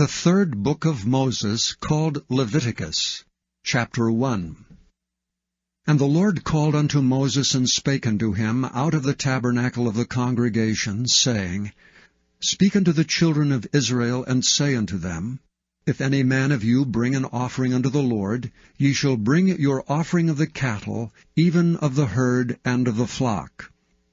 The third book of Moses, called Leviticus, chapter 1. And the Lord called unto Moses, and spake unto him out of the tabernacle of the congregation, saying, Speak unto the children of Israel, and say unto them, If any man of you bring an offering unto the Lord, ye shall bring your offering of the cattle, even of the herd and of the flock.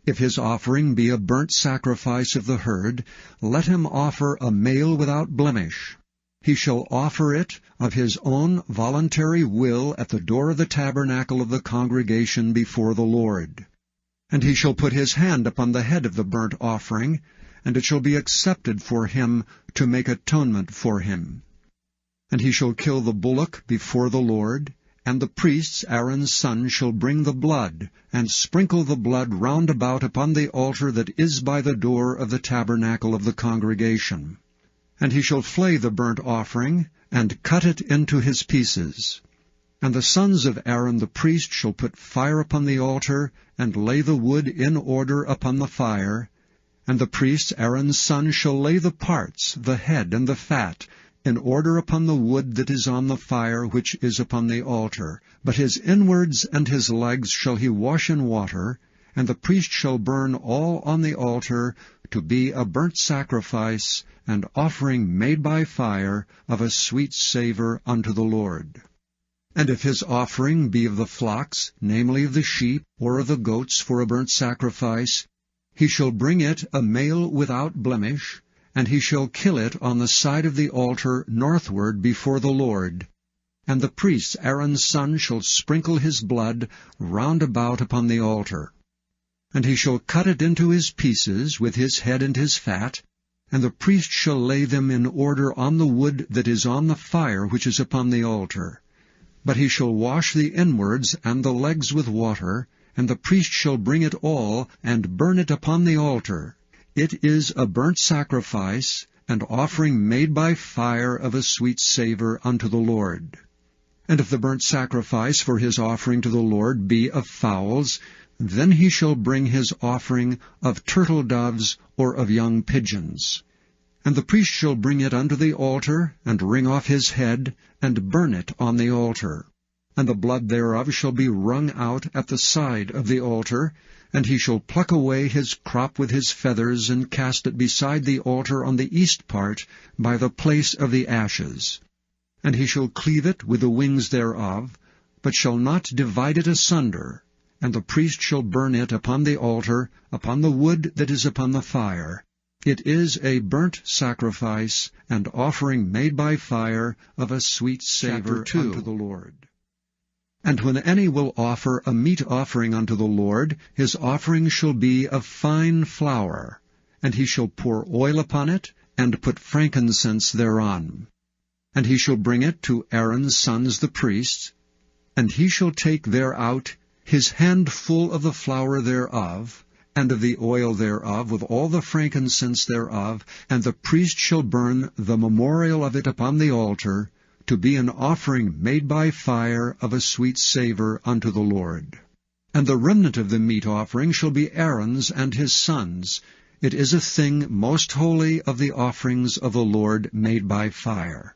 If his offering be a burnt sacrifice of the herd, let him offer a male without blemish. He shall offer it of his own voluntary will at the door of the tabernacle of the congregation before the Lord. And he shall put his hand upon the head of the burnt offering, and it shall be accepted for him to make atonement for him. And he shall kill the bullock before the Lord, and the priests, Aaron's sons, shall bring the blood, and sprinkle the blood round about upon the altar that is by the door of the tabernacle of the congregation. And he shall flay the burnt offering, and cut it into his pieces. And the sons of Aaron the priest shall put fire upon the altar, and lay the wood in order upon the fire. And the priests, Aaron's sons, shall lay the parts, the head and the fat, in order upon the wood that is on the fire which is upon the altar. But his inwards and his legs shall he wash in water, and the priest shall burn all on the altar to be a burnt sacrifice, and offering made by fire of a sweet savour unto the Lord. And if his offering be of the flocks, namely of the sheep, or of the goats for a burnt sacrifice, he shall bring it a male without blemish, and he shall kill it on the side of the altar northward before the Lord. And the priest Aaron's son shall sprinkle his blood round about upon the altar. And he shall cut it into his pieces with his head and his fat, and the priest shall lay them in order on the wood that is on the fire which is upon the altar. But he shall wash the inwards and the legs with water, and the priest shall bring it all, and burn it upon the altar. It is a burnt sacrifice, and offering made by fire of a sweet savour unto the Lord. And if the burnt sacrifice for his offering to the Lord be of fowls, then he shall bring his offering of turtle doves or of young pigeons. And the priest shall bring it unto the altar, and wring off his head, and burn it on the altar. And the blood thereof shall be wrung out at the side of the altar, and he shall pluck away his crop with his feathers, and cast it beside the altar on the east part, by the place of the ashes. And he shall cleave it with the wings thereof, but shall not divide it asunder. And the priest shall burn it upon the altar, upon the wood that is upon the fire. It is a burnt sacrifice, and offering made by fire of a sweet savour unto the Lord. And when any will offer a meat offering unto the Lord, his offering shall be of fine flour, and he shall pour oil upon it, and put frankincense thereon. And he shall bring it to Aaron's sons the priests, and he shall take thereout his handful of the flour thereof, and of the oil thereof, with all the frankincense thereof, and the priest shall burn the memorial of it upon the altar, to be an offering made by fire of a sweet savour unto the Lord. And the remnant of the meat offering shall be Aaron's and his sons. It is a thing most holy of the offerings of the Lord made by fire.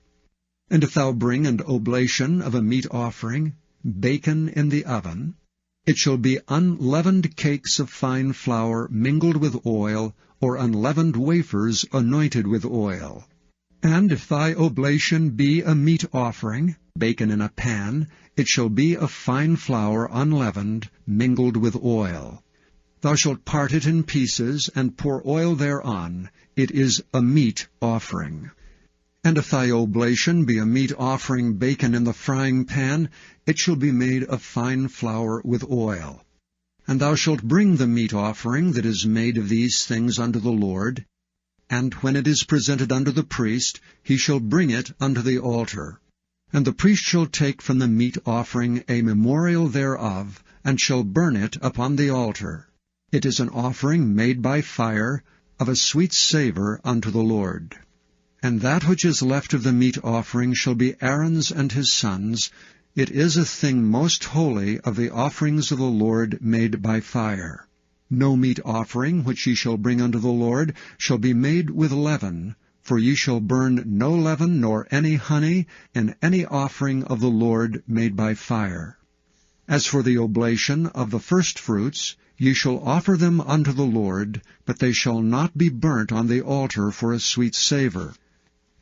And if thou bring an oblation of a meat offering, bacon in the oven, it shall be unleavened cakes of fine flour mingled with oil, or unleavened wafers anointed with oil. And if thy oblation be a meat offering, bacon in a pan, it shall be of fine flour unleavened, mingled with oil. Thou shalt part it in pieces, and pour oil thereon. It is a meat offering. And if thy oblation be a meat offering, bacon in the frying pan, it shall be made of fine flour with oil. And thou shalt bring the meat offering that is made of these things unto the Lord, and when it is presented unto the priest, he shall bring it unto the altar. And the priest shall take from the meat offering a memorial thereof, and shall burn it upon the altar. It is an offering made by fire, of a sweet savour unto the Lord. And that which is left of the meat offering shall be Aaron's and his sons. It is a thing most holy of the offerings of the Lord made by fire. No meat offering which ye shall bring unto the Lord shall be made with leaven, For ye shall burn no leaven nor any honey in any offering of the Lord made by fire. As for the oblation of the firstfruits, ye shall offer them unto the Lord, but they shall not be burnt on the altar for a sweet savour.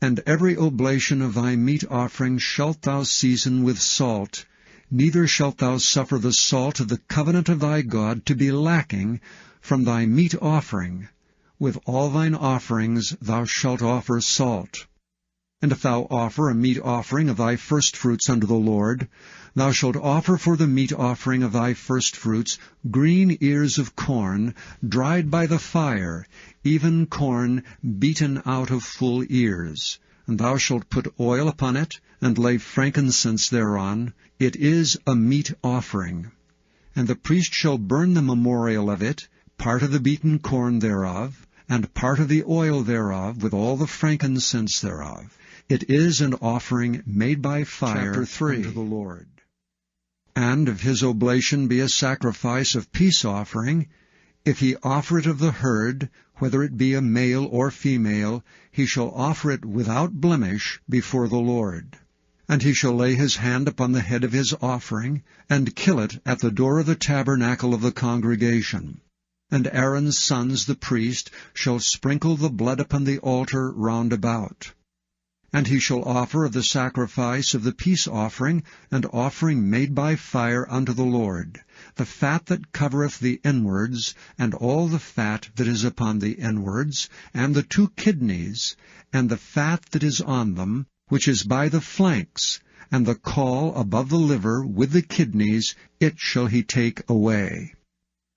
And every oblation of thy meat offering shalt thou season with salt, neither shalt thou suffer the salt of the covenant of thy God to be lacking from thy meat offering. With all thine offerings thou shalt offer salt. And if thou offer a meat offering of thy firstfruits unto the Lord, thou shalt offer for the meat offering of thy firstfruits green ears of corn, dried by the fire, even corn beaten out of full ears. And thou shalt put oil upon it, and lay frankincense thereon. It is a meat offering. And the priest shall burn the memorial of it, part of the beaten corn thereof, and part of the oil thereof, with all the frankincense thereof. It is an offering made by fire unto the Lord. And if his oblation be a sacrifice of peace offering, if he offer it of the herd, whether it be a male or female, he shall offer it without blemish before the Lord. And he shall lay his hand upon the head of his offering, and kill it at the door of the tabernacle of the congregation. And Aaron's sons the priest shall sprinkle the blood upon the altar round about. And he shall offer of the sacrifice of the peace offering, and offering made by fire unto the Lord, the fat that covereth the inwards, and all the fat that is upon the inwards, and the 2 kidneys, and the fat that is on them, which is by the flanks, and the caul above the liver with the kidneys, it shall he take away.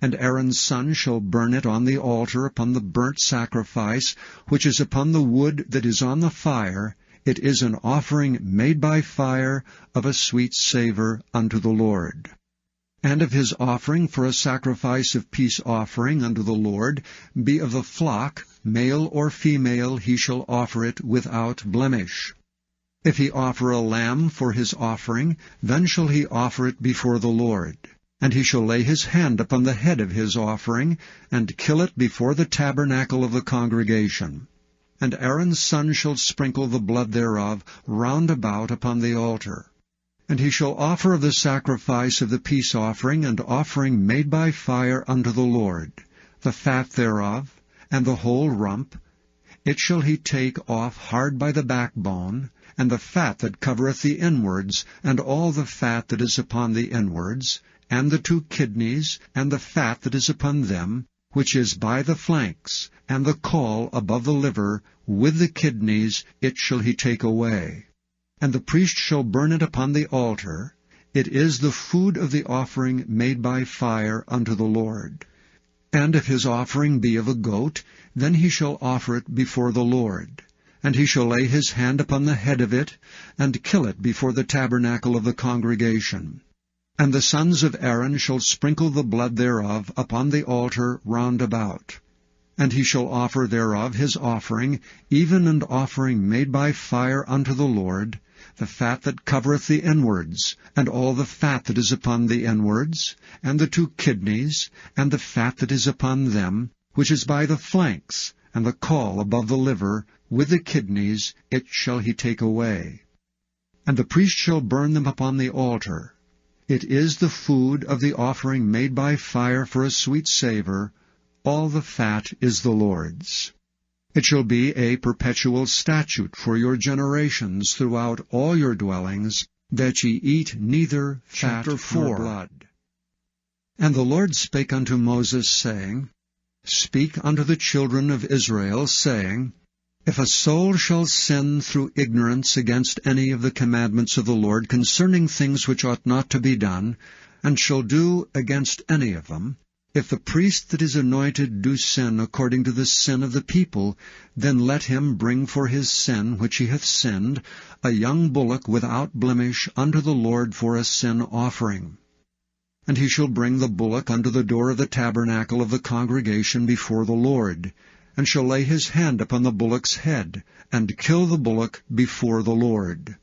And Aaron's son shall burn it on the altar upon the burnt sacrifice, which is upon the wood that is on the fire. It is an offering made by fire of a sweet savour unto the Lord. And if his offering for a sacrifice of peace offering unto the Lord be of the flock, male or female, he shall offer it without blemish. If he offer a lamb for his offering, then shall he offer it before the Lord. And he shall lay his hand upon the head of his offering, and kill it before the tabernacle of the congregation. And Aaron's son shall sprinkle the blood thereof round about upon the altar. And he shall offer of the sacrifice of the peace offering and offering made by fire unto the Lord, the fat thereof, and the whole rump. It shall he take off hard by the backbone, and the fat that covereth the inwards, and all the fat that is upon the inwards, and the 2 kidneys, and the fat that is upon them, which is by the flanks, and the caul above the liver, with the kidneys, it shall he take away. And the priest shall burn it upon the altar. It is the food of the offering made by fire unto the Lord. And if his offering be of a goat, then he shall offer it before the Lord. And he shall lay his hand upon the head of it, and kill it before the tabernacle of the congregation. And the sons of Aaron shall sprinkle the blood thereof upon the altar round about. And he shall offer thereof his offering, even an offering made by fire unto the Lord, the fat that covereth the inwards, and all the fat that is upon the inwards, and the 2 kidneys, and the fat that is upon them, which is by the flanks, and the caul above the liver, with the kidneys, it shall he take away. And the priest shall burn them upon the altar. It is the food of the offering made by fire for a sweet savour. All the fat is the Lord's. It shall be a perpetual statute for your generations throughout all your dwellings, that ye eat neither fat nor blood. And the Lord spake unto Moses, saying, Speak unto the children of Israel, saying, If a soul shall sin through ignorance against any of the commandments of the Lord concerning things which ought not to be done, and shall do against any of them, if the priest that is anointed do sin according to the sin of the people, then let him bring for his sin which he hath sinned a young bullock without blemish unto the Lord for a sin offering. And he shall bring the bullock unto the door of the tabernacle of the congregation before the Lord, and shall lay his hand upon the bullock's head, and kill the bullock before the Lord.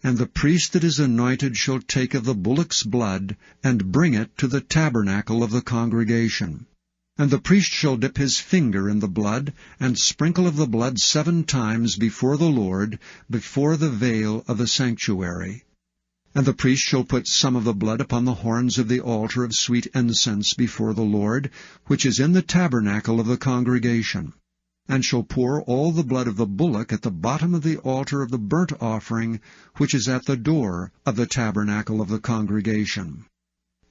And the priest that is anointed shall take of the bullock's blood, and bring it to the tabernacle of the congregation. And the priest shall dip his finger in the blood, and sprinkle of the blood 7 times before the Lord, before the veil of the sanctuary. And the priest shall put some of the blood upon the horns of the altar of sweet incense before the Lord, which is in the tabernacle of the congregation, and shall pour all the blood of the bullock at the bottom of the altar of the burnt offering, which is at the door of the tabernacle of the congregation.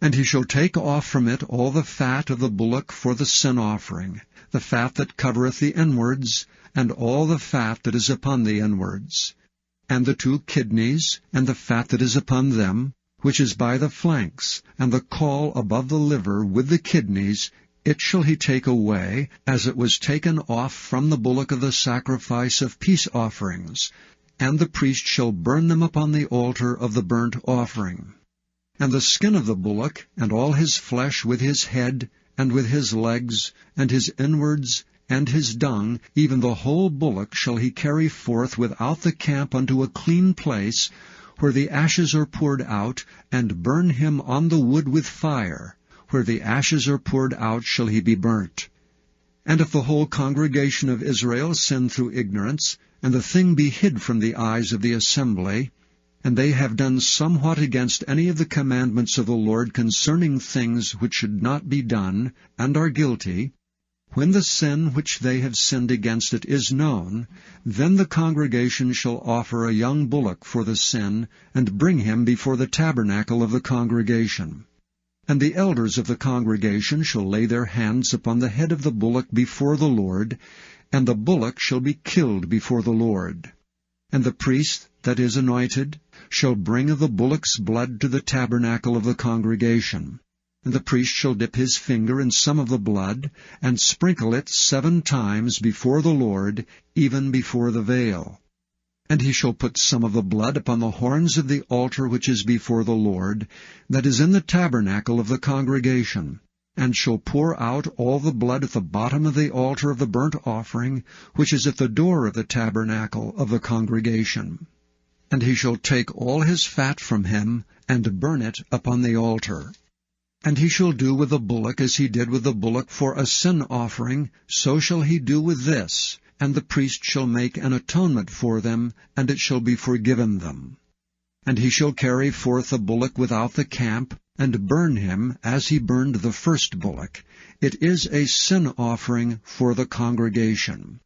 And he shall take off from it all the fat of the bullock for the sin offering, the fat that covereth the inwards, and all the fat that is upon the inwards, and the 2 kidneys, and the fat that is upon them, which is by the flanks, and the caul above the liver with the kidneys, it shall he take away, as it was taken off from the bullock of the sacrifice of peace offerings, and the priest shall burn them upon the altar of the burnt offering. And the skin of the bullock, and all his flesh with his head, and with his legs, and his inwards, and his dung, even the whole bullock shall he carry forth without the camp unto a clean place, where the ashes are poured out, and burn him on the wood with fire. Where the ashes are poured out shall he be burnt. And if the whole congregation of Israel sin through ignorance, and the thing be hid from the eyes of the assembly, and they have done somewhat against any of the commandments of the Lord concerning things which should not be done, and are guilty, when the sin which they have sinned against it is known, then the congregation shall offer a young bullock for the sin, and bring him before the tabernacle of the congregation. And the elders of the congregation shall lay their hands upon the head of the bullock before the Lord, and the bullock shall be killed before the Lord. And the priest that is anointed shall bring of the bullock's blood to the tabernacle of the congregation. And the priest shall dip his finger in some of the blood, and sprinkle it 7 times before the Lord, even before the veil. And he shall put some of the blood upon the horns of the altar which is before the Lord, that is in the tabernacle of the congregation, and shall pour out all the blood at the bottom of the altar of the burnt offering, which is at the door of the tabernacle of the congregation. And he shall take all his fat from him, and burn it upon the altar. And he shall do with the bullock as he did with the bullock for a sin offering, so shall he do with this, and the priest shall make an atonement for them, and it shall be forgiven them. And he shall carry forth the bullock without the camp, and burn him as he burned the first bullock. It is a sin offering for the congregation.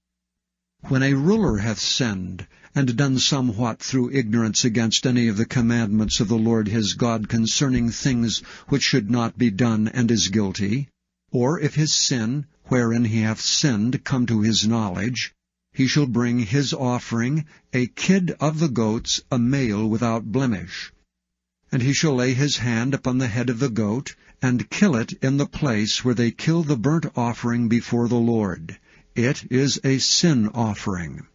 When a ruler hath sinned, and done somewhat through ignorance against any of the commandments of the Lord his God concerning things which should not be done, and is guilty, or if his sin, wherein he hath sinned, come to his knowledge, he shall bring his offering, a kid of the goats, a male without blemish. And he shall lay his hand upon the head of the goat, and kill it in the place where they kill the burnt offering before the Lord. It is a sin offering.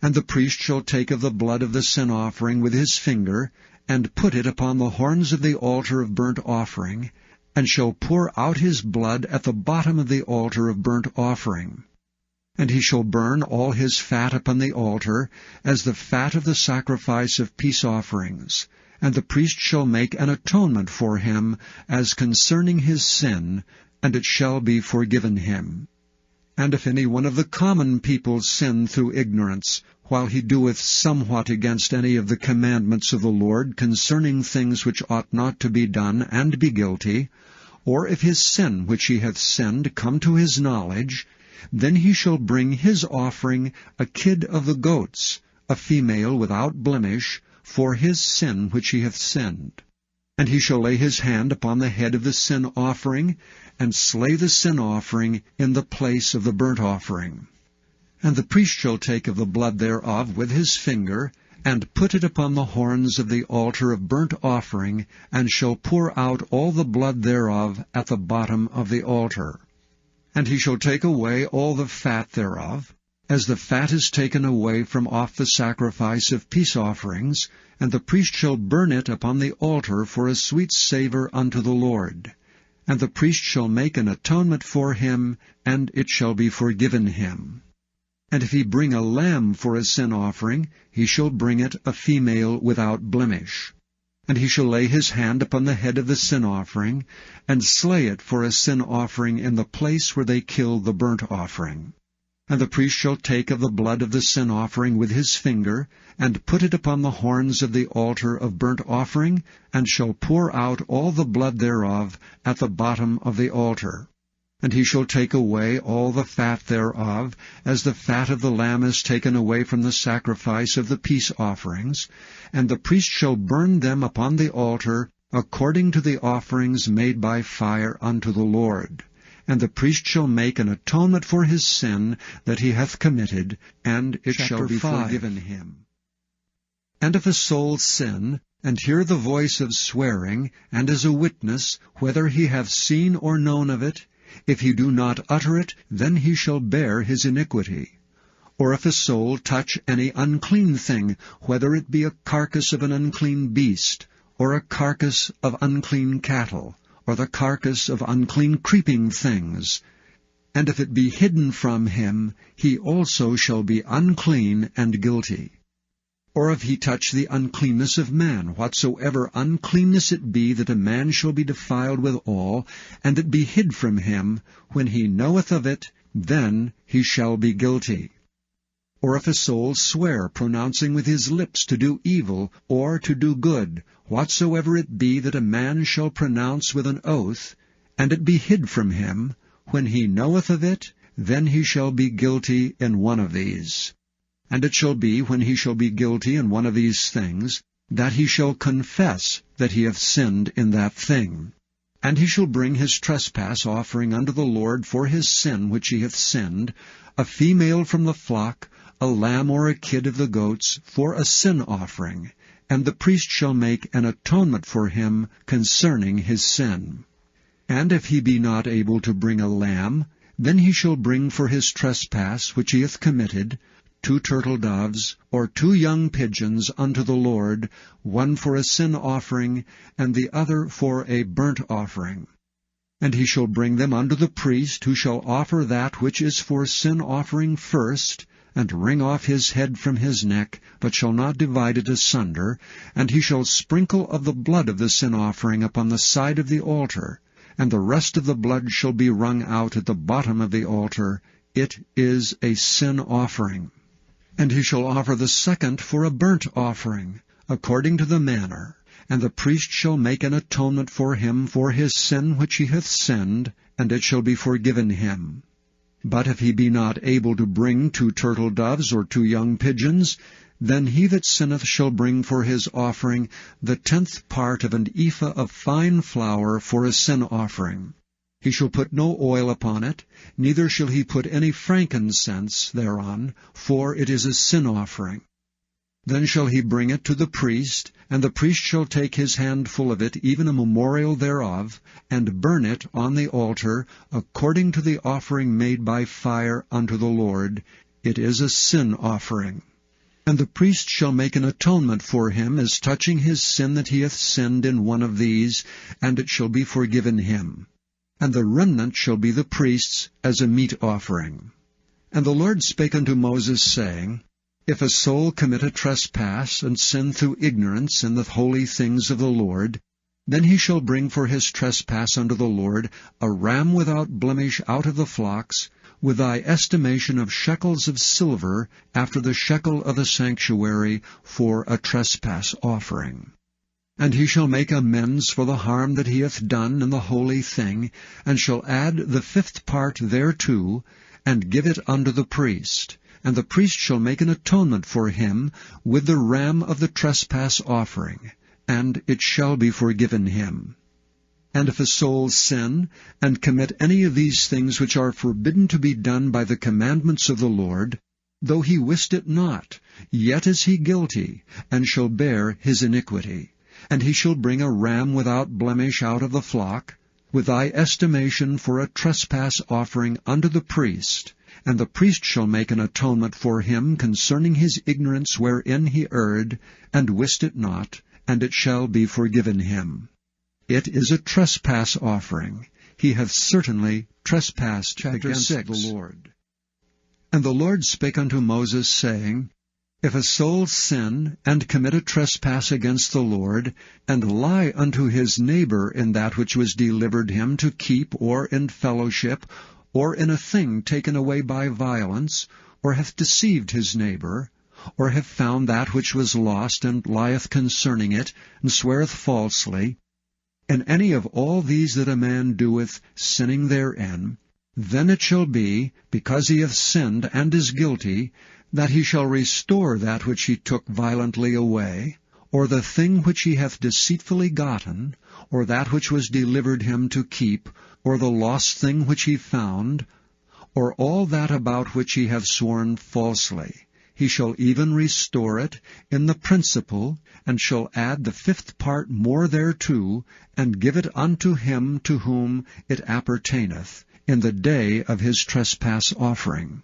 And the priest shall take of the blood of the sin offering with his finger, and put it upon the horns of the altar of burnt offering, and shall pour out his blood at the bottom of the altar of burnt offering. And he shall burn all his fat upon the altar, as the fat of the sacrifice of peace offerings. And the priest shall make an atonement for him, as concerning his sin, and it shall be forgiven him. And if any one of the common people sin through ignorance, while he doeth somewhat against any of the commandments of the Lord concerning things which ought not to be done, and be guilty, or if his sin which he hath sinned come to his knowledge, then he shall bring his offering, a kid of the goats, a female without blemish, for his sin which he hath sinned. And he shall lay his hand upon the head of the sin offering, and slay the sin offering in the place of the burnt offering. And the priest shall take of the blood thereof with his finger, and put it upon the horns of the altar of burnt offering, and shall pour out all the blood thereof at the bottom of the altar. And he shall take away all the fat thereof, as the fat is taken away from off the sacrifice of peace offerings, and the priest shall burn it upon the altar for a sweet savour unto the Lord. And the priest shall make an atonement for him, and it shall be forgiven him. And if he bring a lamb for a sin offering, he shall bring it a female without blemish. And he shall lay his hand upon the head of the sin offering, and slay it for a sin offering in the place where they kill the burnt offering. And the priest shall take of the blood of the sin offering with his finger, and put it upon the horns of the altar of burnt offering, and shall pour out all the blood thereof at the bottom of the altar. And he shall take away all the fat thereof, as the fat of the lamb is taken away from the sacrifice of the peace offerings, and the priest shall burn them upon the altar, according to the offerings made by fire unto the Lord. And the priest shall make an atonement for his sin that he hath committed, and it shall be forgiven him. And if a soul sin, and hear the voice of swearing, and is a witness, whether he have seen or known of it, if he do not utter it, then he shall bear his iniquity. Or if a soul touch any unclean thing, whether it be a carcass of an unclean beast, or a carcass of unclean cattle, or the carcass of unclean creeping things, and if it be hidden from him, he also shall be unclean and guilty. Or if he touch the uncleanness of man, whatsoever uncleanness it be, that a man shall be defiled withal, and it be hid from him, when he knoweth of it, then he shall be guilty. Or if a soul swear, pronouncing with his lips to do evil, or to do good, whatsoever it be that a man shall pronounce with an oath, and it be hid from him, when he knoweth of it, then he shall be guilty in one of these. And it shall be, when he shall be guilty in one of these things, that he shall confess that he hath sinned in that thing. And he shall bring his trespass offering unto the Lord for his sin which he hath sinned, a female from the flock, a lamb or a kid of the goats, for a sin offering, and the priest shall make an atonement for him concerning his sin. And if he be not able to bring a lamb, then he shall bring for his trespass which he hath committed 2 turtle doves, or 2 young pigeons unto the Lord, one for a sin offering, and the other for a burnt offering. And he shall bring them unto the priest, who shall offer that which is for sin offering first, and wring off his head from his neck, but shall not divide it asunder, and he shall sprinkle of the blood of the sin offering upon the side of the altar, and the rest of the blood shall be wrung out at the bottom of the altar. It is a sin offering. And he shall offer the second for a burnt offering, according to the manner, and the priest shall make an atonement for him for his sin which he hath sinned, and it shall be forgiven him. But if he be not able to bring 2 turtle doves or 2 young pigeons, then he that sinneth shall bring for his offering the 10th part of an ephah of fine flour for a sin offering. He shall put no oil upon it, neither shall he put any frankincense thereon, for it is a sin offering. Then shall he bring it to the priest, and the priest shall take his handful of it, even a memorial thereof, and burn it on the altar, according to the offering made by fire unto the Lord. It is a sin offering. And the priest shall make an atonement for him, as touching his sin that he hath sinned in one of these, and it shall be forgiven him. And the remnant shall be the priest's as a meat offering. And the Lord spake unto Moses, saying, If a soul commit a trespass, and sin through ignorance in the holy things of the Lord, then he shall bring for his trespass unto the Lord a ram without blemish out of the flocks, with thy estimation of shekels of silver, after the shekel of the sanctuary, for a trespass offering. And he shall make amends for the harm that he hath done in the holy thing, and shall add the 5th part thereto, and give it unto the priest. And the priest shall make an atonement for him with the ram of the trespass offering, and it shall be forgiven him. And if a soul sin, and commit any of these things which are forbidden to be done by the commandments of the Lord, though he wist it not, yet is he guilty, and shall bear his iniquity. And he shall bring a ram without blemish out of the flock, with thy estimation for a trespass offering unto the priest. And the priest shall make an atonement for him concerning his ignorance wherein he erred, and wist it not, and it shall be forgiven him. It is a trespass offering. He hath certainly trespassed against the Lord. And the Lord spake unto Moses, saying, If a soul sin, and commit a trespass against the Lord, and lie unto his neighbor in that which was delivered him to keep, or in fellowship, or in a thing taken away by violence, or hath deceived his neighbor, or have found that which was lost, and lieth concerning it, and sweareth falsely, in any of all these that a man doeth, sinning therein, then it shall be, because he hath sinned and is guilty, that he shall restore that which he took violently away, or the thing which he hath deceitfully gotten, or that which was delivered him to keep, or the lost thing which he found, or all that about which he hath sworn falsely. He shall even restore it in the principal, and shall add the 5th part more thereto, and give it unto him to whom it appertaineth, in the day of his trespass offering.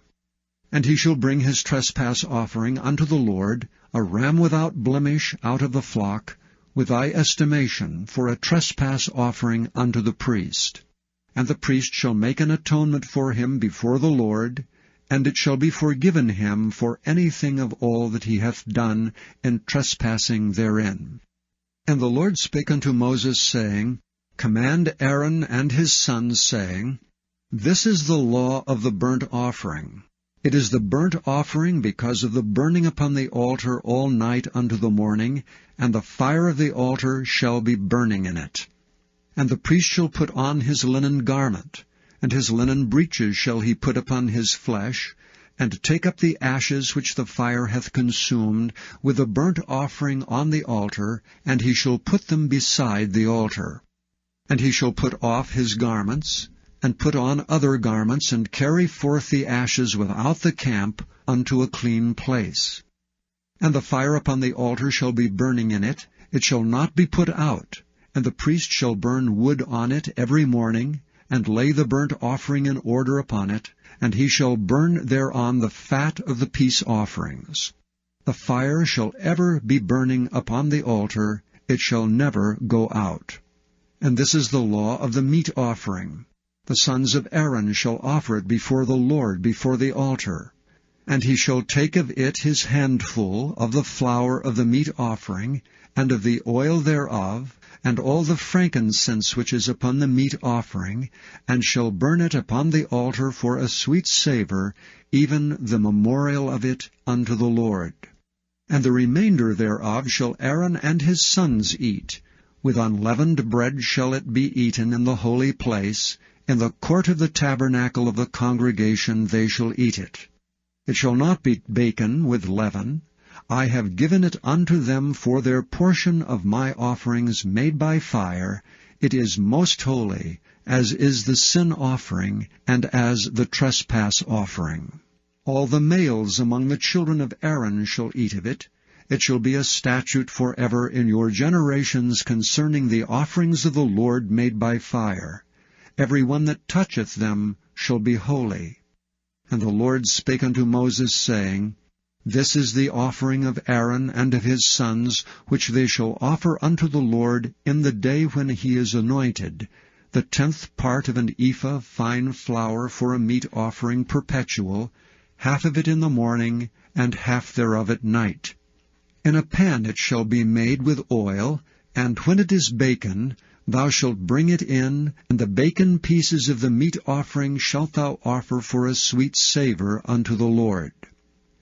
And he shall bring his trespass offering unto the Lord, a ram without blemish out of the flock, with thy estimation, for a trespass offering unto the priest. And the priest shall make an atonement for him before the Lord, and it shall be forgiven him for anything of all that he hath done in trespassing therein. And the Lord spake unto Moses, saying, Command Aaron and his sons, saying, This is the law of the burnt offering. It is the burnt offering because of the burning upon the altar all night unto the morning, and the fire of the altar shall be burning in it. And the priest shall put on his linen garment, and his linen breeches shall he put upon his flesh, and take up the ashes which the fire hath consumed, with the burnt offering on the altar, and he shall put them beside the altar. And he shall put off his garments, and put on other garments, and carry forth the ashes without the camp unto a clean place. And the fire upon the altar shall be burning in it, it shall not be put out, and the priest shall burn wood on it every morning, and lay the burnt offering in order upon it, and he shall burn thereon the fat of the peace offerings. The fire shall ever be burning upon the altar, it shall never go out. And this is the law of the meat offering. The sons of Aaron shall offer it before the Lord, before the altar. And he shall take of it his handful of the flour of the meat offering, and of the oil thereof, and all the frankincense which is upon the meat offering, and shall burn it upon the altar for a sweet savour, even the memorial of it unto the Lord. And the remainder thereof shall Aaron and his sons eat. With unleavened bread shall it be eaten in the holy place. In the court of the tabernacle of the congregation they shall eat it. It shall not be baken with leaven. I have given it unto them for their portion of my offerings made by fire. It is most holy, as is the sin offering, and as the trespass offering. All the males among the children of Aaron shall eat of it. It shall be a statute forever in your generations concerning the offerings of the Lord made by fire. Every one that toucheth them shall be holy. And the Lord spake unto Moses, saying, This is the offering of Aaron and of his sons, which they shall offer unto the Lord in the day when he is anointed, the 10th part of an ephah fine flour for a meat offering perpetual, half of it in the morning, and half thereof at night. In a pan it shall be made with oil, and when it is baken, thou shalt bring it in, and the baken pieces of the meat offering shalt thou offer for a sweet savour unto the Lord.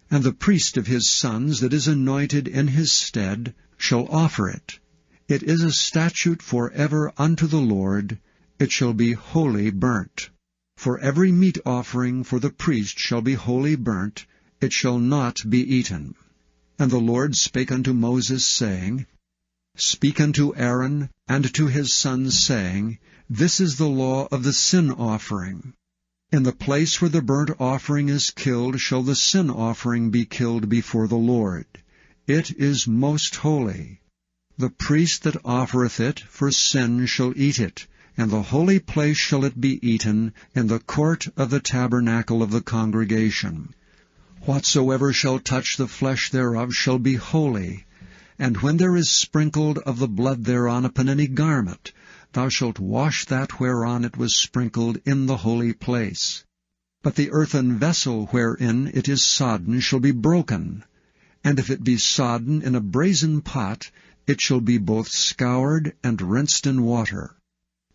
And the priest of his sons that is anointed in his stead shall offer it. It is a statute for ever unto the Lord. It shall be wholly burnt. For every meat offering for the priest shall be wholly burnt. It shall not be eaten. And the Lord spake unto Moses, saying, Speak unto Aaron and to his sons, saying, This is the law of the sin offering. In the place where the burnt offering is killed shall the sin offering be killed before the Lord. It is most holy. The priest that offereth it for sin shall eat it. In the holy place shall it be eaten, in the court of the tabernacle of the congregation. Whatsoever shall touch the flesh thereof shall be holy. And when there is sprinkled of the blood thereon upon any garment, thou shalt wash that whereon it was sprinkled in the holy place. But the earthen vessel wherein it is sodden shall be broken, And if it be sodden in a brazen pot, it shall be both scoured and rinsed in water.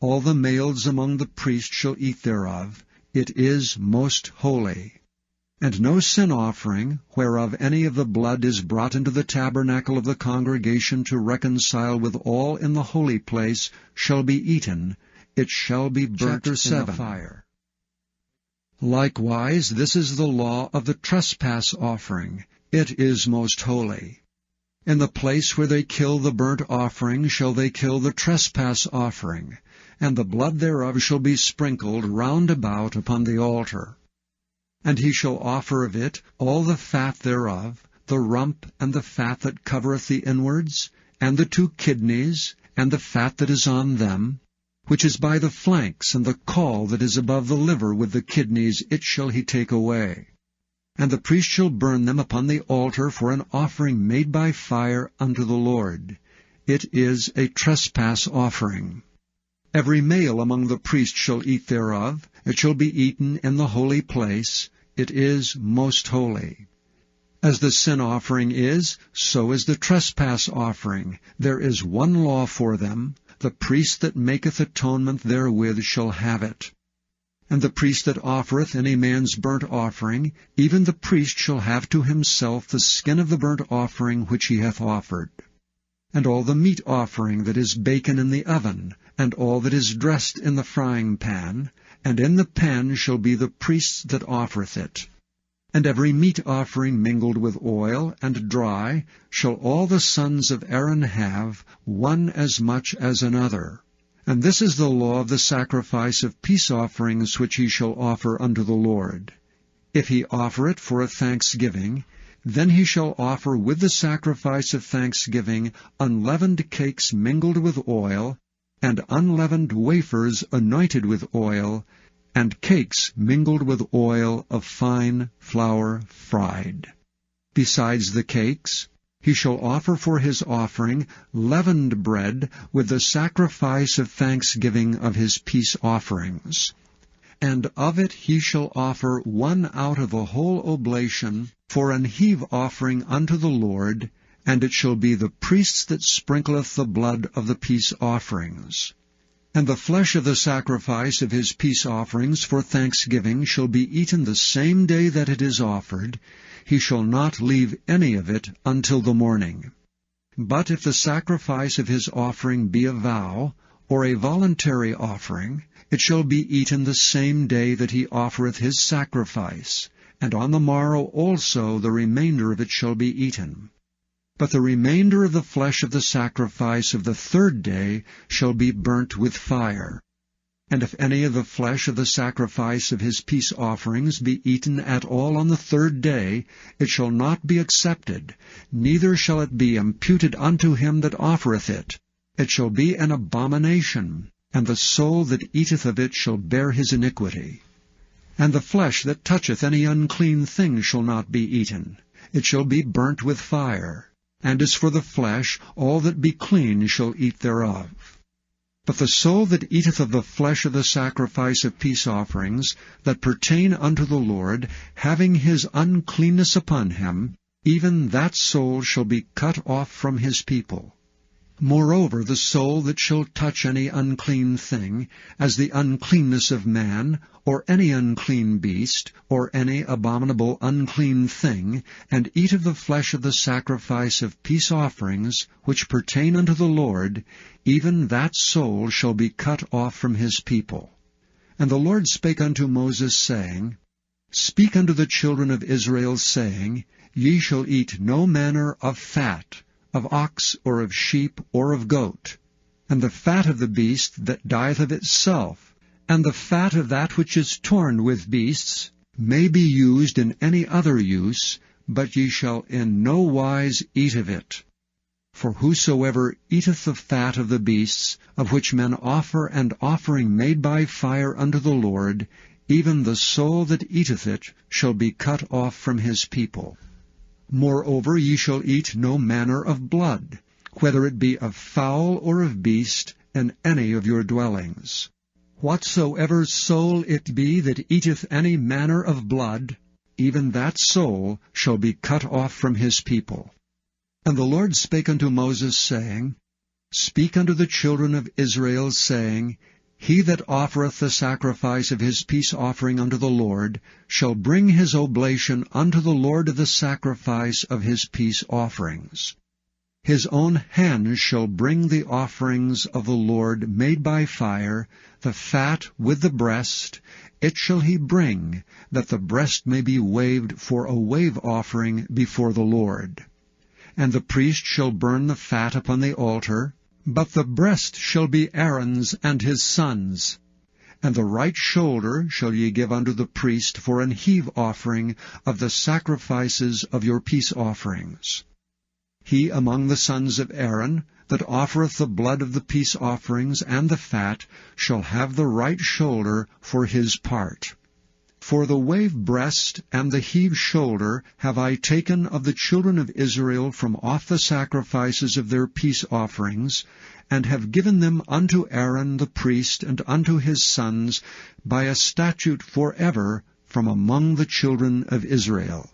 All the males among the priests shall eat thereof. It is most holy. And no sin offering, whereof any of the blood is brought into the tabernacle of the congregation to reconcile with all in the holy place, shall be eaten. It shall be burnt in the fire. Likewise, this is the law of the trespass offering. It is most holy. In the place where they kill the burnt offering shall they kill the trespass offering, and the blood thereof shall be sprinkled round about upon the altar. And he shall offer of it all the fat thereof, the rump and the fat that covereth the inwards, and the 2 kidneys, and the fat that is on them, which is by the flanks, and the caul that is above the liver with the kidneys, it shall he take away. And the priest shall burn them upon the altar for an offering made by fire unto the Lord. It is a trespass offering. Every male among the priests shall eat thereof. It shall be eaten in the holy place. It is most holy. As the sin offering is, so is the trespass offering. There is one law for them. The priest that maketh atonement therewith shall have it. And the priest that offereth any man's burnt offering, even the priest shall have to himself the skin of the burnt offering which he hath offered. And all the meat offering that is baken in the oven, and all that is dressed in the frying pan, and in the pan shall be the priest's that offereth it. And every meat offering mingled with oil and dry shall all the sons of Aaron have, one as much as another. And this is the law of the sacrifice of peace offerings which he shall offer unto the Lord. If he offer it for a thanksgiving, then he shall offer with the sacrifice of thanksgiving unleavened cakes mingled with oil, and unleavened wafers anointed with oil, and cakes mingled with oil of fine flour fried. Besides the cakes, he shall offer for his offering leavened bread with the sacrifice of thanksgiving of his peace offerings. And of it he shall offer 1 out of a whole oblation for an heave offering unto the Lord, and it shall be the priest's that sprinkleth the blood of the peace offerings. And the flesh of the sacrifice of his peace offerings for thanksgiving shall be eaten the same day that it is offered. He shall not leave any of it until the morning. But if the sacrifice of his offering be a vow, or a voluntary offering, it shall be eaten the same day that he offereth his sacrifice, and on the morrow also the remainder of it shall be eaten. But the remainder of the flesh of the sacrifice of the 3rd day shall be burnt with fire. And if any of the flesh of the sacrifice of his peace offerings be eaten at all on the 3rd day, it shall not be accepted, neither shall it be imputed unto him that offereth it. It shall be an abomination, and the soul that eateth of it shall bear his iniquity. And the flesh that toucheth any unclean thing shall not be eaten. It shall be burnt with fire. And as for the flesh, all that be clean shall eat thereof. But the soul that eateth of the flesh of the sacrifice of peace offerings, that pertain unto the Lord, having his uncleanness upon him, even that soul shall be cut off from his people. Moreover, the soul that shall touch any unclean thing, as the uncleanness of man, or any unclean beast, or any abominable unclean thing, and eat of the flesh of the sacrifice of peace offerings, which pertain unto the Lord, even that soul shall be cut off from his people. And the Lord spake unto Moses, saying, Speak unto the children of Israel, saying, Ye shall eat no manner of fat, of ox, or of sheep, or of goat, and the fat of the beast that dieth of itself, and the fat of that which is torn with beasts, may be used in any other use, but ye shall in no wise eat of it. For whosoever eateth the fat of the beasts, of which men offer an offering made by fire unto the Lord, even the soul that eateth it shall be cut off from his people. Moreover, ye shall eat no manner of blood, whether it be of fowl or of beast, in any of your dwellings. Whatsoever soul it be that eateth any manner of blood, even that soul shall be cut off from his people. And the Lord spake unto Moses, saying, Speak unto the children of Israel, saying, He that offereth the sacrifice of his peace offering unto the Lord shall bring his oblation unto the Lord of the sacrifice of his peace offerings. His own hand shall bring the offerings of the Lord made by fire, the fat with the breast. It shall he bring, that the breast may be waved for a wave offering before the Lord. And the priest shall burn the fat upon the altar, but the breast shall be Aaron's and his sons'. And the right shoulder shall ye give unto the priest for an heave offering of the sacrifices of your peace offerings. He among the sons of Aaron, that offereth the blood of the peace offerings and the fat, shall have the right shoulder for his part. For the wave breast and the heave shoulder have I taken of the children of Israel from off the sacrifices of their peace offerings, and have given them unto Aaron the priest and unto his sons by a statute forever from among the children of Israel.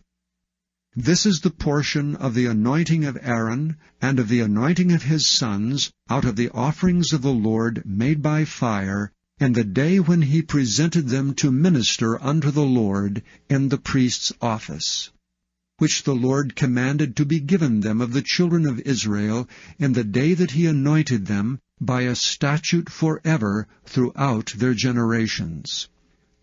This is the portion of the anointing of Aaron, and of the anointing of his sons, out of the offerings of the Lord made by fire, in the day when he presented them to minister unto the Lord in the priest's office, which the Lord commanded to be given them of the children of Israel in the day that he anointed them, by a statute forever throughout their generations.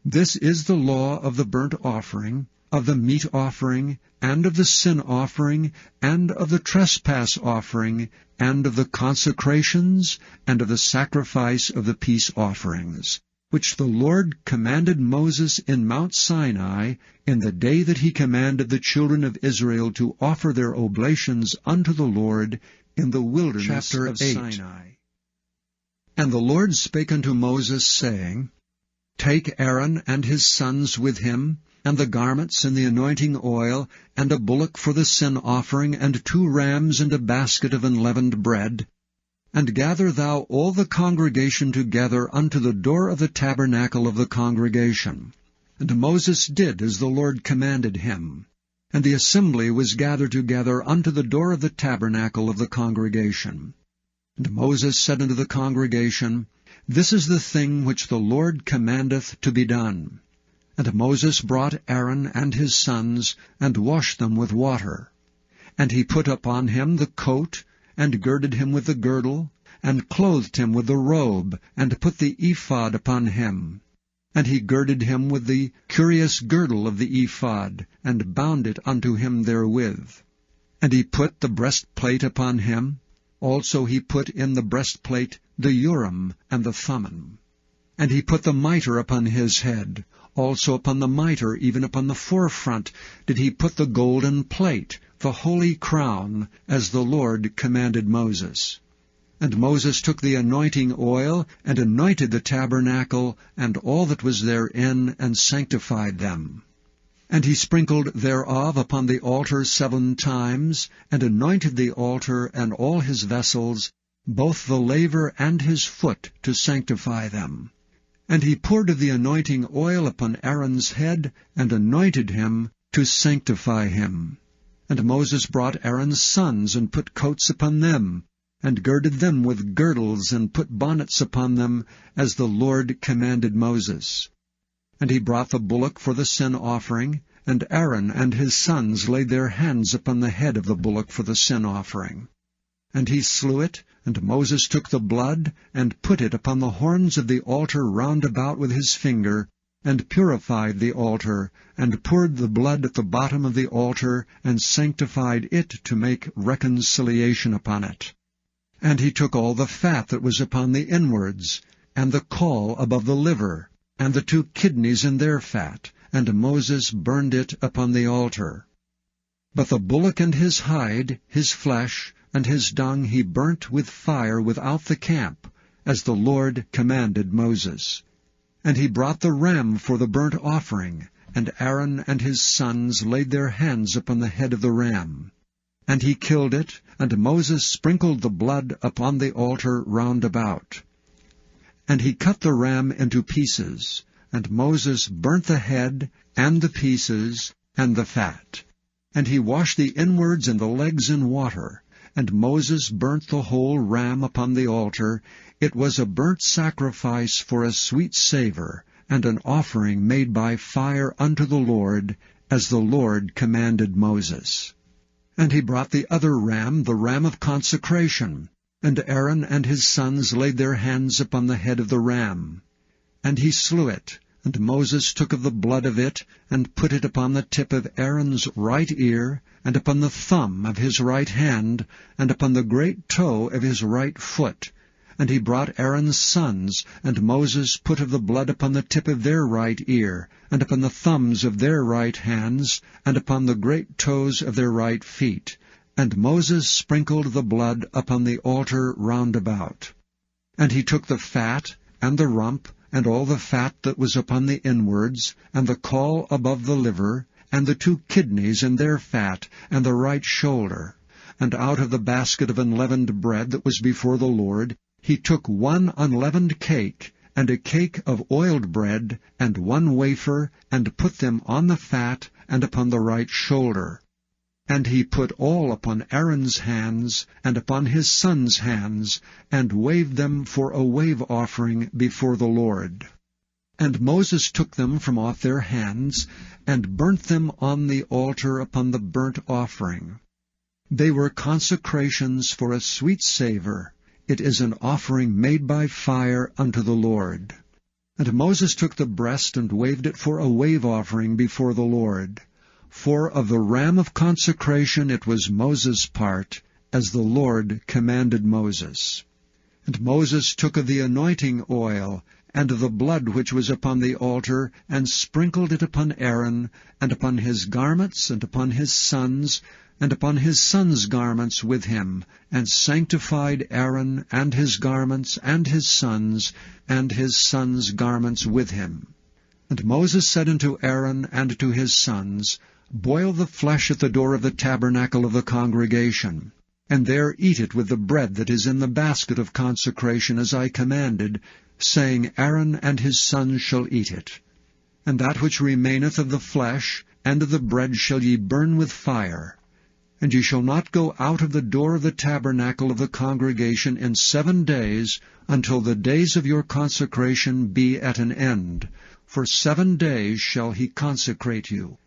This is the law of the burnt offering, of the meat offering, and of the sin offering, and of the trespass offering, and of the consecrations, and of the sacrifice of the peace offerings, which the Lord commanded Moses in Mount Sinai, in the day that he commanded the children of Israel to offer their oblations unto the Lord in the wilderness of Sinai. And the Lord spake unto Moses, saying, Take Aaron and his sons with him, and the garments and the anointing oil, and a bullock for the sin offering, and 2 rams, and a basket of unleavened bread, and gather thou all the congregation together unto the door of the tabernacle of the congregation. And Moses did as the Lord commanded him. And the assembly was gathered together unto the door of the tabernacle of the congregation. And Moses said unto the congregation, This is the thing which the Lord commandeth to be done. And Moses brought Aaron and his sons, and washed them with water. And he put upon him the coat, and girded him with the girdle, and clothed him with the robe, and put the ephod upon him. And he girded him with the curious girdle of the ephod, and bound it unto him therewith. And he put the breastplate upon him. Also he put in the breastplate the Urim and the Thummim. And he put the mitre upon his head. Also upon the mitre, even upon the forefront, did he put the golden plate, the holy crown, as the Lord commanded Moses. And Moses took the anointing oil, and anointed the tabernacle, and all that was therein, and sanctified them. And he sprinkled thereof upon the altar 7 times, and anointed the altar and all his vessels, both the laver and his foot, to sanctify them. And he poured of the anointing oil upon Aaron's head, and anointed him to sanctify him. And Moses brought Aaron's sons, and put coats upon them, and girded them with girdles, and put bonnets upon them, as the Lord commanded Moses. And he brought the bullock for the sin offering, and Aaron and his sons laid their hands upon the head of the bullock for the sin offering. And he slew it, and Moses took the blood, and put it upon the horns of the altar round about with his finger, and purified the altar, and poured the blood at the bottom of the altar, and sanctified it to make reconciliation upon it. And he took all the fat that was upon the inwards, and the caul above the liver, and the 2 kidneys in their fat, and Moses burned it upon the altar. But the bullock and his hide, his flesh, and his dung he burnt with fire without the camp, as the Lord commanded Moses. And he brought the ram for the burnt offering, and Aaron and his sons laid their hands upon the head of the ram. And he killed it, and Moses sprinkled the blood upon the altar round about. And he cut the ram into pieces, and Moses burnt the head and the pieces, and the fat. And he washed the inwards and the legs in water. And Moses burnt the whole ram upon the altar. It was a burnt sacrifice for a sweet savour, and an offering made by fire unto the Lord, as the Lord commanded Moses. And he brought the other ram, the ram of consecration. And Aaron and his sons laid their hands upon the head of the ram. And he slew it. And Moses took of the blood of it, and put it upon the tip of Aaron's right ear, and upon the thumb of his right hand, and upon the great toe of his right foot. And he brought Aaron's sons, and Moses put of the blood upon the tip of their right ear, and upon the thumbs of their right hands, and upon the great toes of their right feet. And Moses sprinkled the blood upon the altar round about. And he took the fat, and the rump, and all the fat that was upon the inwards, and the caul above the liver, and the 2 kidneys and their fat, and the right shoulder. And out of the basket of unleavened bread that was before the Lord, he took 1 unleavened cake, and a cake of oiled bread, and 1 wafer, and put them on the fat, and upon the right shoulder. And he put all upon Aaron's hands, and upon his sons' hands, and waved them for a wave offering before the Lord. And Moses took them from off their hands, and burnt them on the altar upon the burnt offering. They were consecrations for a sweet savour. It is an offering made by fire unto the Lord. And Moses took the breast, and waved it for a wave offering before the Lord. For of the ram of consecration it was Moses' part, as the Lord commanded Moses. And Moses took of the anointing oil, and of the blood which was upon the altar, and sprinkled it upon Aaron, and upon his garments, and upon his sons, and upon his sons' garments with him, and sanctified Aaron, and his garments, and his sons' garments with him. And Moses said unto Aaron and to his sons, Boil the flesh at the door of the tabernacle of the congregation, and there eat it with the bread that is in the basket of consecration, as I commanded, saying, Aaron and his sons shall eat it. And that which remaineth of the flesh and of the bread shall ye burn with fire. And ye shall not go out of the door of the tabernacle of the congregation in 7 days, until the days of your consecration be at an end. For 7 days shall he consecrate you.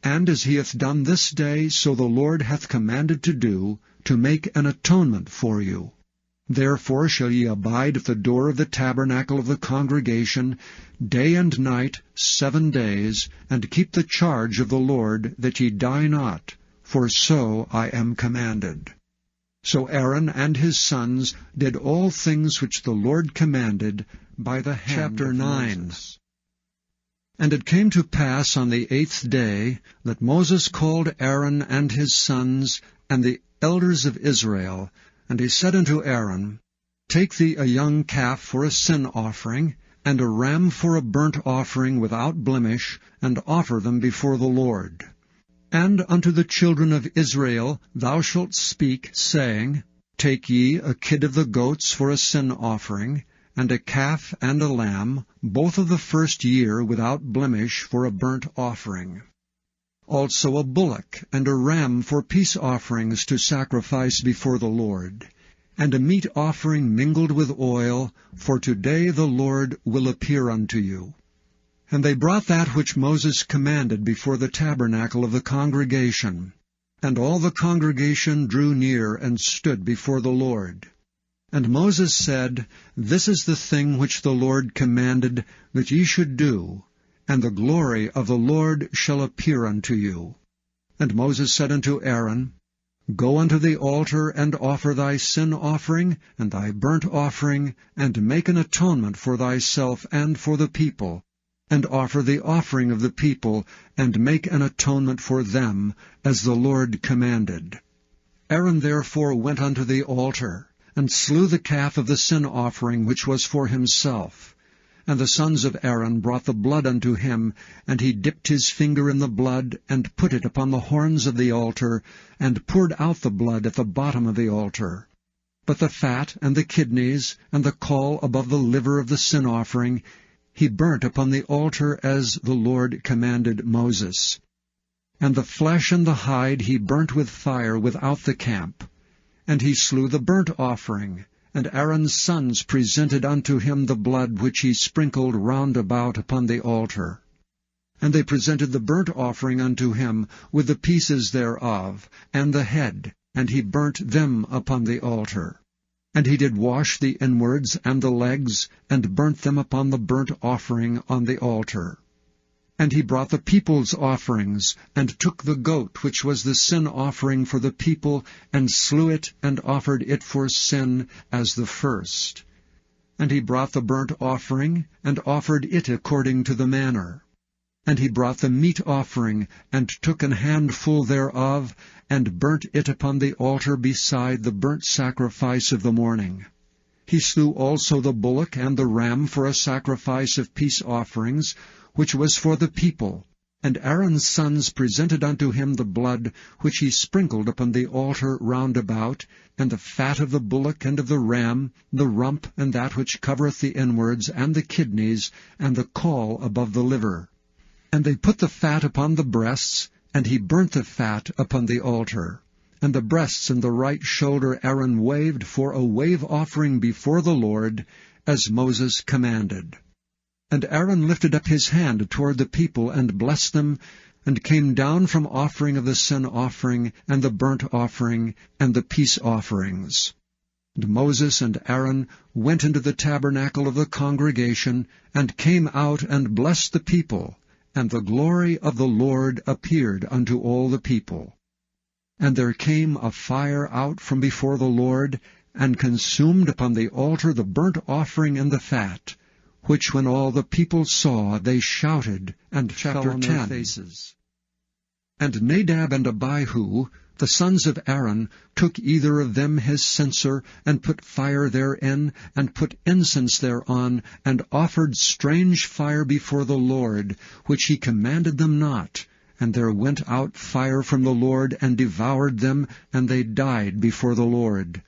And as he hath done this day, so the Lord hath commanded to do, to make an atonement for you. Therefore shall ye abide at the door of the tabernacle of the congregation, day and night 7 days, and keep the charge of the Lord, that ye die not, for so I am commanded. So Aaron and his sons did all things which the Lord commanded by the hand of Moses. And it came to pass on the 8th day that Moses called Aaron and his sons and the elders of Israel, and he said unto Aaron, Take thee a young calf for a sin offering, and a ram for a burnt offering without blemish, and offer them before the Lord. And unto the children of Israel thou shalt speak, saying, Take ye a kid of the goats for a sin offering, and a calf and a lamb, both of the first year without blemish, for a burnt offering. Also a bullock and a ram for peace offerings to sacrifice before the Lord, and a meat offering mingled with oil, for today the Lord will appear unto you. And they brought that which Moses commanded before the tabernacle of the congregation. And all the congregation drew near and stood before the Lord. And Moses said, This is the thing which the Lord commanded that ye should do, and the glory of the Lord shall appear unto you. And Moses said unto Aaron, Go unto the altar, and offer thy sin offering, and thy burnt offering, and make an atonement for thyself and for the people, and offer the offering of the people, and make an atonement for them, as the Lord commanded. Aaron therefore went unto the altar, and slew the calf of the sin offering which was for himself. And the sons of Aaron brought the blood unto him, and he dipped his finger in the blood, and put it upon the horns of the altar, and poured out the blood at the bottom of the altar. But the fat, and the kidneys, and the caul above the liver of the sin offering, he burnt upon the altar as the Lord commanded Moses. And the flesh and the hide he burnt with fire without the camp. And he slew the burnt offering, and Aaron's sons presented unto him the blood which he sprinkled round about upon the altar. And they presented the burnt offering unto him, with the pieces thereof, and the head, and he burnt them upon the altar. And he did wash the inwards and the legs, and burnt them upon the burnt offering on the altar. And he brought the people's offerings, and took the goat which was the sin offering for the people, and slew it, and offered it for sin as the first. And he brought the burnt offering, and offered it according to the manner. And he brought the meat offering, and took an handful thereof, and burnt it upon the altar beside the burnt sacrifice of the morning. He slew also the bullock and the ram for a sacrifice of peace offerings, which was for the people. And Aaron's sons presented unto him the blood which he sprinkled upon the altar round about, and the fat of the bullock and of the ram, the rump and that which covereth the inwards, and the kidneys, and the caul above the liver. And they put the fat upon the breasts, and he burnt the fat upon the altar. And the breasts and the right shoulder Aaron waved for a wave offering before the Lord, as Moses commanded. And Aaron lifted up his hand toward the people, and blessed them, and came down from offering of the sin offering, and the burnt offering, and the peace offerings. And Moses and Aaron went into the tabernacle of the congregation, and came out and blessed the people, and the glory of the Lord appeared unto all the people. And there came a fire out from before the Lord, and consumed upon the altar the burnt offering and the fat, which when all the people saw, they shouted, and fell on their faces. And Nadab and Abihu, the sons of Aaron, took either of them his censer, and put fire therein, and put incense thereon, and offered strange fire before the Lord, which he commanded them not. And there went out fire from the Lord, and devoured them, and they died before the Lord.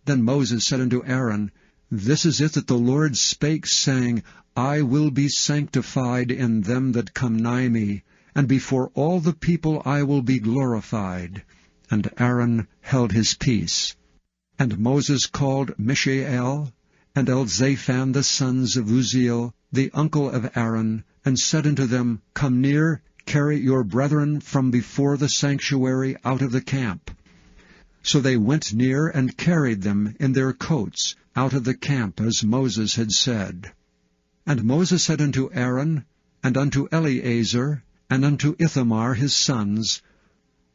Then Moses said unto Aaron, This is it that the Lord spake, saying, I will be sanctified in them that come nigh me, and before all the people I will be glorified. And Aaron held his peace. And Moses called Mishael and Elzaphan the sons of Uzziel, the uncle of Aaron, and said unto them, Come near, carry your brethren from before the sanctuary out of the camp. So they went near and carried them in their coats out of the camp, as Moses had said. And Moses said unto Aaron, and unto Eleazar, and unto Ithamar his sons,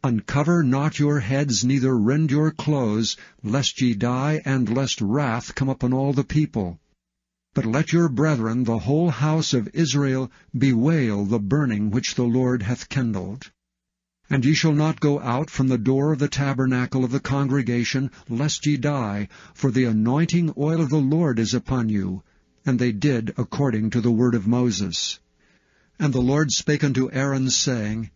Uncover not your heads, neither rend your clothes, lest ye die, and lest wrath come upon all the people. But let your brethren, the whole house of Israel, bewail the burning which the Lord hath kindled. And ye shall not go out from the door of the tabernacle of the congregation, lest ye die, for the anointing oil of the Lord is upon you. And they did according to the word of Moses. And the Lord spake unto Aaron, saying,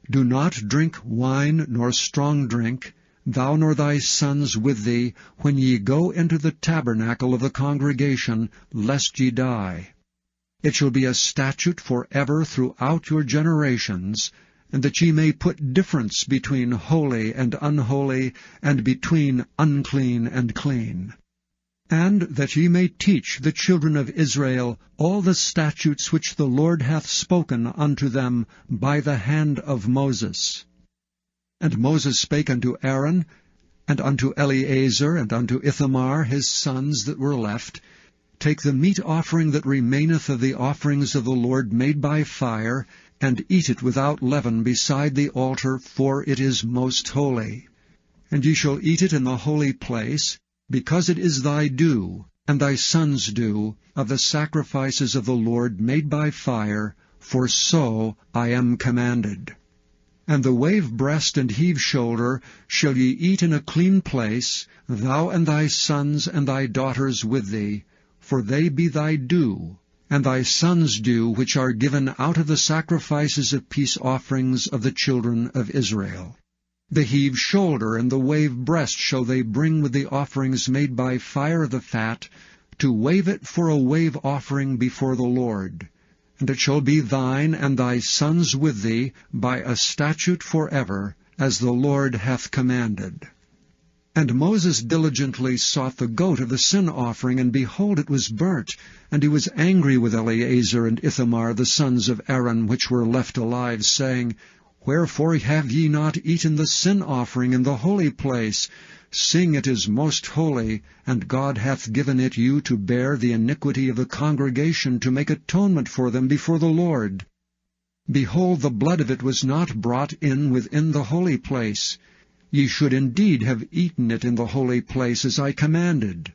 Do not drink wine nor strong drink, thou nor thy sons with thee, when ye go into the tabernacle of the congregation, lest ye die. It shall be a statute for ever throughout your generations, and that ye may put difference between holy and unholy, and between unclean and clean. And that ye may teach the children of Israel all the statutes which the Lord hath spoken unto them by the hand of Moses. And Moses spake unto Aaron, and unto Eleazar, and unto Ithamar his sons that were left, Take the meat offering that remaineth of the offerings of the Lord made by fire, and eat it without leaven beside the altar, for it is most holy. And ye shall eat it in the holy place, because it is thy due, and thy sons' due, of the sacrifices of the Lord made by fire, for so I am commanded. And the wave breast and heave shoulder shall ye eat in a clean place, thou and thy sons and thy daughters with thee, for they be thy due, and thy sons' due, which are given out of the sacrifices of peace offerings of the children of Israel. The heave shoulder and the wave breast shall they bring with the offerings made by fire of the fat, to wave it for a wave offering before the Lord. And it shall be thine and thy sons with thee by a statute forever, as the Lord hath commanded. And Moses diligently sought the goat of the sin offering, and behold, it was burnt. And he was angry with Eleazar and Ithamar, the sons of Aaron, which were left alive, saying, Wherefore have ye not eaten the sin offering in the holy place, seeing it is most holy, and God hath given it you to bear the iniquity of the congregation, to make atonement for them before the Lord? Behold, the blood of it was not brought in within the holy place. Ye should indeed have eaten it in the holy place, as I commanded.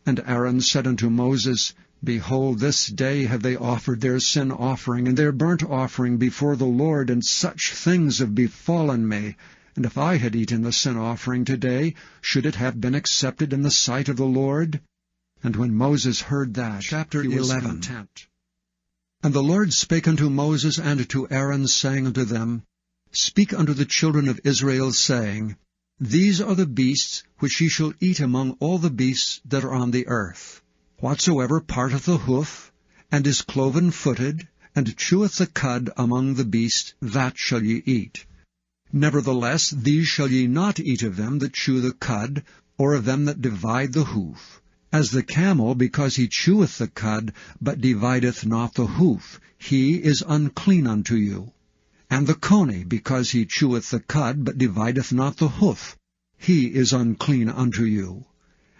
And Aaron said unto Moses, Behold, this day have they offered their sin offering and their burnt offering before the Lord, and such things have befallen me. And if I had eaten the sin offering today, should it have been accepted in the sight of the Lord? And when Moses heard that, he was content. And the Lord spake unto Moses and to Aaron, saying unto them, Speak unto the children of Israel, saying, These are the beasts which ye shall eat among all the beasts that are on the earth. Whatsoever parteth the hoof, and is cloven-footed, and cheweth the cud among the beasts, that shall ye eat. Nevertheless, these shall ye not eat of them that chew the cud, or of them that divide the hoof. As the camel, because he cheweth the cud, but divideth not the hoof, he is unclean unto you. And the coney, because he cheweth the cud, but divideth not the hoof, he is unclean unto you.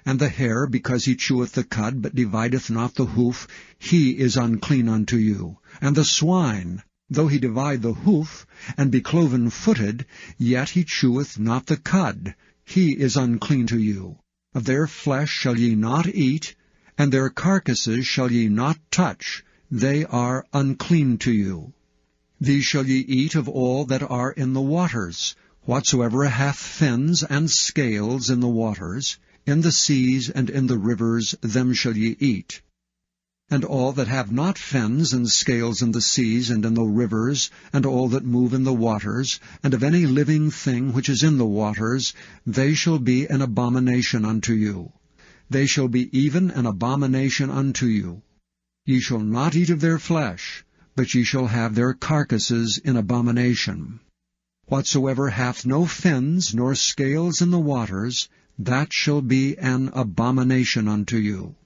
And the hare, because he cheweth the cud, but divideth not the hoof, he is unclean unto you. And the swine, though he divide the hoof, and be cloven-footed, yet he cheweth not the cud, he is unclean to you. Of their flesh shall ye not eat, and their carcasses shall ye not touch, they are unclean to you. These shall ye eat of all that are in the waters, whatsoever hath fins and scales in the waters, in the seas and in the rivers, them shall ye eat. And all that have not fins and scales in the seas and in the rivers, and all that move in the waters, and of any living thing which is in the waters, they shall be an abomination unto you. They shall be even an abomination unto you. Ye shall not eat of their flesh, but ye shall have their carcasses in abomination. Whatsoever hath no fins nor scales in the waters, that shall be an abomination unto you.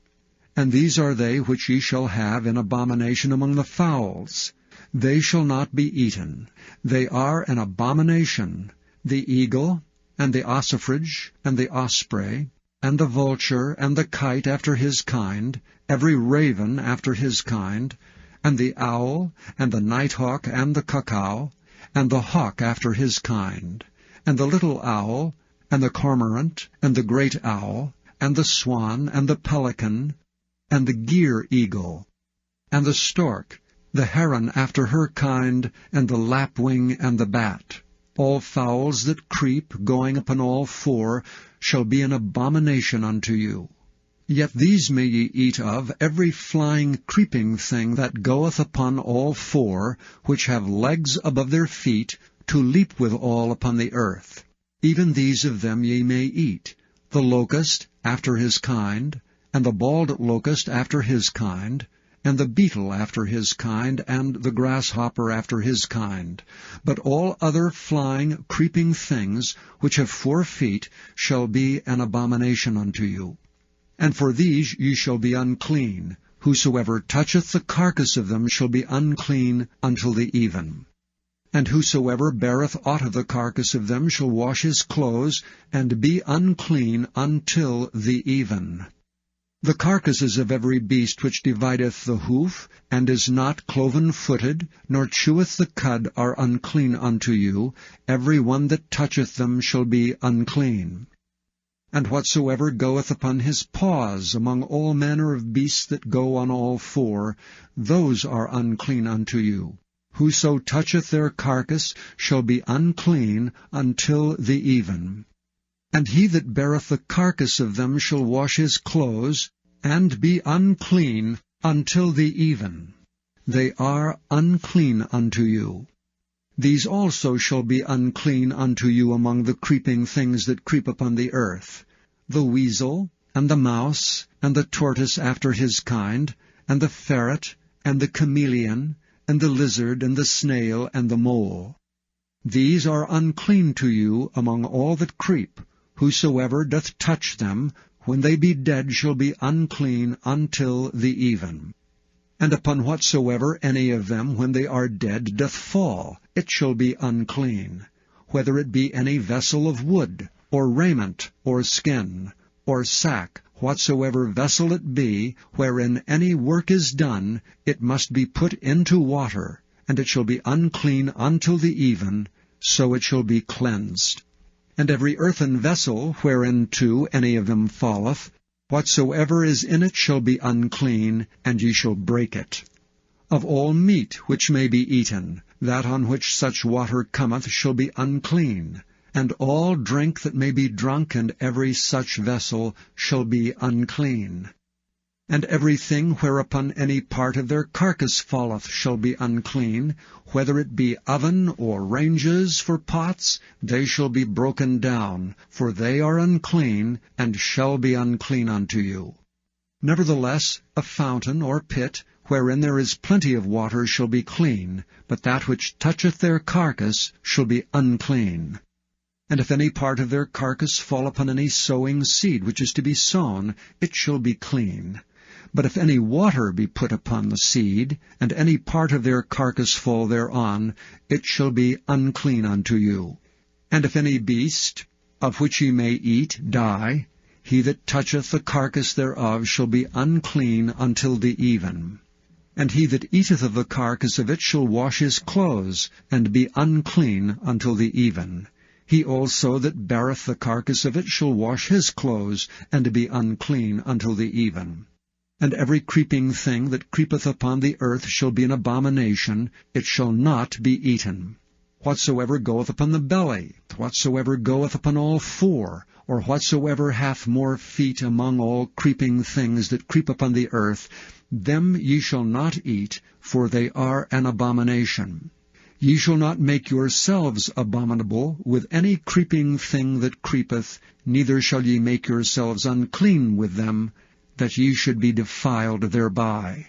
And these are they which ye shall have in abomination among the fowls. They shall not be eaten. They are an abomination, the eagle, and the ossifrage, and the osprey, and the vulture, and the kite after his kind, every raven after his kind, and the owl, and the nighthawk, and the cuckoo, and the hawk after his kind, and the little owl, and the cormorant, and the great owl, and the swan, and the pelican, and the gyre-eagle, and the stork, the heron after her kind, and the lapwing, and the bat. All fowls that creep, going upon all four, shall be an abomination unto you. Yet these may ye eat of, every flying creeping thing that goeth upon all four, which have legs above their feet, to leap withal upon the earth. Even these of them ye may eat, the locust after his kind, and the bald locust after his kind, and the beetle after his kind, and the grasshopper after his kind. But all other flying, creeping things, which have 4 feet, shall be an abomination unto you. And for these ye shall be unclean. Whosoever toucheth the carcass of them shall be unclean until the even. And whosoever beareth aught of the carcass of them shall wash his clothes, and be unclean until the even. The carcasses of every beast which divideth the hoof, and is not cloven-footed, nor cheweth the cud, are unclean unto you. Every one that toucheth them shall be unclean. And whatsoever goeth upon his paws among all manner of beasts that go on all 4, those are unclean unto you. Whoso toucheth their carcass shall be unclean until the even. And he that beareth the carcass of them shall wash his clothes, and be unclean until the even. They are unclean unto you. These also shall be unclean unto you among the creeping things that creep upon the earth, the weasel, and the mouse, and the tortoise after his kind, and the ferret, and the chameleon, and the lizard, and the snail, and the mole. These are unclean to you among all that creep. Whosoever doth touch them, when they be dead, shall be unclean until the even. And upon whatsoever any of them, when they are dead, doth fall, it shall be unclean, whether it be any vessel of wood, or raiment, or skin, or sack, whatsoever vessel it be, wherein any work is done, it must be put into water, and it shall be unclean until the even, so it shall be cleansed. And every earthen vessel, whereinto any of them falleth, whatsoever is in it shall be unclean, and ye shall break it. Of all meat which may be eaten, that on which such water cometh shall be unclean, and all drink that may be drunk in every such vessel shall be unclean. And everything whereupon any part of their carcass falleth shall be unclean, whether it be oven or ranges for pots, they shall be broken down, for they are unclean, and shall be unclean unto you. Nevertheless, a fountain or pit, wherein there is plenty of water, shall be clean, but that which toucheth their carcass shall be unclean. And if any part of their carcass fall upon any sowing seed which is to be sown, it shall be clean. But if any water be put upon the seed, and any part of their carcass fall thereon, it shall be unclean unto you. And if any beast, of which ye may eat, die, he that toucheth the carcass thereof shall be unclean until the even. And he that eateth of the carcass of it shall wash his clothes, and be unclean until the even. He also that beareth the carcass of it shall wash his clothes, and be unclean until the even. And every creeping thing that creepeth upon the earth shall be an abomination, it shall not be eaten. Whatsoever goeth upon the belly, whatsoever goeth upon all four, or whatsoever hath more feet among all creeping things that creep upon the earth, them ye shall not eat, for they are an abomination. Ye shall not make yourselves abominable with any creeping thing that creepeth, neither shall ye make yourselves unclean with them, that ye should be defiled thereby.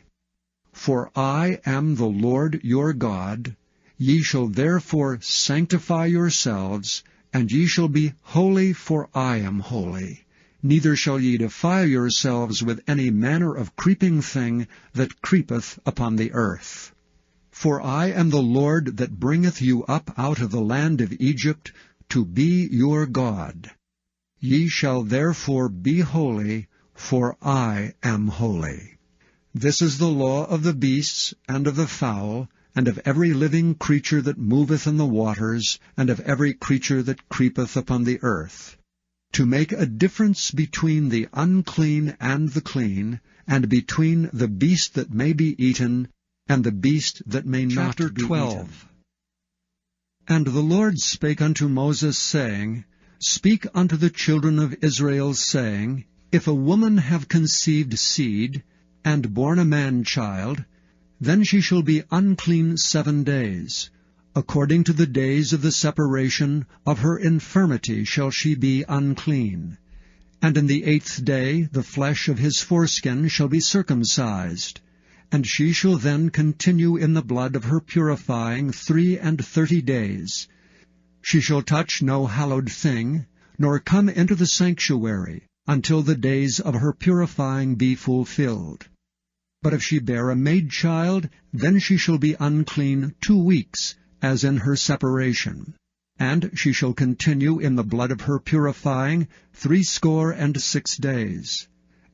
For I am the Lord your God. Ye shall therefore sanctify yourselves, and ye shall be holy, for I am holy. Neither shall ye defile yourselves with any manner of creeping thing that creepeth upon the earth. For I am the Lord that bringeth you up out of the land of Egypt, to be your God. Ye shall therefore be holy, for I am holy. This is the law of the beasts, and of the fowl, and of every living creature that moveth in the waters, and of every creature that creepeth upon the earth, to make a difference between the unclean and the clean, and between the beast that may be eaten, and the beast that may not be eaten. Chapter 12. And the Lord spake unto Moses, saying, Speak unto the children of Israel, saying, If a woman have conceived seed, and born a man-child, then she shall be unclean 7 days. According to the days of the separation of her infirmity shall she be unclean. And in the 8th day the flesh of his foreskin shall be circumcised. And she shall then continue in the blood of her purifying 33 days. She shall touch no hallowed thing, nor come into the sanctuary, until the days of her purifying be fulfilled. But if she bear a maid-child, then she shall be unclean 2 weeks, as in her separation. And she shall continue in the blood of her purifying 66 days.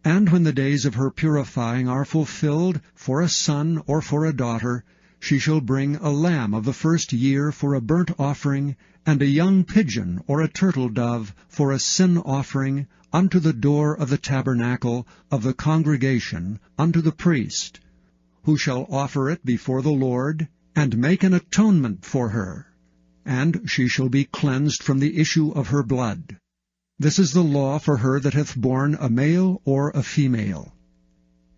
And when the days of her purifying are fulfilled, for a son or for a daughter, she shall bring a lamb of the 1st year for a burnt offering, and a young pigeon or a turtle-dove for a sin offering, unto the door of the tabernacle of the congregation, unto the priest, who shall offer it before the Lord, and make an atonement for her. And she shall be cleansed from the issue of her blood. This is the law for her that hath borne a male or a female.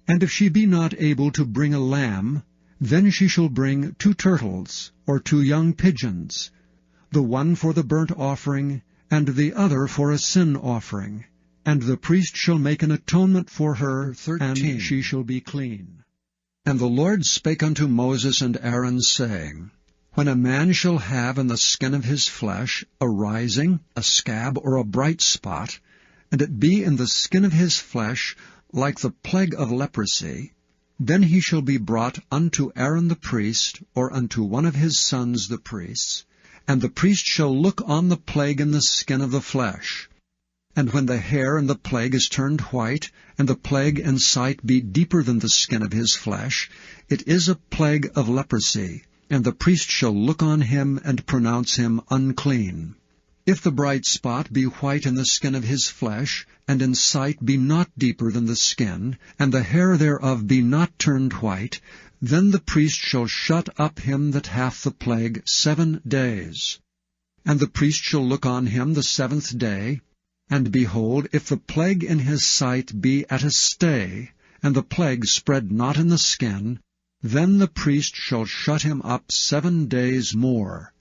And if she be not able to bring a lamb, then she shall bring 2 turtles, or 2 young pigeons, the one for the burnt offering, and the other for a sin offering. And the priest shall make an atonement for her, and she shall be clean. And the Lord spake unto Moses and Aaron, saying, When a man shall have in the skin of his flesh a rising, a scab, or a bright spot, and it be in the skin of his flesh like the plague of leprosy, then he shall be brought unto Aaron the priest, or unto one of his sons the priests, and the priest shall look on the plague in the skin of the flesh. And when the hair in the plague is turned white, and the plague in sight be deeper than the skin of his flesh, it is a plague of leprosy, and the priest shall look on him and pronounce him unclean. If the bright spot be white in the skin of his flesh, and in sight be not deeper than the skin, and the hair thereof be not turned white, then the priest shall shut up him that hath the plague 7 days. And the priest shall look on him the 7th day, and behold, if the plague in his sight be at a stay, and the plague spread not in the skin, then the priest shall shut him up 7 days more.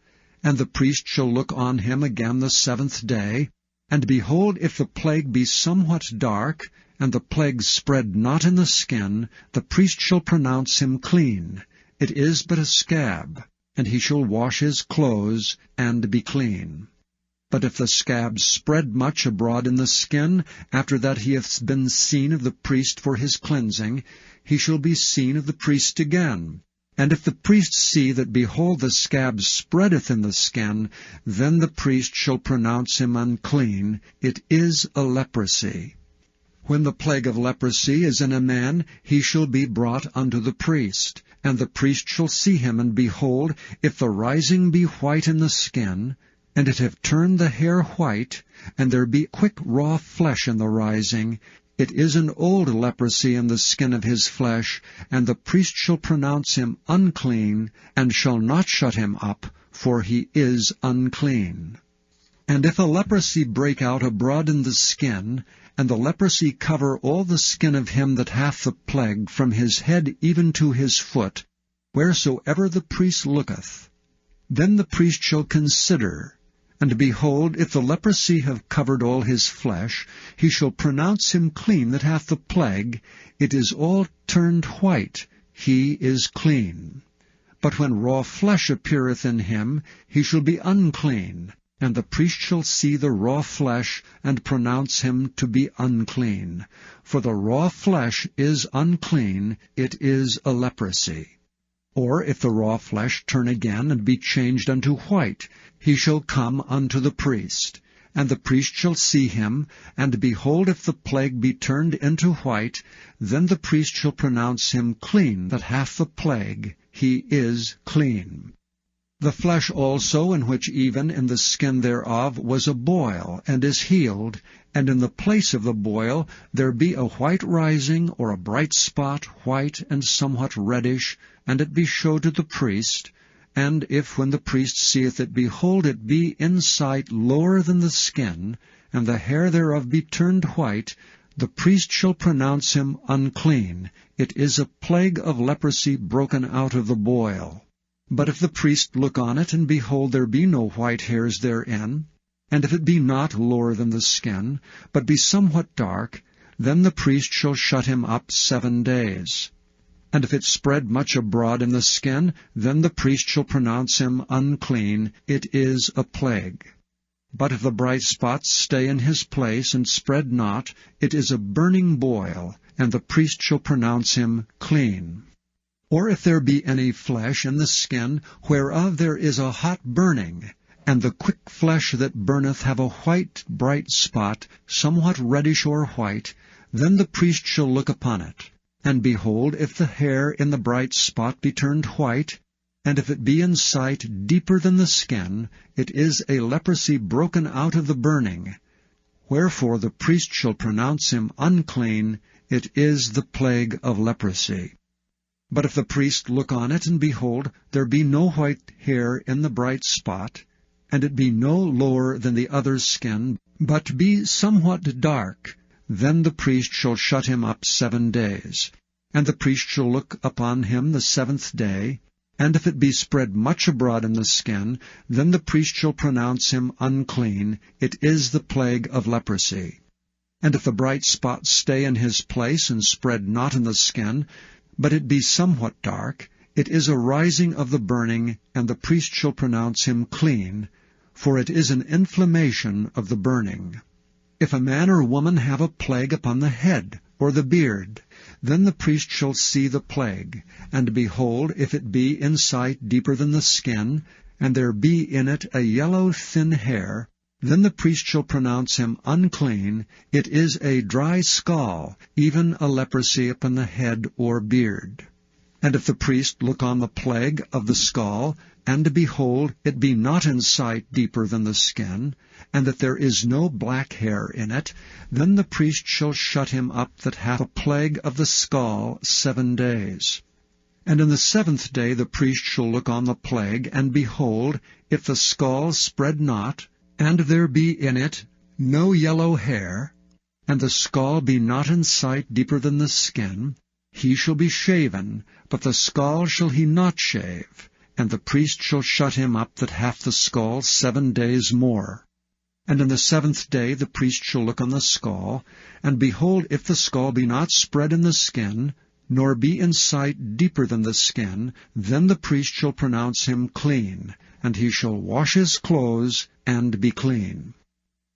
And the priest shall look on him again the 7th day, and behold, if the plague be somewhat dark, and the plague spread not in the skin, the priest shall pronounce him clean. It is but a scab, and he shall wash his clothes, and be clean. But if the scab spread much abroad in the skin, after that he hath been seen of the priest for his cleansing, he shall be seen of the priest again. And if the priest see that, behold, the scab spreadeth in the skin, then the priest shall pronounce him unclean. It is a leprosy. When the plague of leprosy is in a man, he shall be brought unto the priest. And the priest shall see him, and behold, if the rising be white in the skin, and it have turned the hair white, and there be quick raw flesh in the rising, it is an old leprosy in the skin of his flesh, and the priest shall pronounce him unclean, and shall not shut him up, for he is unclean. And if a leprosy break out abroad in the skin, and the leprosy cover all the skin of him that hath the plague, from his head even to his foot, wheresoever the priest looketh, then the priest shall consider, and behold, if the leprosy have covered all his flesh, he shall pronounce him clean that hath the plague. It is all turned white, he is clean. But when raw flesh appeareth in him, he shall be unclean, and the priest shall see the raw flesh, and pronounce him to be unclean. For the raw flesh is unclean, it is a leprosy. Or if the raw flesh turn again, and be changed unto white, he shall come unto the priest. And the priest shall see him, and behold, if the plague be turned into white, then the priest shall pronounce him clean that hath the plague. He is clean. The flesh also, in which even in the skin thereof was a boil, and is healed, and in the place of the boil there be a white rising, or a bright spot, white and somewhat reddish, and it be showed to the priest, and if when the priest seeth it, behold, it be in sight lower than the skin, and the hair thereof be turned white, the priest shall pronounce him unclean. It is a plague of leprosy broken out of the boil. But if the priest look on it, and behold, there be no white hairs therein, and if it be not lower than the skin, but be somewhat dark, then the priest shall shut him up 7 days. And if it spread much abroad in the skin, then the priest shall pronounce him unclean. It is a plague. But if the bright spots stay in his place, and spread not, it is a burning boil, and the priest shall pronounce him clean. Or if there be any flesh in the skin, whereof there is a hot burning, and the quick flesh that burneth have a white bright spot, somewhat reddish or white, then the priest shall look upon it. And behold, if the hair in the bright spot be turned white, and if it be in sight deeper than the skin, it is a leprosy broken out of the burning. Wherefore the priest shall pronounce him unclean. It is the plague of leprosy. But if the priest look on it, and behold, there be no white hair in the bright spot, and it be no lower than the other skin, but be somewhat dark, then the priest shall shut him up 7 days. And the priest shall look upon him the 7th day, and if it be spread much abroad in the skin, then the priest shall pronounce him unclean. It is the plague of leprosy. And if the bright spot stay in his place, and spread not in the skin, but it be somewhat dark, it is a rising of the burning, and the priest shall pronounce him clean, for it is an inflammation of the burning. If a man or woman have a plague upon the head, or the beard, then the priest shall see the plague, and behold, if it be in sight deeper than the skin, and there be in it a yellow thin hair, then the priest shall pronounce him unclean. It is a dry scall, even a leprosy upon the head or beard. And if the priest look on the plague of the scall, and behold, it be not in sight deeper than the skin, and that there is no black hair in it, then the priest shall shut him up that hath a plague of the scall 7 days. And in the 7th day the priest shall look on the plague, and behold, if the scall spread not, and there be in it no yellow hair, and the scall be not in sight deeper than the skin, he shall be shaven, but the scall shall he not shave, and the priest shall shut him up that hath the scall 7 days more. And in the 7th day the priest shall look on the scall, and behold, if the scall be not spread in the skin, nor be in sight deeper than the skin, then the priest shall pronounce him clean, and he shall wash his clothes, and be clean.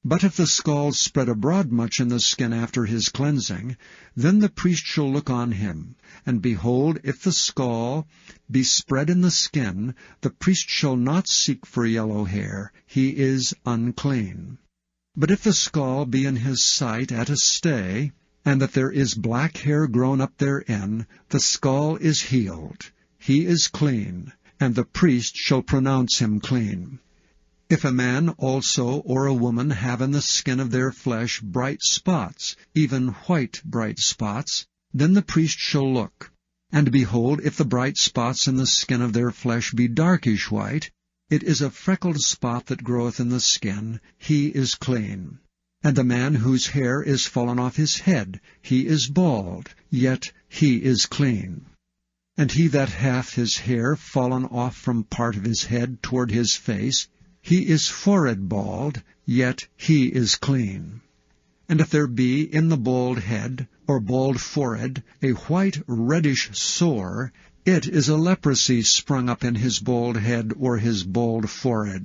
But if the scall spread abroad much in the skin after his cleansing, then the priest shall look on him, and behold, if the scall be spread in the skin, the priest shall not seek for yellow hair, he is unclean. But if the scall be in his sight at a stay, and that there is black hair grown up therein, the scall is healed, he is clean, and the priest shall pronounce him clean. If a man also or a woman have in the skin of their flesh bright spots, even white bright spots, then the priest shall look. And behold, if the bright spots in the skin of their flesh be darkish white, it is a freckled spot that groweth in the skin, he is clean. And the man whose hair is fallen off his head, he is bald, yet he is clean. And he that hath his hair fallen off from part of his head toward his face, he is forehead bald, yet he is clean. And if there be in the bald head, or bald forehead, a white reddish sore, it is a leprosy sprung up in his bald head or his bald forehead.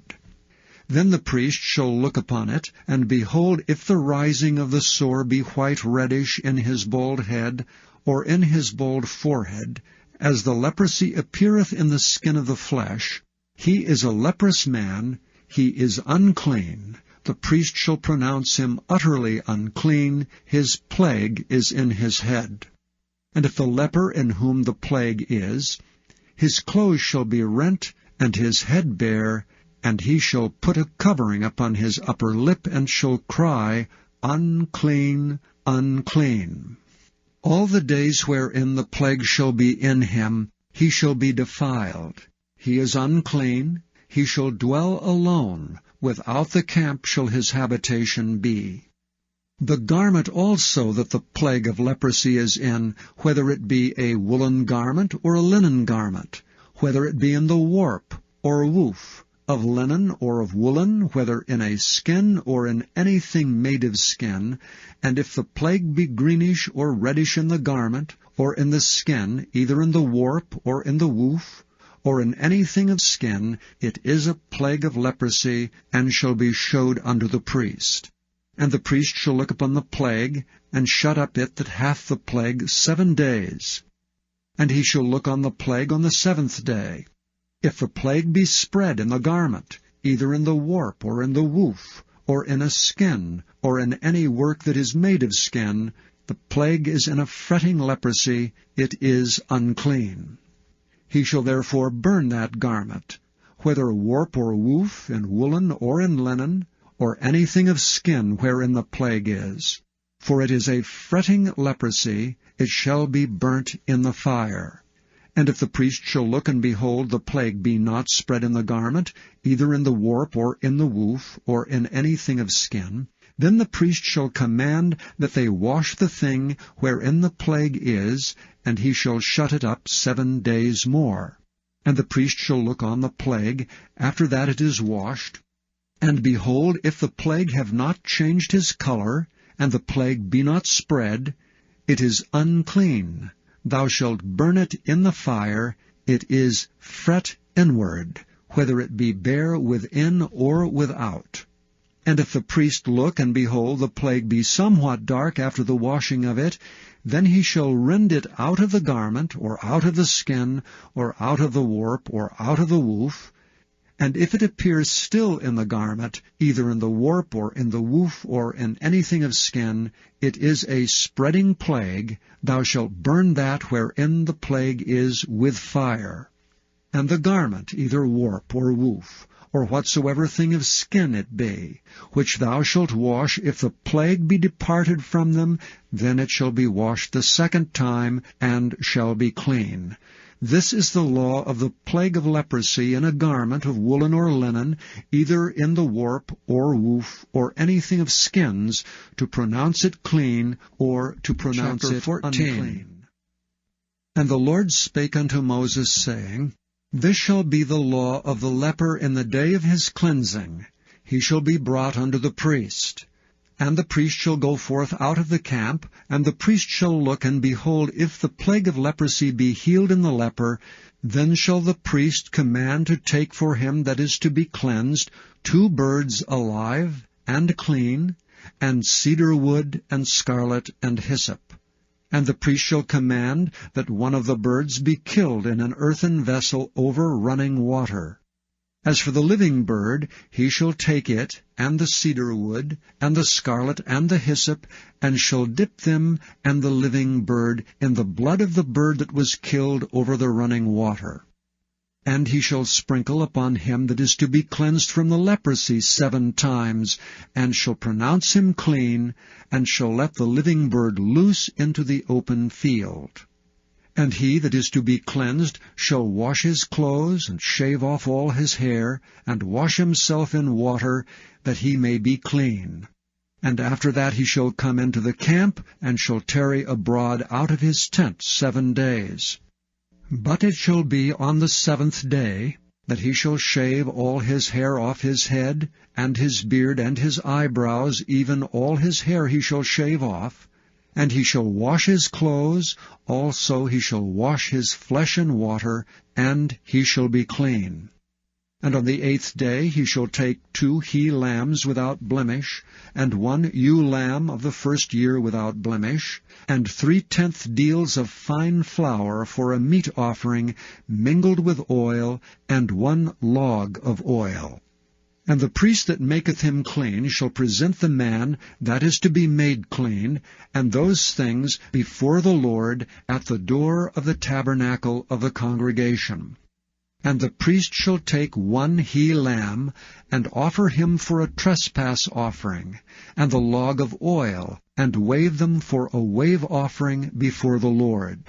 Then the priest shall look upon it, and behold, if the rising of the sore be white reddish in his bald head, or in his bald forehead, as the leprosy appeareth in the skin of the flesh, he is a leprous man, he is unclean. The priest shall pronounce him utterly unclean, his plague is in his head. And if the leper in whom the plague is, his clothes shall be rent, and his head bare, and he shall put a covering upon his upper lip, and shall cry, Unclean, unclean. All the days wherein the plague shall be in him, he shall be defiled. He is unclean, he shall dwell alone, without the camp shall his habitation be. The garment also that the plague of leprosy is in, whether it be a woolen garment or a linen garment, whether it be in the warp or woof, of linen or of woolen, whether in a skin or in anything made of skin, and if the plague be greenish or reddish in the garment, or in the skin, either in the warp or in the woof, or in anything of skin, it is a plague of leprosy, and shall be showed unto the priest. And the priest shall look upon the plague, and shut up it that hath the plague 7 days. And he shall look on the plague on the 7th day. If the plague be spread in the garment, either in the warp or in the woof, or in a skin, or in any work that is made of skin, the plague is in a fretting leprosy, it is unclean. He shall therefore burn that garment, whether warp or woof, in woolen or in linen, or anything of skin wherein the plague is. For it is a fretting leprosy, it shall be burnt in the fire. And if the priest shall look and behold the plague be not spread in the garment, either in the warp or in the woof, or in anything of skin, then the priest shall command that they wash the thing wherein the plague is, and he shall shut it up 7 days more. And the priest shall look on the plague, after that it is washed, and behold, if the plague have not changed his color, and the plague be not spread, it is unclean. thou shalt burn it in the fire, it is fret inward, whether it be bare within or without. And if the priest look, and behold, the plague be somewhat dark after the washing of it, then he shall rend it out of the garment, or out of the skin, or out of the warp, or out of the woof. And if it appears still in the garment, either in the warp, or in the woof, or in anything of skin, it is a spreading plague, thou shalt burn that wherein the plague is with fire. And the garment, either warp or woof, or whatsoever thing of skin it be, which thou shalt wash, if the plague be departed from them, then it shall be washed the second time, and shall be clean. This is the law of the plague of leprosy in a garment of woolen or linen, either in the warp or woof, or anything of skins, to pronounce it clean, or to pronounce it unclean. And the Lord spake unto Moses, saying, This shall be the law of the leper in the day of his cleansing. He shall be brought unto the priest. And the priest shall go forth out of the camp, and the priest shall look, and behold, if the plague of leprosy be healed in the leper, then shall the priest command to take for him that is to be cleansed 2 birds alive and clean, and cedar wood, and scarlet, and hyssop. And the priest shall command that one of the birds be killed in an earthen vessel over running water. As for the living bird, he shall take it, and the cedar wood, and the scarlet, and the hyssop, and shall dip them and the living bird in the blood of the bird that was killed over the running water. And he shall sprinkle upon him that is to be cleansed from the leprosy 7 times, and shall pronounce him clean, and shall let the living bird loose into the open field. And he that is to be cleansed shall wash his clothes, and shave off all his hair, and wash himself in water, that he may be clean. And after that he shall come into the camp, and shall tarry abroad out of his tent 7 days. But it shall be on the 7th day that he shall shave all his hair off his head, and his beard, and his eyebrows, even all his hair he shall shave off. And he shall wash his clothes, also he shall wash his flesh in water, and he shall be clean. And on the 8th day he shall take 2 he-lambs without blemish, and 1 ewe-lamb of the first year without blemish, and 3/10 deals of fine flour for a meat offering mingled with oil, and 1 log of oil. And the priest that maketh him clean shall present the man that is to be made clean, and those things before the Lord at the door of the tabernacle of the congregation. And the priest shall take 1 he-lamb, and offer him for a trespass offering, and the log of oil, and wave them for a wave offering before the Lord.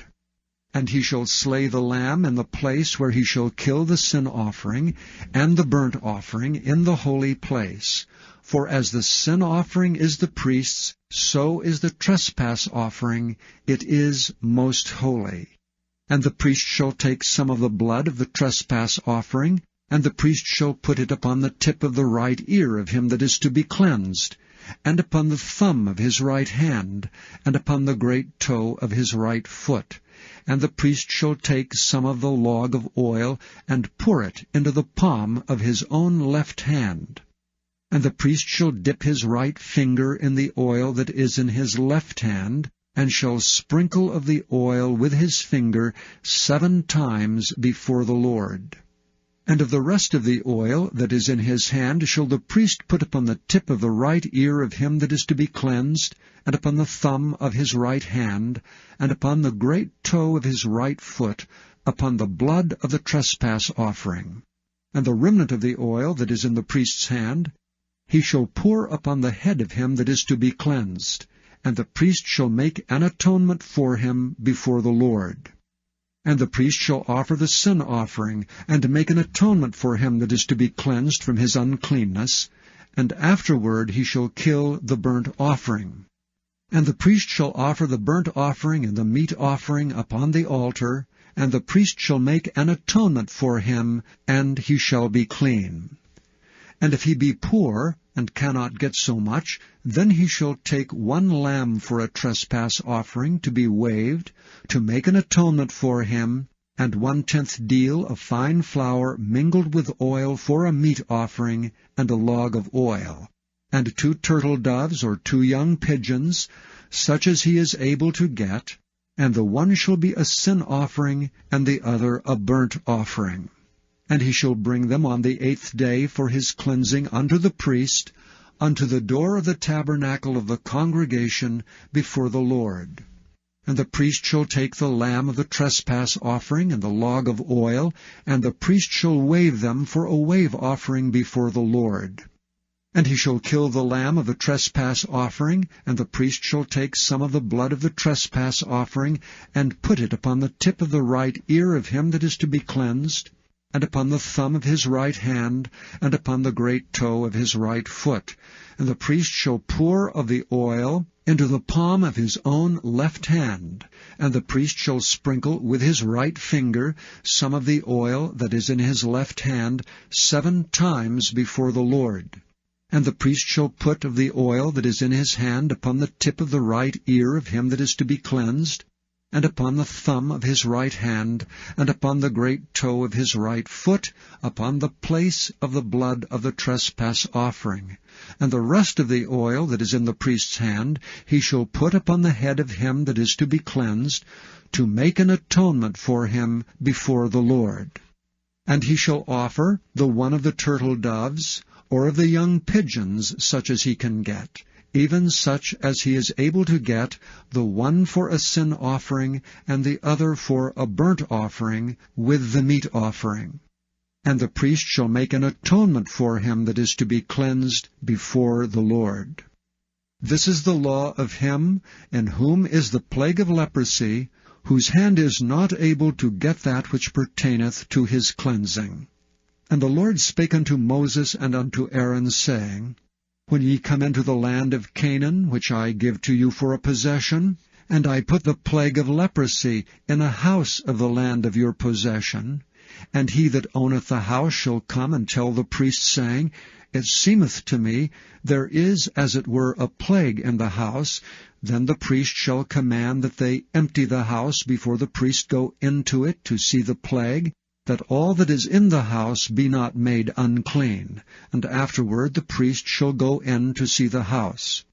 And he shall slay the lamb in the place where he shall kill the sin offering and the burnt offering in the holy place. For as the sin offering is the priest's, so is the trespass offering, it is most holy. And the priest shall take some of the blood of the trespass offering, and the priest shall put it upon the tip of the right ear of him that is to be cleansed, and upon the thumb of his right hand, and upon the great toe of his right foot. And the priest shall take some of the log of oil, and pour it into the palm of his own left hand. And the priest shall dip his right finger in the oil that is in his left hand, and shall sprinkle of the oil with his finger 7 times before the Lord. And of the rest of the oil that is in his hand shall the priest put upon the tip of the right ear of him that is to be cleansed, and upon the thumb of his right hand, and upon the great toe of his right foot, upon the blood of the trespass offering. And the remnant of the oil that is in the priest's hand he shall pour upon the head of him that is to be cleansed, and the priest shall make an atonement for him before the Lord. And the priest shall offer the sin offering, and make an atonement for him that is to be cleansed from his uncleanness, and afterward he shall kill the burnt offering. And the priest shall offer the burnt offering and the meat offering upon the altar, and the priest shall make an atonement for him, and he shall be clean. And if he be poor, and cannot get so much, then he shall take 1 lamb for a trespass offering to be waved, to make an atonement for him, and 1/10 deal of fine flour mingled with oil for a meat offering, and a log of oil, and 2 turtle doves or 2 young pigeons, such as he is able to get, and the one shall be a sin offering, and the other a burnt offering. And he shall bring them on the 8th day for his cleansing unto the priest, unto the door of the tabernacle of the congregation before the Lord. And the priest shall take the lamb of the trespass offering and the log of oil, and the priest shall wave them for a wave offering before the Lord. And he shall kill the lamb of the trespass offering, and the priest shall take some of the blood of the trespass offering, and put it upon the tip of the right ear of him that is to be cleansed, and upon the thumb of his right hand, and upon the great toe of his right foot. And the priest shall pour of the oil into the palm of his own left hand, and the priest shall sprinkle with his right finger some of the oil that is in his left hand 7 times before the Lord. And the priest shall put of the oil that is in his hand upon the tip of the right ear of him that is to be cleansed, and upon the thumb of his right hand, and upon the great toe of his right foot, upon the place of the blood of the trespass offering. And the rest of the oil that is in the priest's hand he shall put upon the head of him that is to be cleansed, to make an atonement for him before the Lord. And he shall offer the one of the turtle doves, or of the young pigeons, such as he can get, even such as he is able to get, the one for a sin offering, and the other for a burnt offering, with the meat offering. And the priest shall make an atonement for him that is to be cleansed before the Lord. This is the law of him in whom is the plague of leprosy, whose hand is not able to get that which pertaineth to his cleansing. And the Lord spake unto Moses and unto Aaron, saying, When ye come into the land of Canaan, which I give to you for a possession, and I put the plague of leprosy in a house of the land of your possession, and he that owneth the house shall come and tell the priest, saying, It seemeth to me there is as it were a plague in the house, then the priest shall command that they empty the house before the priest go into it to see the plague, that all that is in the house be not made unclean, and afterward the priest shall go in to see the house.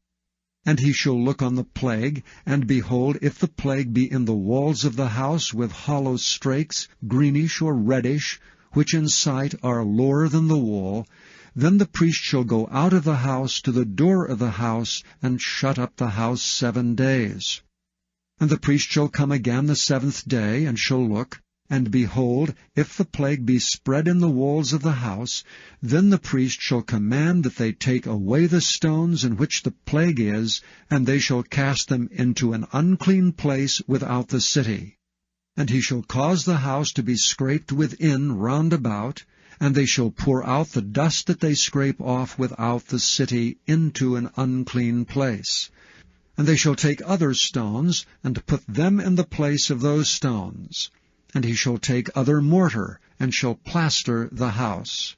And he shall look on the plague, and behold, if the plague be in the walls of the house with hollow strakes, greenish or reddish, which in sight are lower than the wall, then the priest shall go out of the house to the door of the house, and shut up the house 7 days. And the priest shall come again the 7th day, and shall look, and behold, if the plague be spread in the walls of the house, then the priest shall command that they take away the stones in which the plague is, and they shall cast them into an unclean place without the city. And he shall cause the house to be scraped within round about, and they shall pour out the dust that they scrape off without the city into an unclean place. And they shall take other stones, and put them in the place of those stones. And he shall take other mortar, and shall plaster the house.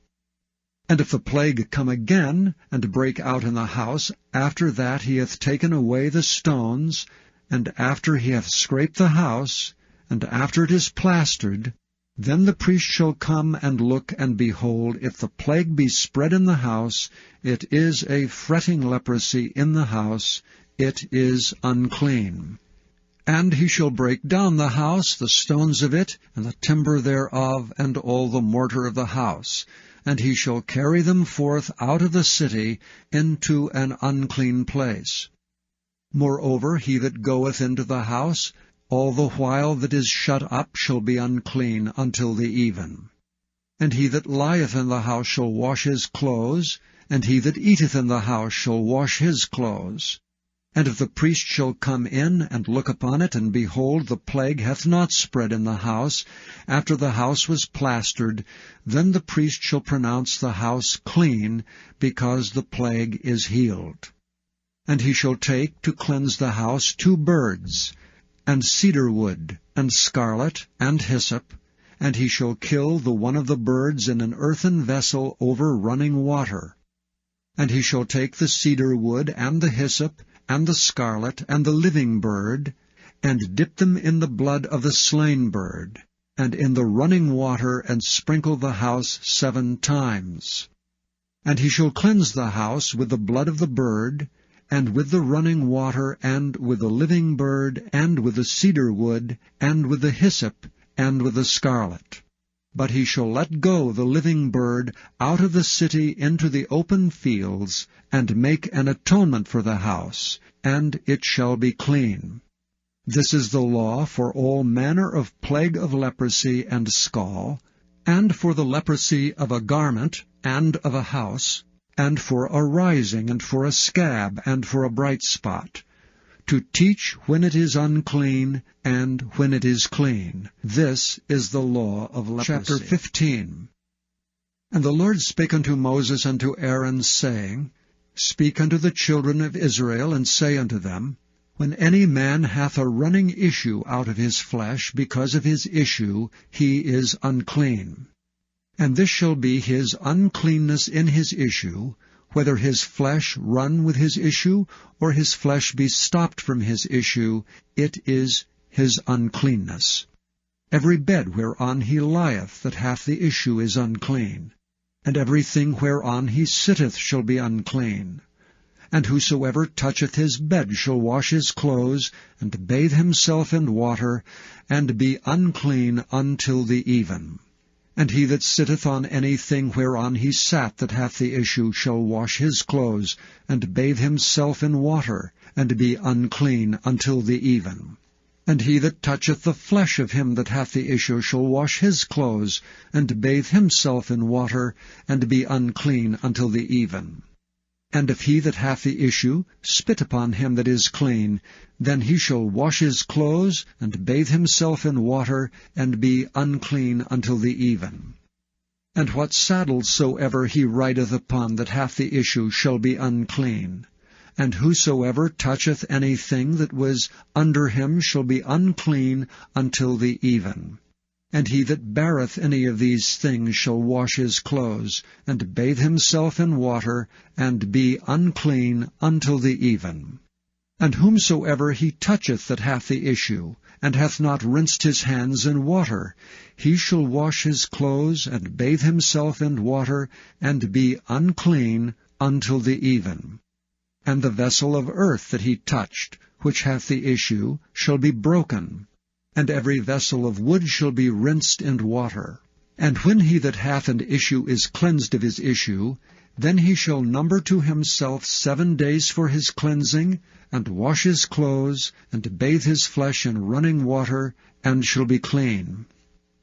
And if the plague come again, and break out in the house, after that he hath taken away the stones, and after he hath scraped the house, and after it is plastered, then the priest shall come and look, and behold, if the plague be spread in the house, it is a fretting leprosy in the house, it is unclean. And he shall break down the house, the stones of it, and the timber thereof, and all the mortar of the house. And he shall carry them forth out of the city into an unclean place. Moreover, he that goeth into the house, all the while that is shut up, shall be unclean until the even. And he that lieth in the house shall wash his clothes, and he that eateth in the house shall wash his clothes. And if the priest shall come in and look upon it, and behold, the plague hath not spread in the house, after the house was plastered, then the priest shall pronounce the house clean, because the plague is healed. And he shall take to cleanse the house 2 birds, and cedar wood, and scarlet, and hyssop, and he shall kill the one of the birds in an earthen vessel over running water. And he shall take the cedar wood, and the hyssop, and the scarlet, and the living bird, and dip them in the blood of the slain bird, and in the running water, and sprinkle the house 7 times. And he shall cleanse the house with the blood of the bird, and with the running water, and with the living bird, and with the cedar wood, and with the hyssop, and with the scarlet. But he shall let go the living bird out of the city into the open fields, and make an atonement for the house, and it shall be clean. This is the law for all manner of plague of leprosy and scall, and for the leprosy of a garment and of a house, and for a rising, and for a scab, and for a bright spot, to teach when it is unclean, and when it is clean. This is the law of leprosy. Chapter 15. And the Lord spake unto Moses and to Aaron, saying, Speak unto the children of Israel, and say unto them, When any man hath a running issue out of his flesh, because of his issue he is unclean. And this shall be his uncleanness in his issue, whether his flesh run with his issue, or his flesh be stopped from his issue, it is his uncleanness. Every bed whereon he lieth that hath the issue is unclean, and everything whereon he sitteth shall be unclean. And whosoever toucheth his bed shall wash his clothes, and bathe himself in water, and be unclean until the even. And he that sitteth on anything whereon he sat that hath the issue shall wash his clothes, and bathe himself in water, and be unclean until the even. And he that toucheth the flesh of him that hath the issue shall wash his clothes, and bathe himself in water, and be unclean until the even. And if he that hath the issue spit upon him that is clean, then he shall wash his clothes, and bathe himself in water, and be unclean until the even. And what saddle soever he rideth upon that hath the issue shall be unclean. And whosoever toucheth anything that was under him shall be unclean until the even. And he that beareth any of these things shall wash his clothes, and bathe himself in water, and be unclean until the even. And whomsoever he toucheth that hath the issue, and hath not rinsed his hands in water, he shall wash his clothes, and bathe himself in water, and be unclean until the even. And the vessel of earth that he touched, which hath the issue, shall be broken. And every vessel of wood shall be rinsed in water. And when he that hath an issue is cleansed of his issue, then he shall number to himself 7 days for his cleansing, and wash his clothes, and bathe his flesh in running water, and shall be clean.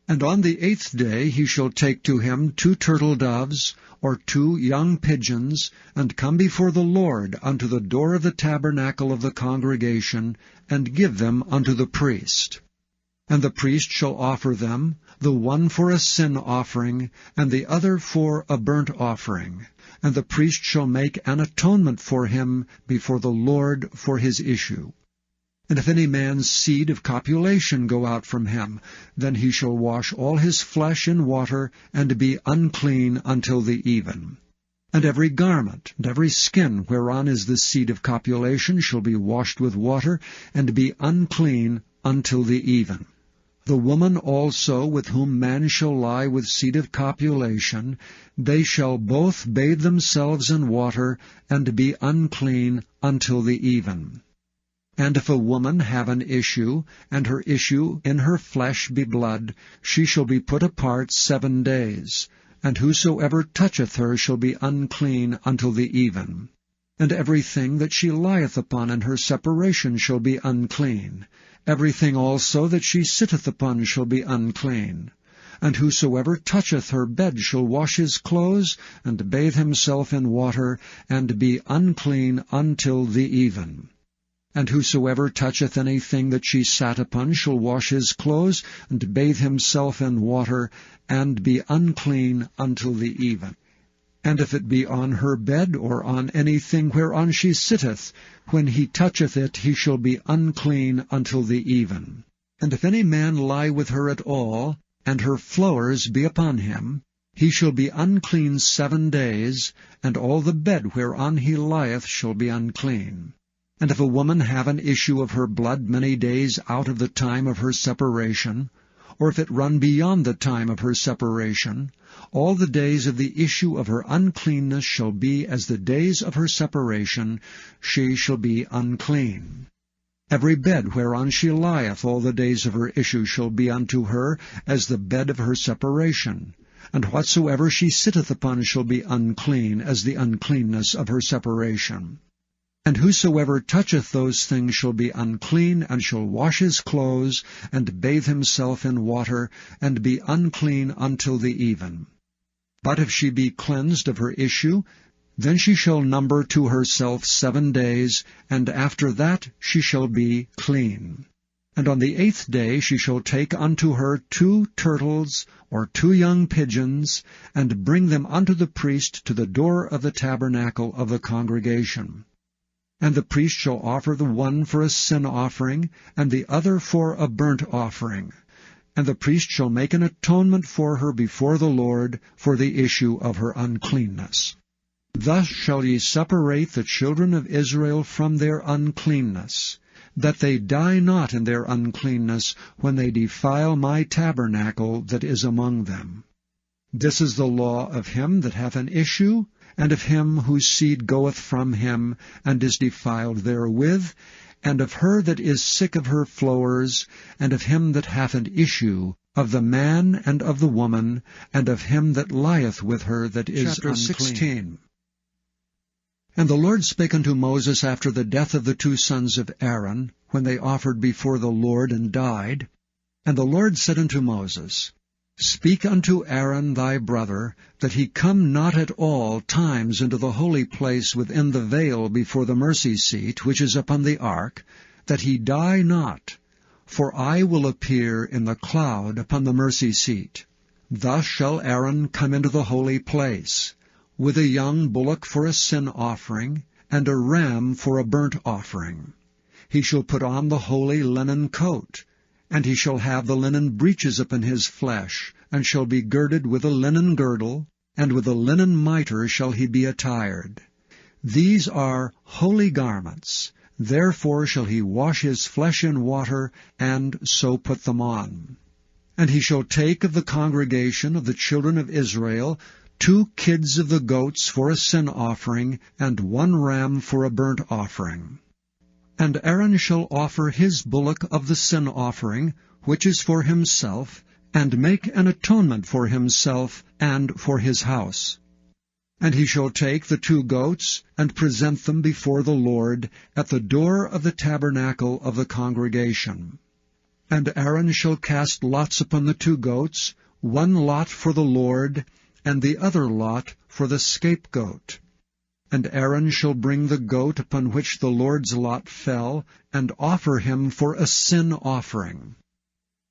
And on the 8th day he shall take to him 2 turtle doves, or 2 young pigeons, and come before the Lord unto the door of the tabernacle of the congregation, and give them unto the priest. And the priest shall offer them, the one for a sin offering, and the other for a burnt offering. And the priest shall make an atonement for him before the Lord for his issue. And if any man's seed of copulation go out from him, then he shall wash all his flesh in water, and be unclean until the even. And every garment, and every skin whereon is the seed of copulation shall be washed with water, and be unclean until the even. The woman also with whom man shall lie with seed of copulation, they shall both bathe themselves in water, and be unclean until the even. And if a woman have an issue, and her issue in her flesh be blood, she shall be put apart 7 days. And whosoever toucheth her shall be unclean until the even. And everything that she lieth upon in her separation shall be unclean. Everything also that she sitteth upon shall be unclean. And whosoever toucheth her bed shall wash his clothes, and bathe himself in water, and be unclean until the even. And whosoever toucheth anything that she sat upon shall wash his clothes, and bathe himself in water, and be unclean until the even. And if it be on her bed, or on anything whereon she sitteth, when he toucheth it, he shall be unclean until the even. And if any man lie with her at all, and her flowers be upon him, He shall be unclean 7 days, and all the bed whereon he lieth shall be unclean. And if a woman have an issue of her blood many days out of the time of her separation, or if it run beyond the time of her separation, all the days of the issue of her uncleanness shall be as the days of her separation, she shall be unclean. Every bed whereon she lieth all the days of her issue shall be unto her as the bed of her separation, and whatsoever she sitteth upon shall be unclean as the uncleanness of her separation. And whosoever toucheth those things shall be unclean, and shall wash his clothes, and bathe himself in water, and be unclean until the even. But if she be cleansed of her issue, then she shall number to herself 7 days, and after that she shall be clean. And on the 8th day she shall take unto her 2 turtles, or 2 young pigeons, and bring them unto the priest to the door of the tabernacle of the congregation. And the priest shall offer the one for a sin offering, and the other for a burnt offering. And the priest shall make an atonement for her before the Lord for the issue of her uncleanness. Thus shall ye separate the children of Israel from their uncleanness, that they die not in their uncleanness when they defile my tabernacle that is among them. This is the law of him that hath an issue, and of him whose seed goeth from him, and is defiled therewith, and of her that is sick of her flowers, and of him that hath an issue, of the man and of the woman, and of him that lieth with her that is Chapter unclean. 16. And the Lord spake unto Moses after the death of the 2 sons of Aaron, when they offered before the Lord and died. And the Lord said unto Moses, Speak unto Aaron thy brother, that he come not at all times into the holy place within the veil before the mercy seat, which is upon the ark, that he die not. For I will appear in the cloud upon the mercy seat. Thus shall Aaron come into the holy place, with a young bullock for a sin offering, and a ram for a burnt offering. He shall put on the holy linen coat, and he shall have the linen breeches upon his flesh, and shall be girded with a linen girdle, and with a linen mitre shall he be attired. These are holy garments, therefore shall he wash his flesh in water, and so put them on. And he shall take of the congregation of the children of Israel 2 kids of the goats for a sin offering, and 1 ram for a burnt offering. And Aaron shall offer his bullock of the sin offering, which is for himself, and make an atonement for himself and for his house. And he shall take the 2 goats, and present them before the Lord at the door of the tabernacle of the congregation. And Aaron shall cast lots upon the 2 goats, 1 lot for the Lord, and the other lot for the scapegoat. And Aaron shall bring the goat upon which the Lord's lot fell, and offer him for a sin offering.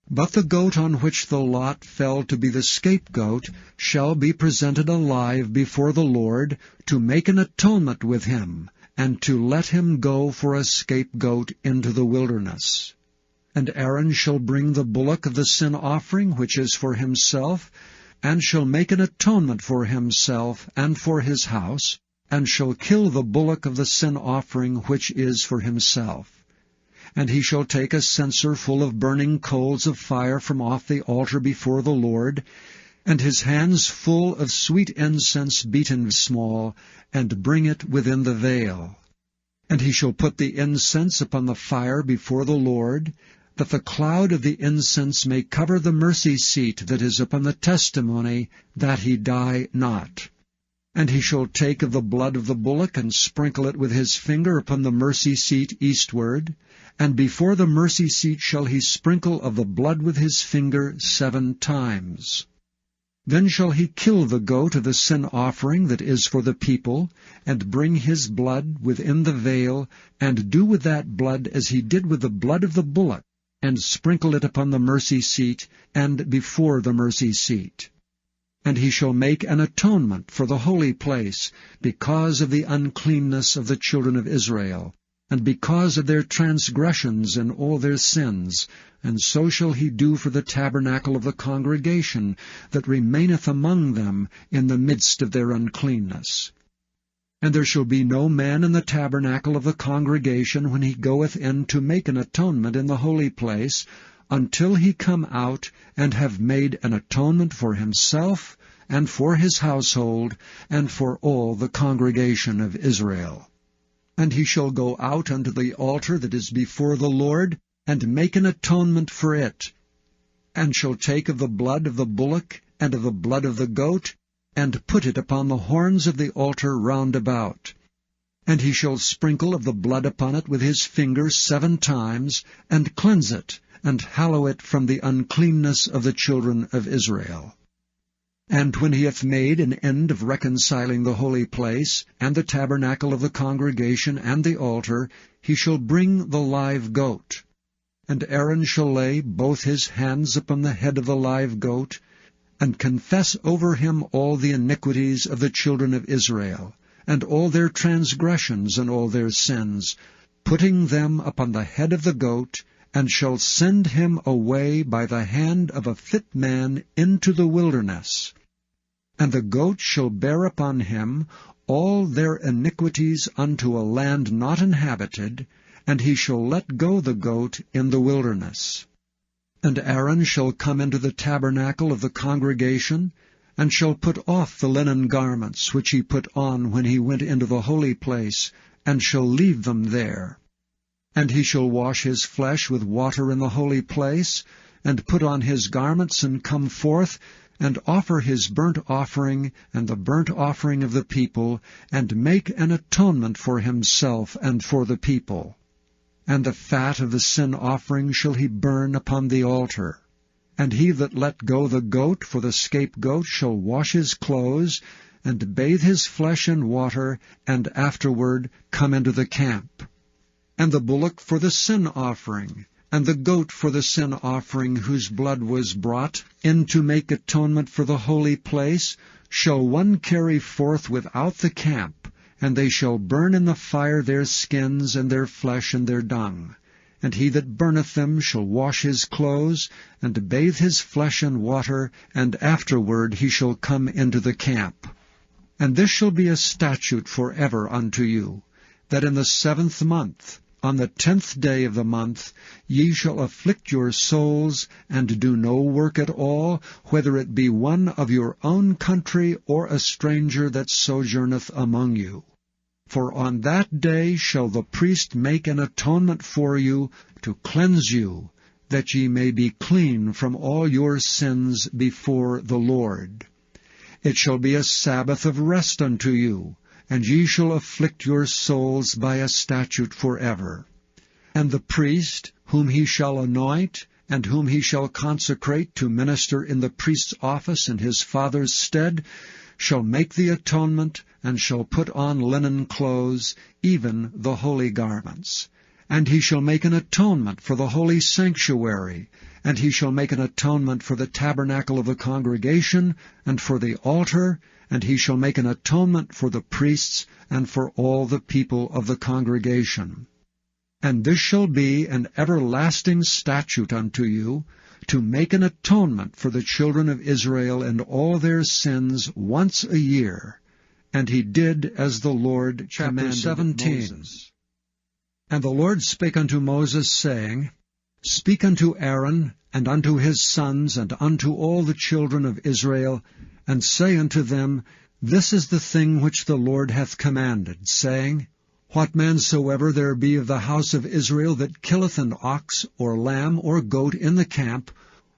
But the goat on which the lot fell to be the scapegoat shall be presented alive before the Lord, to make an atonement with him, and to let him go for a scapegoat into the wilderness. And Aaron shall bring the bullock of the sin offering, which is for himself, and shall make an atonement for himself and for his house, and shall kill the bullock of the sin offering which is for himself. And he shall take a censer full of burning coals of fire from off the altar before the Lord, and his hands full of sweet incense beaten small, and bring it within the veil. And he shall put the incense upon the fire before the Lord, that the cloud of the incense may cover the mercy seat that is upon the testimony, that he die not. And he shall take of the blood of the bullock, and sprinkle it with his finger upon the mercy seat eastward, and before the mercy seat shall he sprinkle of the blood with his finger 7 times. Then shall he kill the goat of the sin offering that is for the people, and bring his blood within the veil, and do with that blood as he did with the blood of the bullock, and sprinkle it upon the mercy seat, and before the mercy seat. And he shall make an atonement for the holy place, because of the uncleanness of the children of Israel, and because of their transgressions and all their sins, and so shall he do for the tabernacle of the congregation that remaineth among them in the midst of their uncleanness. And there shall be no man in the tabernacle of the congregation when he goeth in to make an atonement in the holy place, until he come out and have made an atonement for himself, and for his household, and for all the congregation of Israel. And he shall go out unto the altar that is before the Lord, and make an atonement for it, and shall take of the blood of the bullock, and of the blood of the goat, and put it upon the horns of the altar round about. And he shall sprinkle of the blood upon it with his finger 7 times, and cleanse it, and hallow it from the uncleanness of the children of Israel. And when he hath made an end of reconciling the holy place, and the tabernacle of the congregation, and the altar, he shall bring the live goat. And Aaron shall lay both his hands upon the head of the live goat, and confess over him all the iniquities of the children of Israel, and all their transgressions and all their sins, putting them upon the head of the goat, and shall send him away by the hand of a fit man into the wilderness. And the goat shall bear upon him all their iniquities unto a land not inhabited, and he shall let go the goat in the wilderness. And Aaron shall come into the tabernacle of the congregation, and shall put off the linen garments which he put on when he went into the holy place, and shall leave them there. And he shall wash his flesh with water in the holy place, and put on his garments, and come forth, and offer his burnt offering and the burnt offering of the people, and make an atonement for himself and for the people. And the fat of the sin offering shall he burn upon the altar. And he that let go the goat for the scapegoat shall wash his clothes, and bathe his flesh in water, and afterward come into the camp. And the bullock for the sin offering, and the goat for the sin offering whose blood was brought in to make atonement for the holy place, shall one carry forth without the camp, and they shall burn in the fire their skins and their flesh and their dung. And he that burneth them shall wash his clothes, and bathe his flesh in water, and afterward he shall come into the camp. And this shall be a statute forever unto you, that in the 7th month, on the 10th day of the month, ye shall afflict your souls, and do no work at all, whether it be one of your own country, or a stranger that sojourneth among you. For on that day shall the priest make an atonement for you, to cleanse you, that ye may be clean from all your sins before the Lord. It shall be a Sabbath of rest unto you, and ye shall afflict your souls by a statute forever. And the priest, whom he shall anoint, and whom he shall consecrate to minister in the priest's office in his father's stead, shall make the atonement, and shall put on linen clothes, even the holy garments. And he shall make an atonement for the holy sanctuary, and he shall make an atonement for the tabernacle of the congregation, and for the altar, and he shall make an atonement for the priests, and for all the people of the congregation. And this shall be an everlasting statute unto you, to make an atonement for the children of Israel and all their sins once a year. And he did as the Lord commanded 17. Moses. And the Lord spake unto Moses, saying, Speak unto Aaron, and unto his sons, and unto all the children of Israel, and say unto them, This is the thing which the Lord hath commanded, saying, What man soever there be of the house of Israel that killeth an ox, or lamb, or goat in the camp,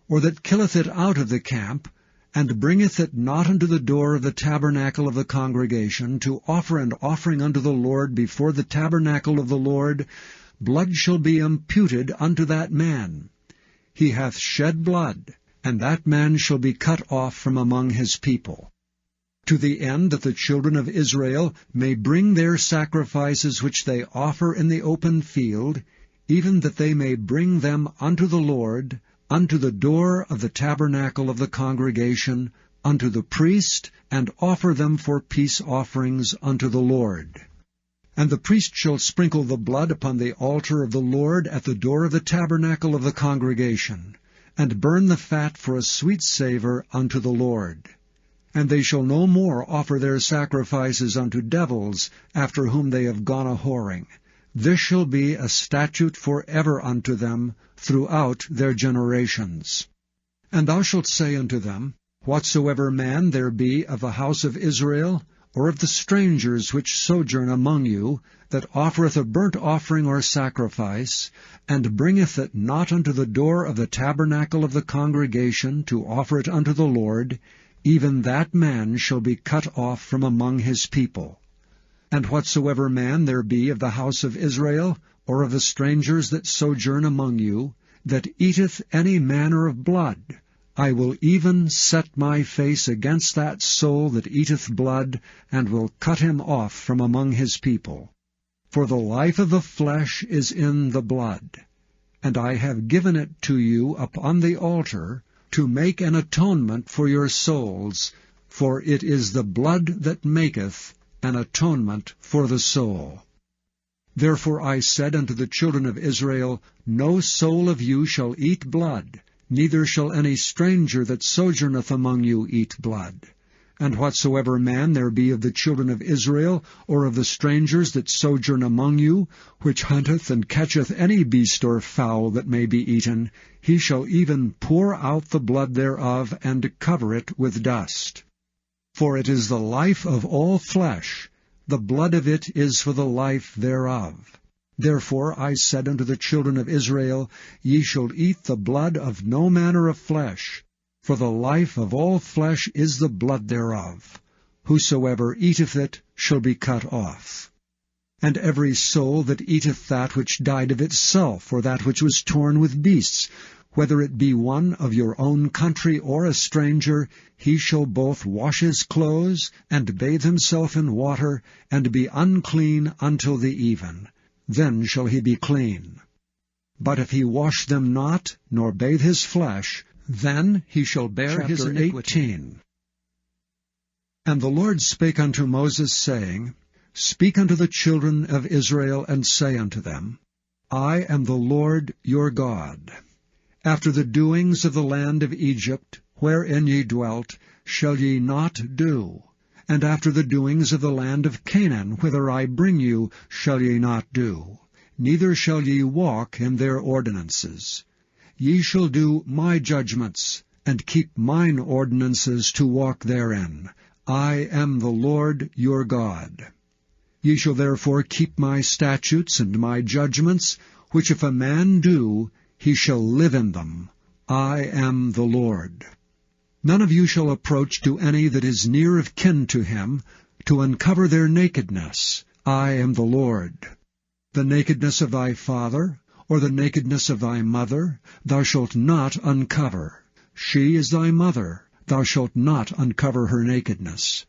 or that killeth it out of the camp, and bringeth it not unto the door of the tabernacle of the congregation, to offer an offering unto the Lord before the tabernacle of the Lord, blood shall be imputed unto that man. He hath shed blood, and that man shall be cut off from among his people. To the end that the children of Israel may bring their sacrifices which they offer in the open field, even that they may bring them unto the Lord, unto the door of the tabernacle of the congregation, unto the priest, and offer them for peace offerings unto the Lord. And the priest shall sprinkle the blood upon the altar of the Lord at the door of the tabernacle of the congregation, and burn the fat for a sweet savour unto the Lord. And they shall no more offer their sacrifices unto devils, after whom they have gone a-whoring. This shall be a statute for ever unto them throughout their generations. And thou shalt say unto them, Whatsoever man there be of the house of Israel, or of the strangers which sojourn among you, that offereth a burnt offering or sacrifice, and bringeth it not unto the door of the tabernacle of the congregation to offer it unto the Lord, even that man shall be cut off from among his people. And whatsoever man there be of the house of Israel, or of the strangers that sojourn among you, that eateth any manner of blood, I will even set my face against that soul that eateth blood, and will cut him off from among his people. For the life of the flesh is in the blood, and I have given it to you upon the altar, to make an atonement for your souls, for it is the blood that maketh an atonement for the soul. Therefore I said unto the children of Israel, No soul of you shall eat blood, neither shall any stranger that sojourneth among you eat blood. And whatsoever man there be of the children of Israel, or of the strangers that sojourn among you, which hunteth and catcheth any beast or fowl that may be eaten, he shall even pour out the blood thereof, and cover it with dust. For it is the life of all flesh, the blood of it is for the life thereof. Therefore I said unto the children of Israel, Ye shall eat the blood of no manner of flesh, for the life of all flesh is the blood thereof. Whosoever eateth it shall be cut off. And every soul that eateth that which died of itself, or that which was torn with beasts, whether it be one of your own country or a stranger, he shall both wash his clothes, and bathe himself in water, and be unclean until the even. Then shall he be clean. But if he wash them not, nor bathe his flesh, then he shall bear his iniquity. 18. And the Lord spake unto Moses, saying, Speak unto the children of Israel, and say unto them, I am the Lord your God. After the doings of the land of Egypt, wherein ye dwelt, shall ye not do, and after the doings of the land of Canaan, whither I bring you, shall ye not do, neither shall ye walk in their ordinances. Ye shall do my judgments, and keep mine ordinances to walk therein. I am the Lord your God. Ye shall therefore keep my statutes and my judgments, which if a man do, he shall live in them. I am the Lord. None of you shall approach to any that is near of kin to him, to uncover their nakedness. I am the Lord. The nakedness of thy father, or the nakedness of thy mother, thou shalt not uncover. She is thy mother, thou shalt not uncover her nakedness.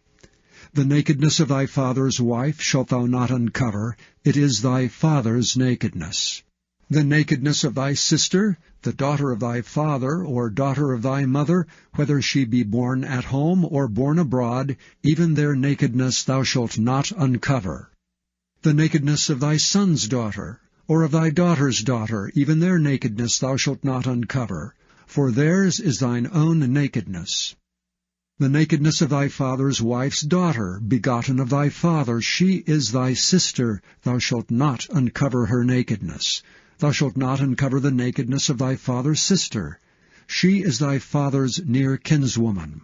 The nakedness of thy father's wife shalt thou not uncover, it is thy father's nakedness. The nakedness of thy sister, the daughter of thy father, or daughter of thy mother, whether she be born at home or born abroad, even their nakedness thou shalt not uncover. The nakedness of thy son's daughter, or of thy daughter's daughter, even their nakedness thou shalt not uncover, for theirs is thine own nakedness. The nakedness of thy father's wife's daughter, begotten of thy father, she is thy sister, thou shalt not uncover her nakedness. Thou shalt not uncover the nakedness of thy father's sister. She is thy father's near kinswoman.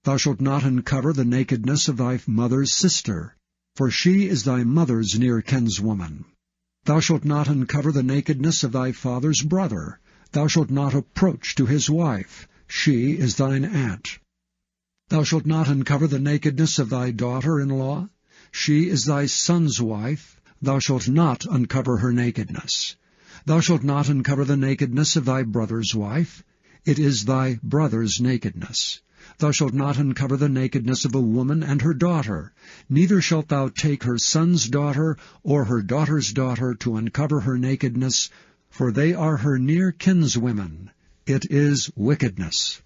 Thou shalt not uncover the nakedness of thy mother's sister, for she is thy mother's near kinswoman. Thou shalt not uncover the nakedness of thy father's brother. Thou shalt not approach to his wife. She is thine aunt. Thou shalt not uncover the nakedness of thy daughter-in-law. She is thy son's wife. Thou shalt not uncover her nakedness. Thou shalt not uncover the nakedness of thy brother's wife. It is thy brother's nakedness. Thou shalt not uncover the nakedness of a woman and her daughter. Neither shalt thou take her son's daughter or her daughter's daughter to uncover her nakedness, for they are her near kinswomen. It is wickedness.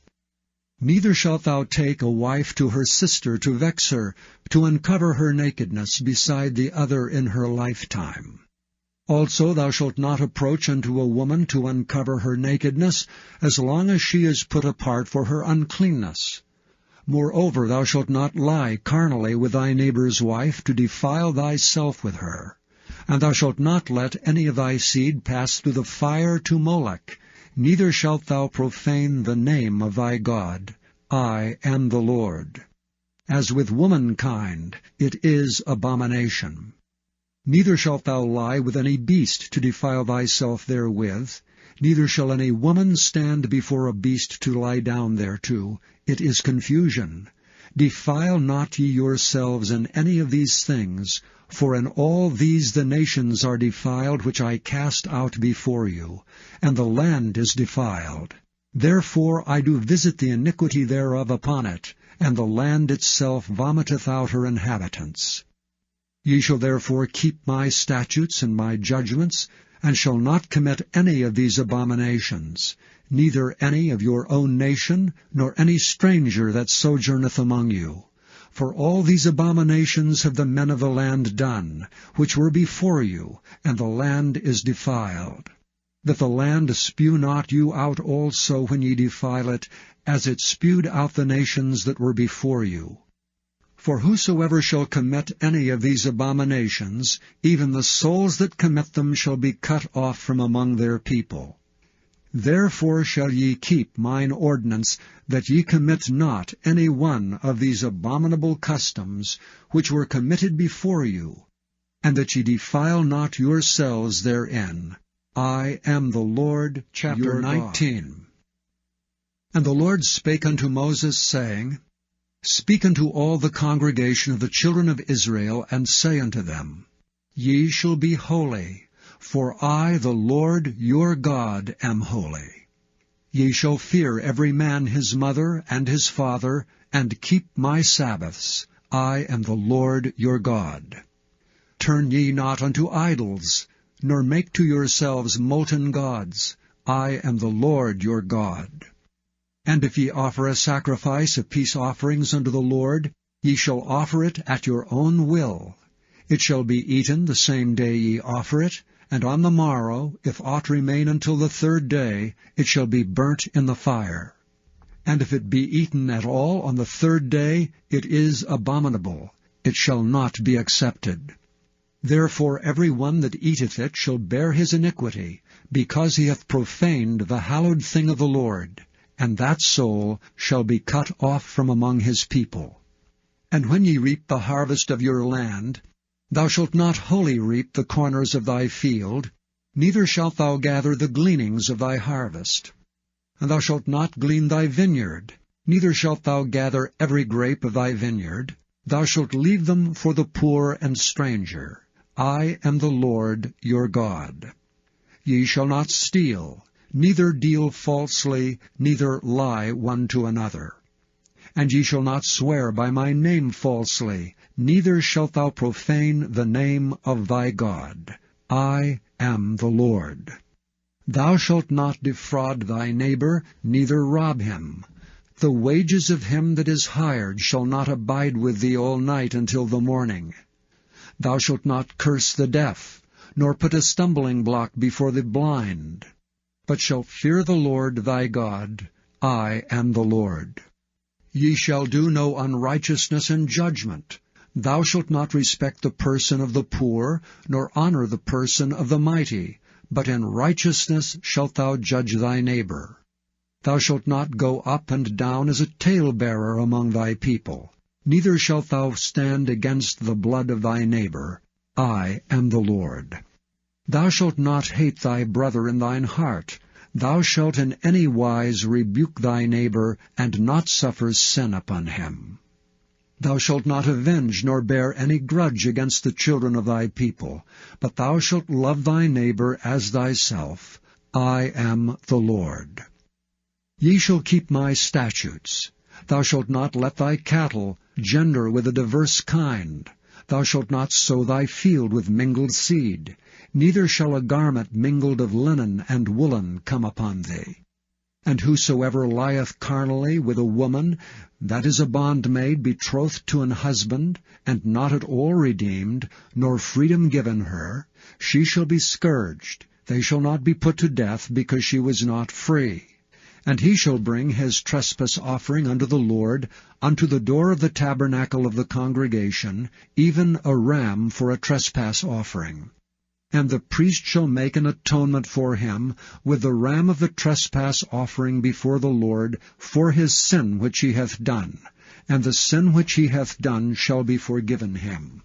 Neither shalt thou take a wife to her sister to vex her, to uncover her nakedness beside the other in her lifetime. Also thou shalt not approach unto a woman to uncover her nakedness, as long as she is put apart for her uncleanness. Moreover, thou shalt not lie carnally with thy neighbor's wife, to defile thyself with her. And thou shalt not let any of thy seed pass through the fire to Molech, neither shalt thou profane the name of thy God. I am the Lord. As with womankind, it is abomination. Neither shalt thou lie with any beast to defile thyself therewith, neither shall any woman stand before a beast to lie down thereto. It is confusion. Defile not ye yourselves in any of these things, for in all these the nations are defiled which I cast out before you, and the land is defiled. Therefore I do visit the iniquity thereof upon it, and the land itself vomiteth out her inhabitants. Ye shall therefore keep my statutes and my judgments, and shall not commit any of these abominations, neither any of your own nation, nor any stranger that sojourneth among you. For all these abominations have the men of the land done, which were before you, and the land is defiled. That the land spew not you out also when ye defile it, as it spewed out the nations that were before you. For whosoever shall commit any of these abominations, even the souls that commit them shall be cut off from among their people. Therefore shall ye keep mine ordinance, that ye commit not any one of these abominable customs, which were committed before you, and that ye defile not yourselves therein. I am the Lord. Chapter 19. And the Lord spake unto Moses, saying, Speak unto all the congregation of the children of Israel, and say unto them, Ye shall be holy, for I, the Lord your God, am holy. Ye shall fear every man his mother and his father, and keep my Sabbaths. I am the Lord your God. Turn ye not unto idols, nor make to yourselves molten gods. I am the Lord your God. And if ye offer a sacrifice of peace offerings unto the Lord, ye shall offer it at your own will. It shall be eaten the same day ye offer it, and on the morrow, if aught remain until the third day, it shall be burnt in the fire. And if it be eaten at all on the third day, it is abominable. It shall not be accepted. Therefore every one that eateth it shall bear his iniquity, because he hath profaned the hallowed thing of the Lord, and that soul shall be cut off from among his people. And when ye reap the harvest of your land, thou shalt not wholly reap the corners of thy field, neither shalt thou gather the gleanings of thy harvest. And thou shalt not glean thy vineyard, neither shalt thou gather every grape of thy vineyard. Thou shalt leave them for the poor and stranger. I am the Lord your God. Ye shall not steal, neither deal falsely, neither lie one to another. And ye shall not swear by my name falsely, neither shalt thou profane the name of thy God. I am the Lord. Thou shalt not defraud thy neighbor, neither rob him. The wages of him that is hired shall not abide with thee all night until the morning. Thou shalt not curse the deaf, nor put a stumbling block before the blind, but shalt fear the Lord thy God. I am the Lord. Ye shall do no unrighteousness in judgment. Thou shalt not respect the person of the poor, nor honor the person of the mighty, but in righteousness shalt thou judge thy neighbor. Thou shalt not go up and down as a talebearer among thy people, neither shalt thou stand against the blood of thy neighbor. I am the Lord. Thou shalt not hate thy brother in thine heart. Thou shalt in any wise rebuke thy neighbor, and not suffer sin upon him. Thou shalt not avenge nor bear any grudge against the children of thy people, but thou shalt love thy neighbor as thyself. I am the Lord. Ye shall keep my statutes. Thou shalt not let thy cattle gender with a diverse kind. Thou shalt not sow thy field with mingled seed, neither shall a garment mingled of linen and woolen come upon thee. And whosoever lieth carnally with a woman, that is a bondmaid betrothed to an husband, and not at all redeemed, nor freedom given her, she shall be scourged. They shall not be put to death, because she was not free. And he shall bring his trespass offering unto the Lord, unto the door of the tabernacle of the congregation, even a ram for a trespass offering. And the priest shall make an atonement for him with the ram of the trespass offering before the Lord for his sin which he hath done, and the sin which he hath done shall be forgiven him.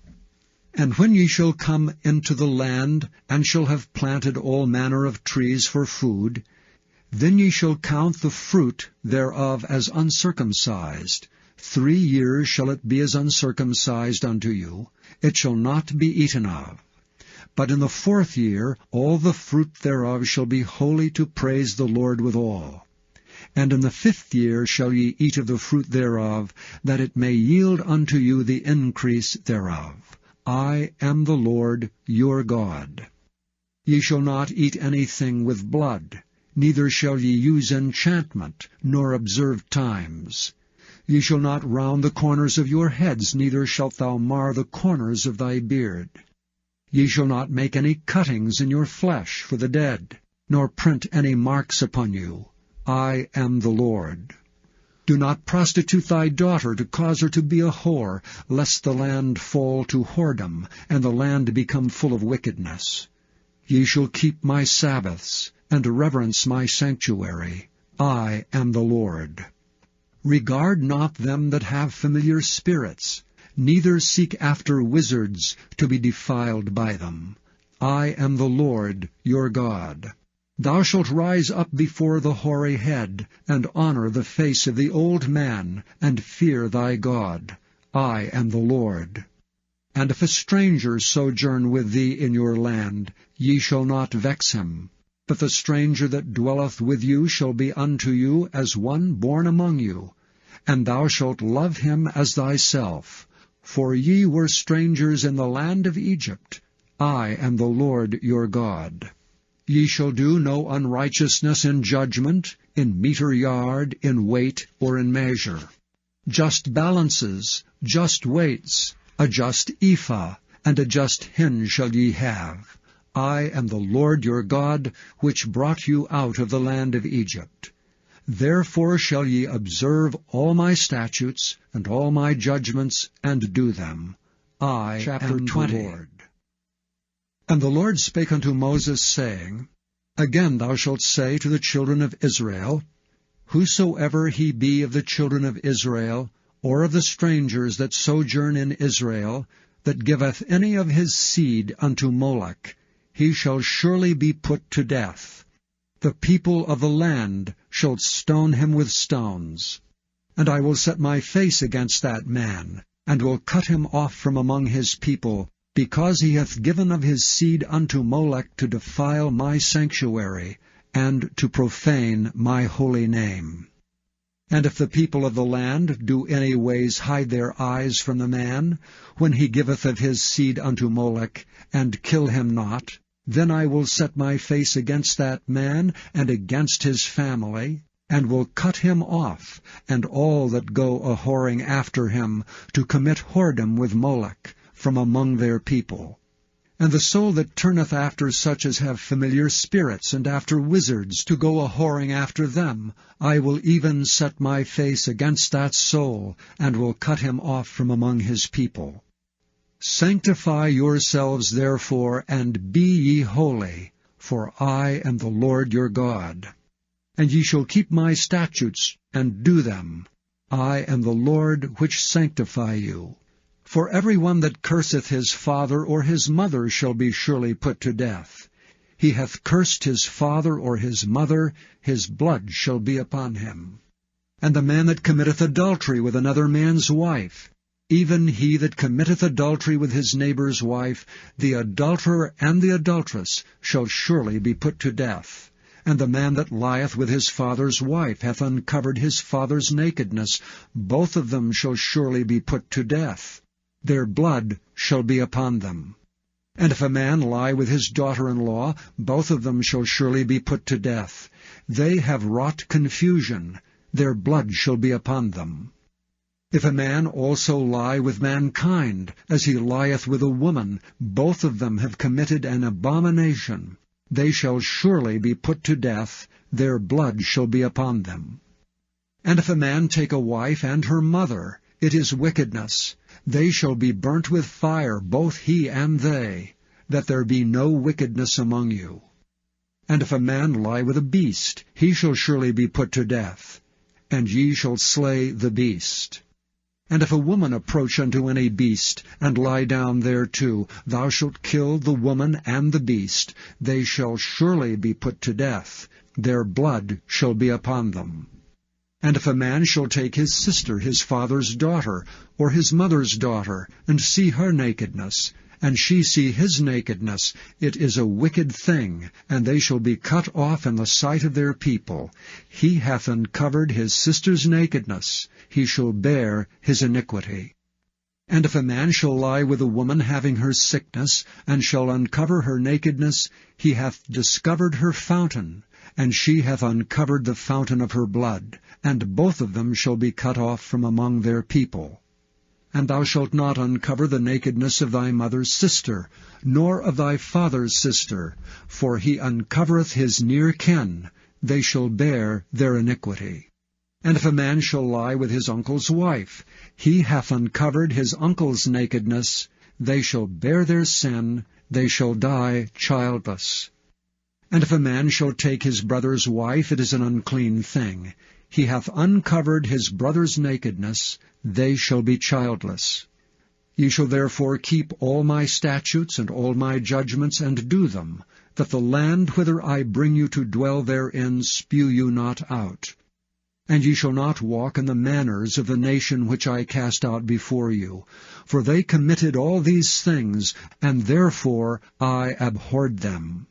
And when ye shall come into the land, and shall have planted all manner of trees for food, then ye shall count the fruit thereof as uncircumcised. 3 years shall it be as uncircumcised unto you. It shall not be eaten of. But in the 4th year all the fruit thereof shall be holy to praise the Lord withal. And in the 5th year shall ye eat of the fruit thereof, that it may yield unto you the increase thereof. I am the Lord your God. Ye shall not eat anything with blood, neither shall ye use enchantment, nor observe times. Ye shall not round the corners of your heads, neither shalt thou mar the corners of thy beard. Ye shall not make any cuttings in your flesh for the dead, nor print any marks upon you. I am the Lord. Do not prostitute thy daughter to cause her to be a whore, lest the land fall to whoredom, and the land become full of wickedness. Ye shall keep my Sabbaths, and reverence my sanctuary. I am the Lord. Regard not them that have familiar spirits, neither seek after wizards to be defiled by them. I am the Lord your God. Thou shalt rise up before the hoary head, and honor the face of the old man, and fear thy God. I am the Lord. And if a stranger sojourn with thee in your land, ye shall not vex him. But the stranger that dwelleth with you shall be unto you as one born among you, and thou shalt love him as thyself. For ye were strangers in the land of Egypt. I am the Lord your God. Ye shall do no unrighteousness in judgment, in meter yard, in weight, or in measure. Just balances, just weights, a just ephah, and a just hin shall ye have. I am the Lord your God, which brought you out of the land of Egypt. Therefore shall ye observe all my statutes, and all my judgments, and do them. I am 20. The Lord. And the Lord spake unto Moses, saying, Again thou shalt say to the children of Israel, Whosoever he be of the children of Israel, or of the strangers that sojourn in Israel, that giveth any of his seed unto Moloch, he shall surely be put to death. The people of the land shall stone him with stones. And I will set my face against that man, and will cut him off from among his people, because he hath given of his seed unto Moloch to defile my sanctuary, and to profane my holy name. And if the people of the land do any ways hide their eyes from the man, when he giveth of his seed unto Moloch, and kill him not, then I will set my face against that man, and against his family, and will cut him off, and all that go a-whoring after him, to commit whoredom with Moloch, from among their people. And the soul that turneth after such as have familiar spirits, and after wizards, to go a-whoring after them, I will even set my face against that soul, and will cut him off from among his people. Sanctify yourselves therefore, and be ye holy, for I am the Lord your God. And ye shall keep my statutes, and do them. I am the Lord which sanctify you. For every one that curseth his father or his mother shall be surely put to death. He hath cursed his father or his mother, his blood shall be upon him. And the man that committeth adultery with another man's wife, even he that committeth adultery with his neighbour's wife, the adulterer and the adulteress, shall surely be put to death. And the man that lieth with his father's wife hath uncovered his father's nakedness. Both of them shall surely be put to death. Their blood shall be upon them. And if a man lie with his daughter-in-law, both of them shall surely be put to death. They have wrought confusion, their blood shall be upon them. If a man also lie with mankind, as he lieth with a woman, both of them have committed an abomination. They shall surely be put to death, their blood shall be upon them. And if a man take a wife and her mother, it is wickedness. They shall be burnt with fire, both he and they, that there be no wickedness among you. And if a man lie with a beast, he shall surely be put to death, and ye shall slay the beast. And if a woman approach unto any beast, and lie down thereto, thou shalt kill the woman and the beast. They shall surely be put to death, their blood shall be upon them. And if a man shall take his sister, his father's daughter, or his mother's daughter, and see her nakedness, and she see his nakedness, it is a wicked thing, and they shall be cut off in the sight of their people. He hath uncovered his sister's nakedness, he shall bear his iniquity. And if a man shall lie with a woman having her sickness, and shall uncover her nakedness, he hath discovered her fountain, and she hath uncovered the fountain of her blood, and both of them shall be cut off from among their people. And thou shalt not uncover the nakedness of thy mother's sister, nor of thy father's sister, for he uncovereth his near kin, they shall bear their iniquity. And if a man shall lie with his uncle's wife, he hath uncovered his uncle's nakedness, they shall bear their sin, they shall die childless. And if a man shall take his brother's wife, it is an unclean thing. He hath uncovered his brother's nakedness, they shall be childless. Ye shall therefore keep all my statutes and all my judgments, and do them, that the land whither I bring you to dwell therein spew you not out. And ye shall not walk in the manners of the nation which I cast out before you, for they committed all these things, and therefore I abhorred them.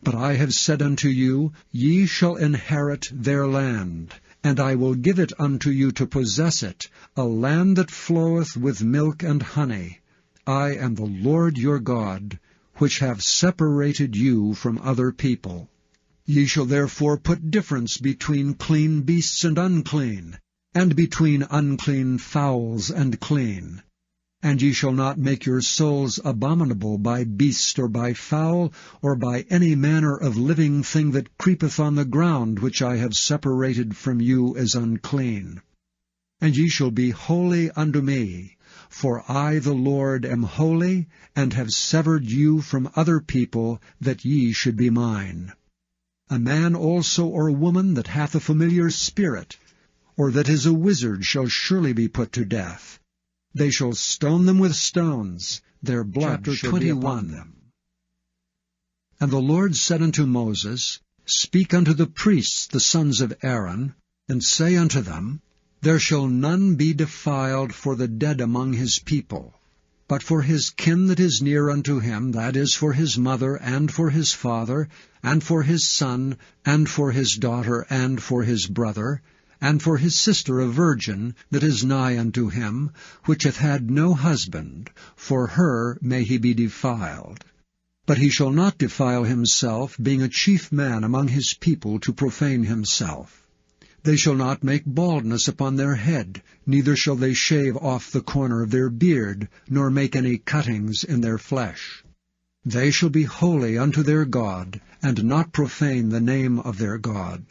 But I have said unto you, ye shall inherit their land, and I will give it unto you to possess it, a land that floweth with milk and honey. I am the Lord your God, which have separated you from other people. Ye shall therefore put difference between clean beasts and unclean, and between unclean fowls and clean. And ye shall not make your souls abominable by beast or by fowl, or by any manner of living thing that creepeth on the ground, which I have separated from you as unclean. And ye shall be holy unto me, for I the Lord am holy, and have severed you from other people, that ye should be mine. A man also or woman that hath a familiar spirit, or that is a wizard, shall surely be put to death. They shall stone them with stones, their blood shall be upon them. And the Lord said unto Moses, Speak unto the priests, the sons of Aaron, and say unto them, There shall none be defiled for the dead among his people, but for his kin that is near unto him, that is, for his mother, and for his father, and for his son, and for his daughter, and for his brother, and for his sister a virgin, that is nigh unto him, which hath had no husband, for her may he be defiled. But he shall not defile himself, being a chief man among his people, to profane himself. They shall not make baldness upon their head, neither shall they shave off the corner of their beard, nor make any cuttings in their flesh. They shall be holy unto their God, and not profane the name of their God.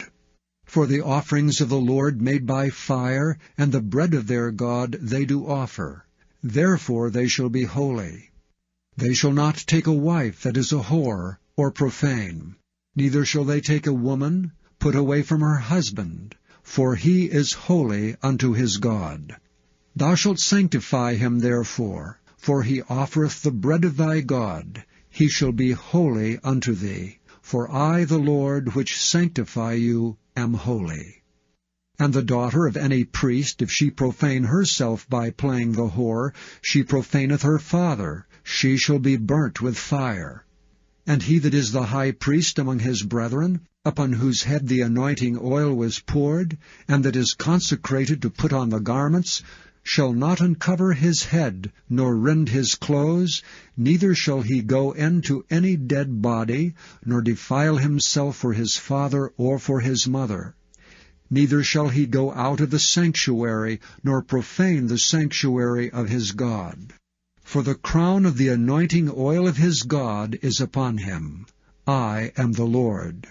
For the offerings of the Lord made by fire, and the bread of their God they do offer. Therefore they shall be holy. They shall not take a wife that is a whore, or profane. Neither shall they take a woman put away from her husband, for he is holy unto his God. Thou shalt sanctify him therefore, for he offereth the bread of thy God. He shall be holy unto thee. For I, the Lord, which sanctify you, am holy. And the daughter of any priest, if she profane herself by playing the whore, she profaneth her father, she shall be burnt with fire. And he that is the high priest among his brethren, upon whose head the anointing oil was poured, and that is consecrated to put on the garments, shall not uncover his head, nor rend his clothes, neither shall he go into any dead body, nor defile himself for his father or for his mother. Neither shall he go out of the sanctuary, nor profane the sanctuary of his God. For the crown of the anointing oil of his God is upon him. I am the Lord.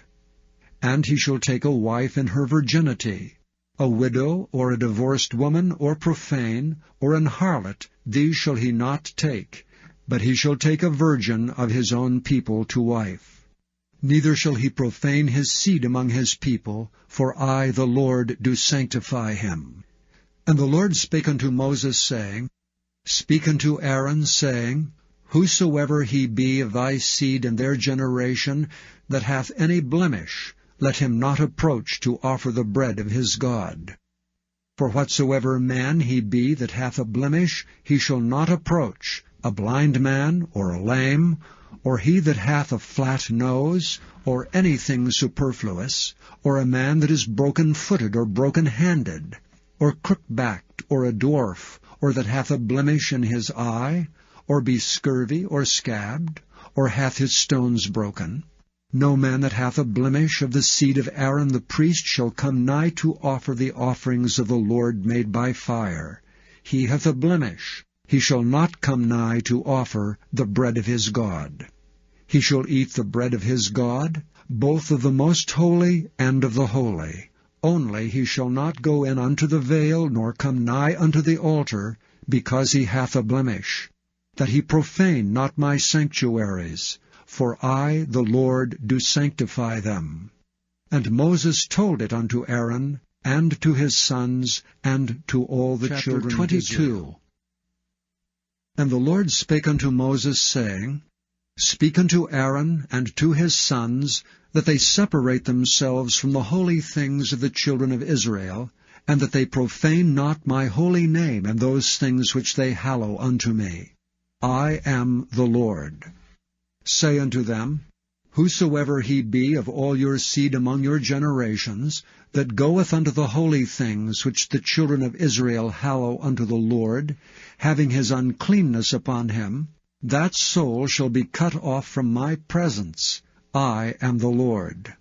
And he shall take a wife in her virginity. A widow, or a divorced woman, or profane, or an harlot, these shall he not take, but he shall take a virgin of his own people to wife. Neither shall he profane his seed among his people, for I, the Lord, do sanctify him. And the Lord spake unto Moses, saying, Speak unto Aaron, saying, Whosoever he be of thy seed in their generation, that hath any blemish, let him not approach to offer the bread of his God. For whatsoever man he be that hath a blemish, he shall not approach, a blind man, or a lame, or he that hath a flat nose, or anything superfluous, or a man that is broken-footed or broken-handed, or crook-backed, or a dwarf, or that hath a blemish in his eye, or be scurvy, or scabbed, or hath his stones broken. No man that hath a blemish of the seed of Aaron the priest shall come nigh to offer the offerings of the Lord made by fire. He hath a blemish. He shall not come nigh to offer the bread of his God. He shall eat the bread of his God, both of the most holy and of the holy. Only he shall not go in unto the veil, nor come nigh unto the altar, because he hath a blemish, that he profane not my sanctuaries. For I, the Lord, do sanctify them. And Moses told it unto Aaron, and to his sons, and to all the children of Israel. And the Lord spake unto Moses, saying, Speak unto Aaron and to his sons, that they separate themselves from the holy things of the children of Israel, and that they profane not my holy name and those things which they hallow unto me. I am the Lord. Say unto them, Whosoever he be of all your seed among your generations, that goeth unto the holy things which the children of Israel hallow unto the Lord, having his uncleanness upon him, that soul shall be cut off from my presence. I am the Lord.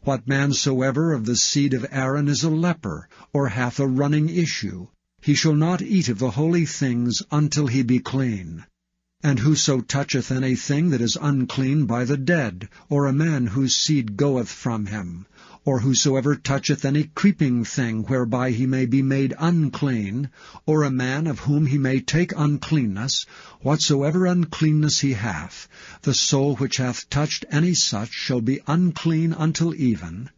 What man soever of the seed of Aaron is a leper, or hath a running issue, he shall not eat of the holy things until he be clean. And whoso toucheth anything that is unclean by the dead, or a man whose seed goeth from him, or whosoever toucheth any creeping thing whereby he may be made unclean, or a man of whom he may take uncleanness, whatsoever uncleanness he hath, the soul which hath touched any such shall be unclean until even,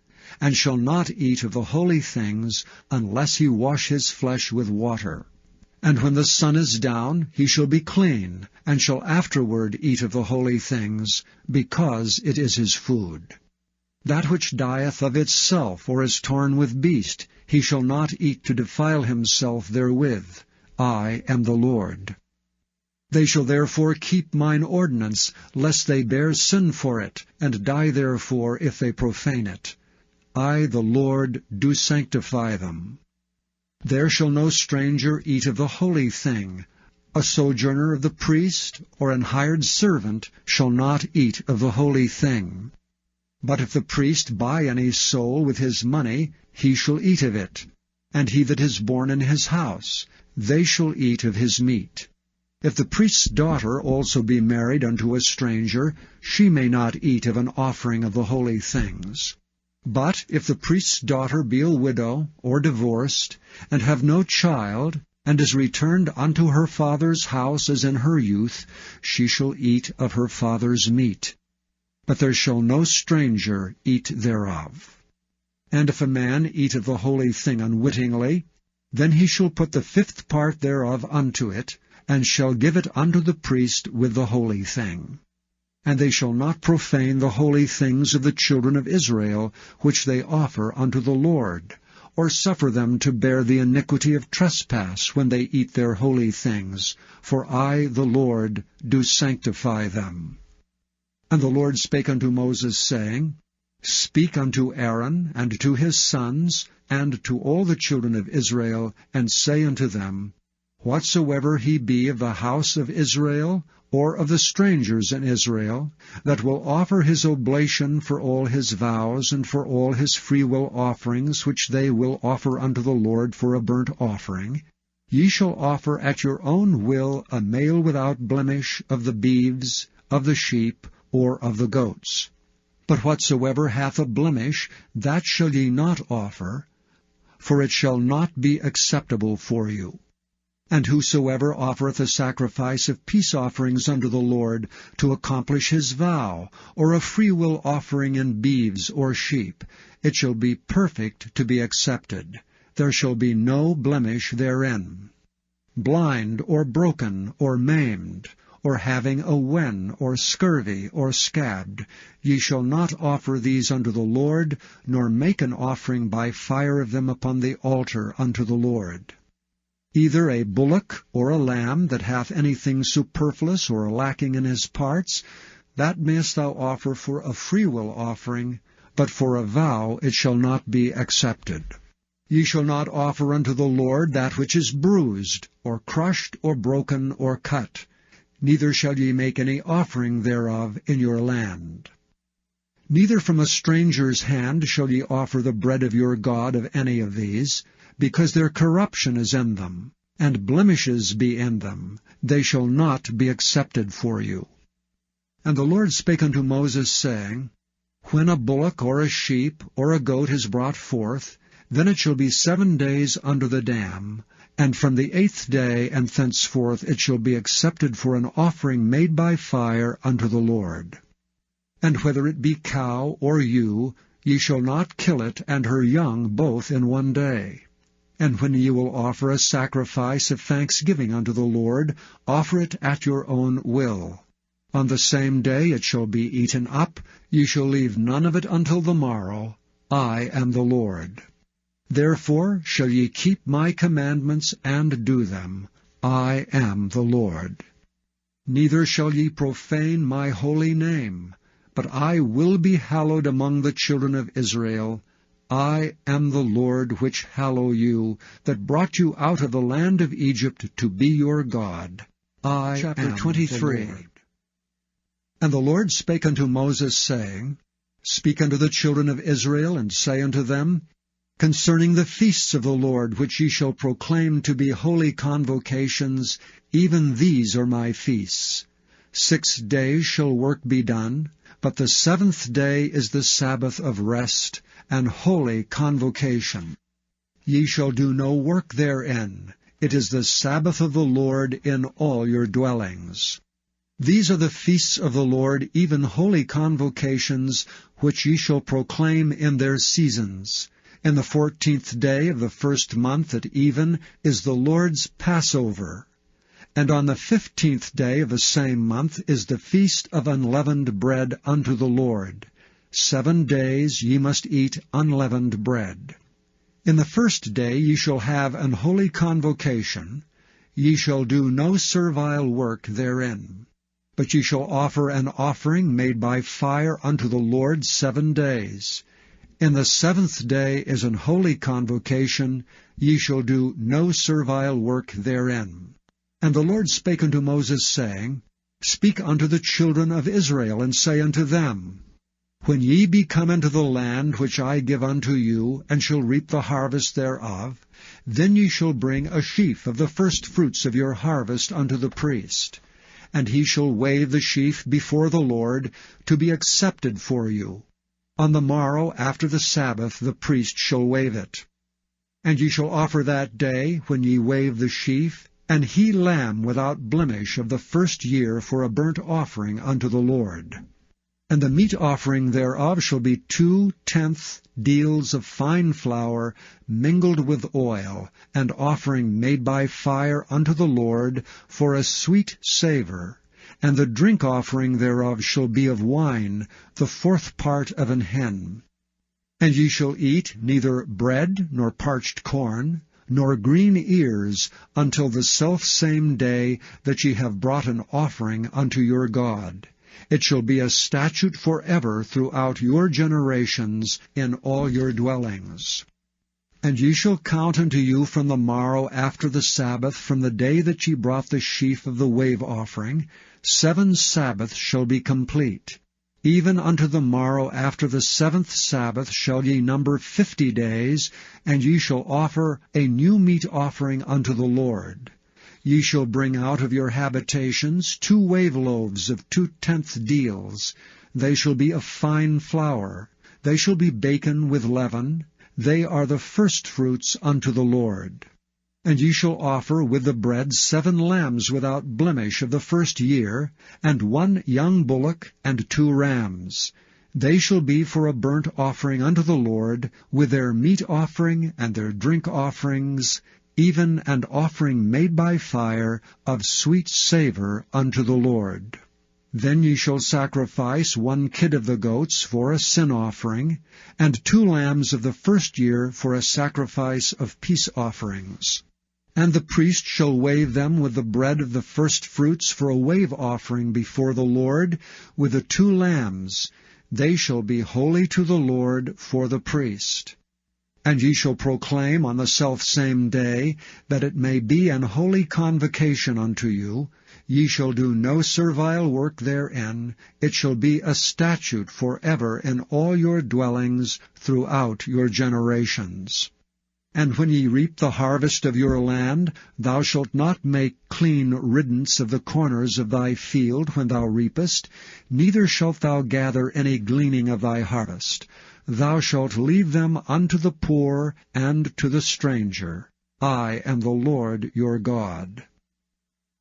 and shall not eat of the holy things, unless he wash his flesh with water. And when the sun is down, he shall be clean, and shall afterward eat of the holy things, because it is his food. That which dieth of itself, or is torn with beast, he shall not eat to defile himself therewith. I am the Lord. They shall therefore keep mine ordinance, lest they bear sin for it, and die therefore if they profane it. I, the Lord, do sanctify them. There shall no stranger eat of the holy thing. A sojourner of the priest, or an hired servant, shall not eat of the holy thing. But if the priest buy any soul with his money, he shall eat of it. And he that is born in his house, they shall eat of his meat. If the priest's daughter also be married unto a stranger, she may not eat of an offering of the holy things. But if the priest's daughter be a widow, or divorced, and have no child, and is returned unto her father's house as in her youth, she shall eat of her father's meat. But there shall no stranger eat thereof. And if a man eat of the holy thing unwittingly, then he shall put the 5th part thereof unto it, and shall give it unto the priest with the holy thing. And they shall not profane the holy things of the children of Israel, which they offer unto the Lord, or suffer them to bear the iniquity of trespass when they eat their holy things, for I, the Lord, do sanctify them. And the Lord spake unto Moses, saying, Speak unto Aaron, and to his sons, and to all the children of Israel, and say unto them, Whatsoever he be of the house of Israel, or of the strangers in Israel, that will offer his oblation for all his vows, and for all his freewill offerings, which they will offer unto the Lord for a burnt offering, ye shall offer at your own will a male without blemish of the beeves, of the sheep, or of the goats. But whatsoever hath a blemish, that shall ye not offer, for it shall not be acceptable for you. And whosoever offereth a sacrifice of peace offerings unto the Lord, to accomplish his vow, or a freewill offering in beeves or sheep, it shall be perfect to be accepted. There shall be no blemish therein. Blind, or broken, or maimed, or having a wen, or scurvy, or scabbed, ye shall not offer these unto the Lord, nor make an offering by fire of them upon the altar unto the Lord. Either a bullock or a lamb that hath anything superfluous or lacking in his parts, that mayest thou offer for a freewill offering, but for a vow it shall not be accepted. Ye shall not offer unto the Lord that which is bruised, or crushed, or broken, or cut, neither shall ye make any offering thereof in your land. Neither from a stranger's hand shall ye offer the bread of your God of any of these, because their corruption is in them, and blemishes be in them, they shall not be accepted for you. And the Lord spake unto Moses, saying, When a bullock or a sheep or a goat is brought forth, then it shall be 7 days under the dam, and from the 8th day and thenceforth it shall be accepted for an offering made by fire unto the Lord. And whether it be cow or ewe, ye shall not kill it and her young both in 1 day. And when ye will offer a sacrifice of thanksgiving unto the Lord, offer it at your own will. On the same day it shall be eaten up, ye shall leave none of it until the morrow. I am the Lord. Therefore shall ye keep my commandments and do them. I am the Lord. Neither shall ye profane my holy name, but I will be hallowed among the children of Israel. I am the Lord which hallow you, that brought you out of the land of Egypt to be your God. I am 23. The Lord. And the Lord spake unto Moses, saying, Speak unto the children of Israel, and say unto them, Concerning the feasts of the Lord, which ye shall proclaim to be holy convocations, even these are my feasts. 6 days shall work be done, but the 7th day is the Sabbath of rest, and holy convocation. Ye shall do no work therein. It is the Sabbath of the Lord in all your dwellings. These are the feasts of the Lord, even holy convocations, which ye shall proclaim in their seasons. In the 14th day of the 1st month at even is the Lord's Passover. And on the 15th day of the same month is the feast of unleavened bread unto the Lord. 7 days ye must eat unleavened bread. In the 1st day ye shall have an holy convocation. Ye shall do no servile work therein. But ye shall offer an offering made by fire unto the Lord 7 days. In the 7th day is an holy convocation. Ye shall do no servile work therein. And the Lord spake unto Moses, saying, Speak unto the children of Israel, and say unto them, When ye be come into the land which I give unto you, and shall reap the harvest thereof, then ye shall bring a sheaf of the firstfruits of your harvest unto the priest. And he shall wave the sheaf before the Lord, to be accepted for you. On the morrow after the Sabbath the priest shall wave it. And ye shall offer that day, when ye wave the sheaf, an he lamb without blemish of the 1st year for a burnt offering unto the Lord. And the meat offering thereof shall be 2/10 deals of fine flour mingled with oil, an offering made by fire unto the Lord for a sweet savour. And the drink offering thereof shall be of wine, the 4th part of an hin. And ye shall eat neither bread, nor parched corn, nor green ears, until the selfsame day that ye have brought an offering unto your God. It shall be a statute forever throughout your generations in all your dwellings. And ye shall count unto you from the morrow after the Sabbath, from the day that ye brought the sheaf of the wave offering, 7 Sabbaths shall be complete. Even unto the morrow after the 7th Sabbath shall ye number 50 days, and ye shall offer a new meat offering unto the Lord. Ye shall bring out of your habitations 2 wave loaves of 2/10 deals. They shall be of fine flour. They shall be baken with leaven. They are the firstfruits unto the Lord. And ye shall offer with the bread 7 lambs without blemish of the first year, and 1 young bullock, and 2 rams. They shall be for a burnt offering unto the Lord, with their meat offering and their drink offerings, even an offering made by fire of sweet savour unto the Lord. Then ye shall sacrifice 1 kid of the goats for a sin offering, and 2 lambs of the first year for a sacrifice of peace offerings. And the priest shall wave them with the bread of the firstfruits for a wave offering before the Lord, with the 2 lambs. They shall be holy to the Lord for the priest. And ye shall proclaim on the selfsame day, that it may be an holy convocation unto you. Ye shall do no servile work therein. It shall be a statute forever in all your dwellings throughout your generations. And when ye reap the harvest of your land, thou shalt not make clean riddance of the corners of thy field when thou reapest, neither shalt thou gather any gleaning of thy harvest. Thou shalt leave them unto the poor and to the stranger. I am the Lord your God.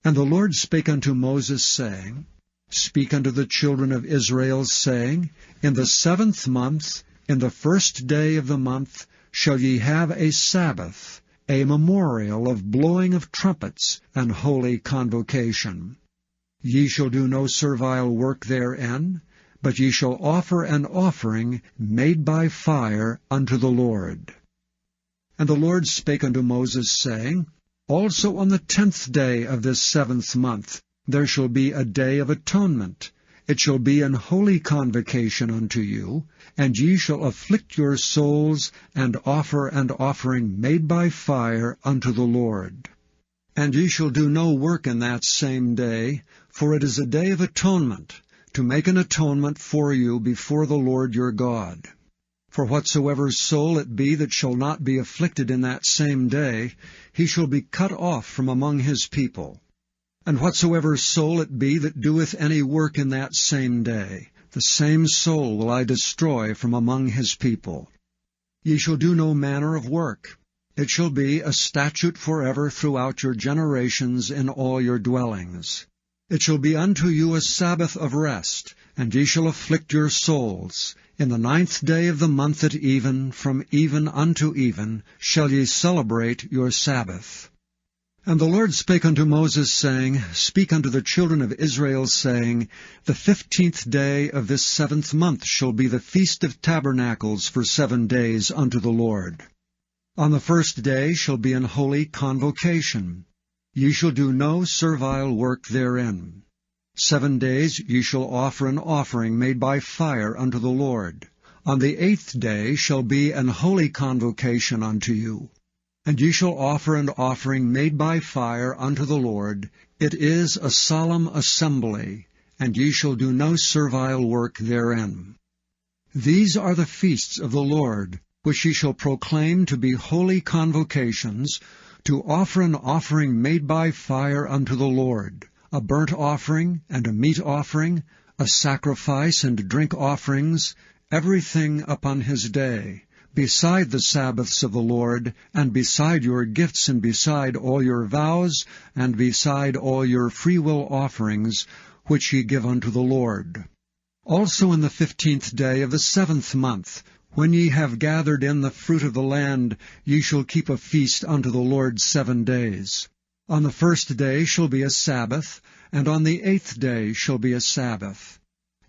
And the Lord spake unto Moses, saying, Speak unto the children of Israel, saying, In the 7th month, in the 1st day of the month, shall ye have a Sabbath, a memorial of blowing of trumpets, and holy convocation. Ye shall do no servile work therein, but ye shall offer an offering made by fire unto the Lord. And the Lord spake unto Moses, saying, Also on the 10th day of this 7th month there shall be a day of atonement. It shall be an holy convocation unto you, and ye shall afflict your souls, and offer an offering made by fire unto the Lord. And ye shall do no work in that same day, for it is a day of atonement, to make an atonement for you before the Lord your God. For whatsoever soul it be that shall not be afflicted in that same day, he shall be cut off from among his people. And whatsoever soul it be that doeth any work in that same day, the same soul will I destroy from among his people. Ye shall do no manner of work. It shall be a statute forever throughout your generations in all your dwellings. It shall be unto you a Sabbath of rest, and ye shall afflict your souls. In the 9th day of the month at even, from even unto even, shall ye celebrate your Sabbath. And the Lord spake unto Moses, saying, Speak unto the children of Israel, saying, The 15th day of this 7th month shall be the Feast of Tabernacles for 7 days unto the Lord. On the 1st day shall be an holy convocation. Ye shall do no servile work therein. 7 days ye shall offer an offering made by fire unto the Lord. On the 8th day shall be an holy convocation unto you. And ye shall offer an offering made by fire unto the Lord. It is a solemn assembly, and ye shall do no servile work therein. These are the feasts of the Lord, which ye shall proclaim to be holy convocations, to offer an offering made by fire unto the Lord, a burnt offering and a meat offering, a sacrifice and drink offerings, everything upon his day, beside the Sabbaths of the Lord, and beside your gifts, and beside all your vows, and beside all your freewill offerings, which ye give unto the Lord. Also in the 15th day of the 7th month, when ye have gathered in the fruit of the land, ye shall keep a feast unto the Lord 7 days. On the 1st day shall be a Sabbath, and on the 8th day shall be a Sabbath.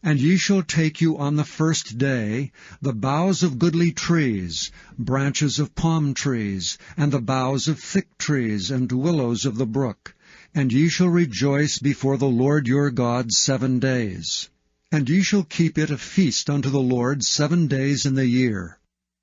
And ye shall take you on the 1st day the boughs of goodly trees, branches of palm trees, and the boughs of thick trees, and willows of the brook. And ye shall rejoice before the Lord your God 7 days. And ye shall keep it a feast unto the Lord 7 days in the year.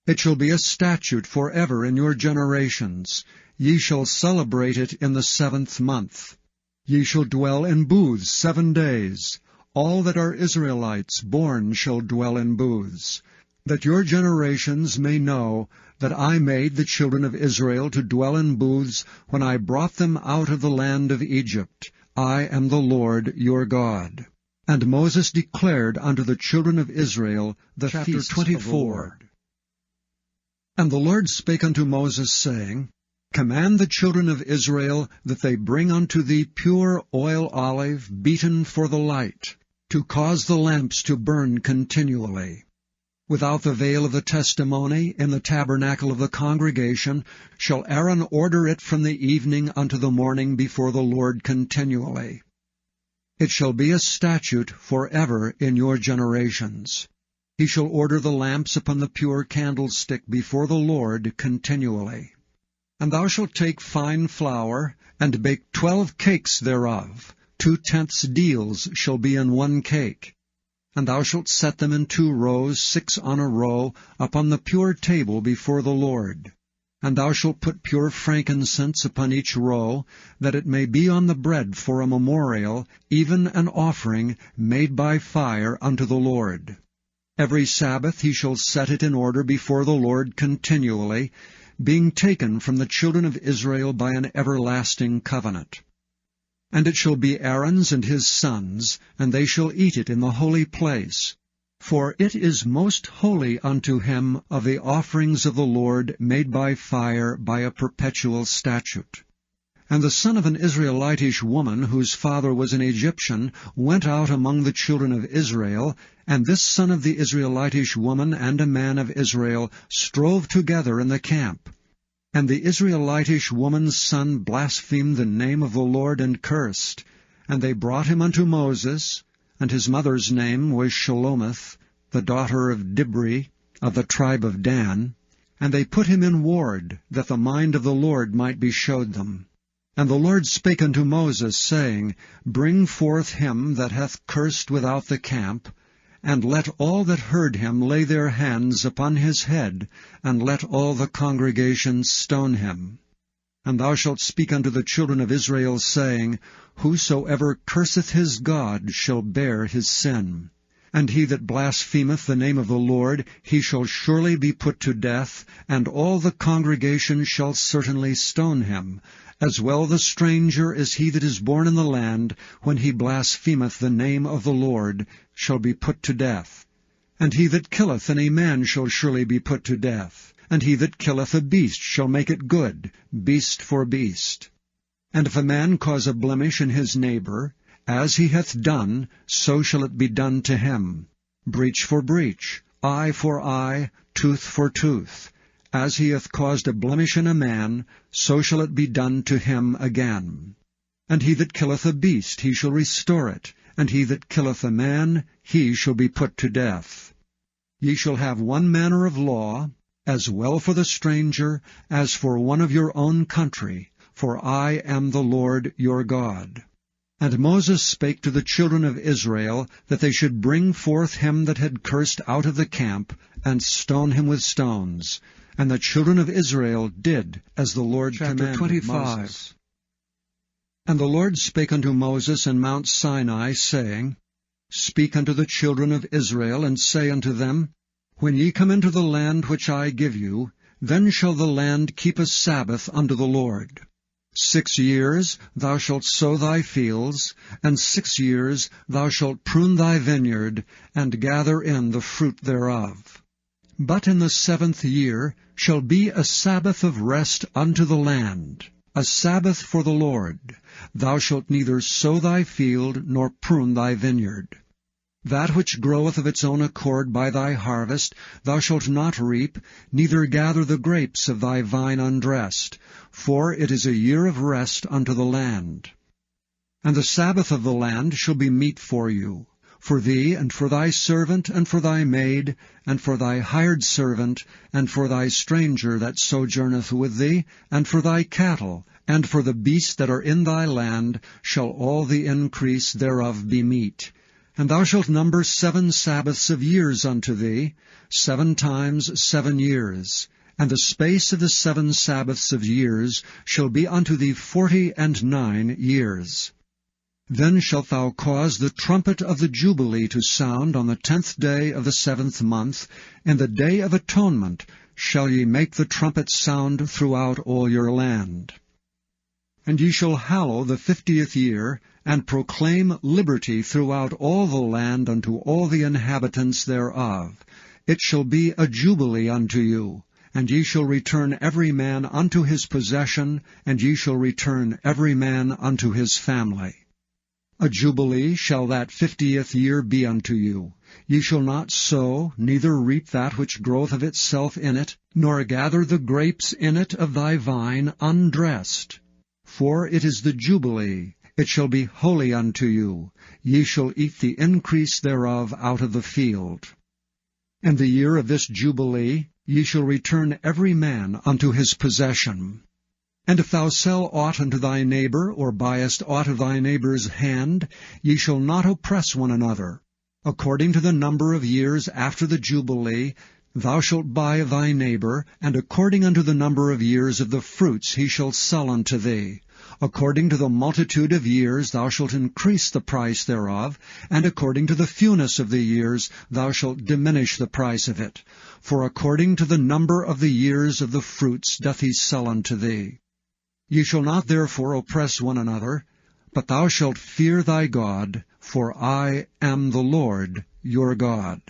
It shall be a statute forever in your generations. Ye shall celebrate it in the 7th month. Ye shall dwell in booths 7 days. All that are Israelites born shall dwell in booths, that your generations may know that I made the children of Israel to dwell in booths when I brought them out of the land of Egypt. I am the Lord your God. And Moses declared unto the children of Israel the feast of the Lord. And the Lord spake unto Moses, saying, Command the children of Israel that they bring unto thee pure oil olive beaten for the light, to cause the lamps to burn continually. Without the veil of the testimony, in the tabernacle of the congregation, shall Aaron order it from the evening unto the morning before the Lord continually. It shall be a statute forever in your generations. He shall order the lamps upon the pure candlestick before the Lord continually. And thou shalt take fine flour, and bake 12 cakes thereof. 2/10 deals shall be in 1 cake. And thou shalt set them in 2 rows, 6 on a row, upon the pure table before the Lord. And thou shalt put pure frankincense upon each row, that it may be on the bread for a memorial, even an offering made by fire unto the Lord. Every Sabbath he shall set it in order before the Lord continually, being taken from the children of Israel by an everlasting covenant. And it shall be Aaron's and his sons, and they shall eat it in the holy place. For it is most holy unto him of the offerings of the Lord made by fire by a perpetual statute. And the son of an Israelitish woman, whose father was an Egyptian, went out among the children of Israel, and this son of the Israelitish woman and a man of Israel strove together in the camp. And the Israelitish woman's son blasphemed the name of the Lord and cursed. And they brought him unto Moses, and his mother's name was Shelomith, the daughter of Dibri, of the tribe of Dan. And they put him in ward, that the mind of the Lord might be showed them. And the Lord spake unto Moses, saying, Bring forth him that hath cursed without the camp, and let all that heard him lay their hands upon his head, and let all the congregation stone him. And thou shalt speak unto the children of Israel, saying, Whosoever curseth his God shall bear his sin. And he that blasphemeth the name of the Lord, he shall surely be put to death, and all the congregation shall certainly stone him. As well the stranger as he that is born in the land, when he blasphemeth the name of the Lord, shall be put to death. And he that killeth any man shall surely be put to death. And he that killeth a beast shall make it good, beast for beast. And if a man cause a blemish in his neighbor, as he hath done, so shall it be done to him. Breach for breach, eye for eye, tooth for tooth. As he hath caused a blemish in a man, so shall it be done to him again. And he that killeth a beast, he shall restore it. And he that killeth a man, he shall be put to death. Ye shall have one manner of law, as well for the stranger as for one of your own country, for I am the Lord your God. And Moses spake to the children of Israel, that they should bring forth him that had cursed out of the camp, and stone him with stones. And the children of Israel did as the Lord commanded Moses. And the Lord spake unto Moses in Mount Sinai, saying, Speak unto the children of Israel, and say unto them, When ye come into the land which I give you, then shall the land keep a Sabbath unto the Lord. 6 years thou shalt sow thy fields, and 6 years thou shalt prune thy vineyard, and gather in the fruit thereof. But in the 7th year shall be a Sabbath of rest unto the land, a Sabbath for the Lord. Thou shalt neither sow thy field, nor prune thy vineyard. That which groweth of its own accord by thy harvest thou shalt not reap, neither gather the grapes of thy vine undressed, for it is a year of rest unto the land. And the Sabbath of the land shall be meat for you, for thee, and for thy servant, and for thy maid, and for thy hired servant, and for thy stranger that sojourneth with thee, and for thy cattle, and for the beasts that are in thy land, shall all the increase thereof be meat. And thou shalt number 7 Sabbaths of years unto thee, 7 times 7 years. And the space of the 7 Sabbaths of years shall be unto thee 49 years. Then shalt thou cause the trumpet of the Jubilee to sound on the 10th day of the 7th month. In the day of atonement shall ye make the trumpet sound throughout all your land. And ye shall hallow the 50th year, and proclaim liberty throughout all the land unto all the inhabitants thereof. It shall be a jubilee unto you, and ye shall return every man unto his possession, and ye shall return every man unto his family. A jubilee shall that 50th year be unto you. Ye shall not sow, neither reap that which groweth of itself in it, nor gather the grapes in it of thy vine undressed. For it is the jubilee, it shall be holy unto you. Ye shall eat the increase thereof out of the field. In the year of this jubilee ye shall return every man unto his possession. And if thou sell aught unto thy neighbor, or buyest aught of thy neighbor's hand, ye shall not oppress one another. According to the number of years after the jubilee, thou shalt buy of thy neighbor, and according unto the number of years of the fruits he shall sell unto thee. According to the multitude of years thou shalt increase the price thereof, and according to the fewness of the years thou shalt diminish the price of it. For according to the number of the years of the fruits doth he sell unto thee. Ye shall not therefore oppress one another, but thou shalt fear thy God, for I am the Lord your God.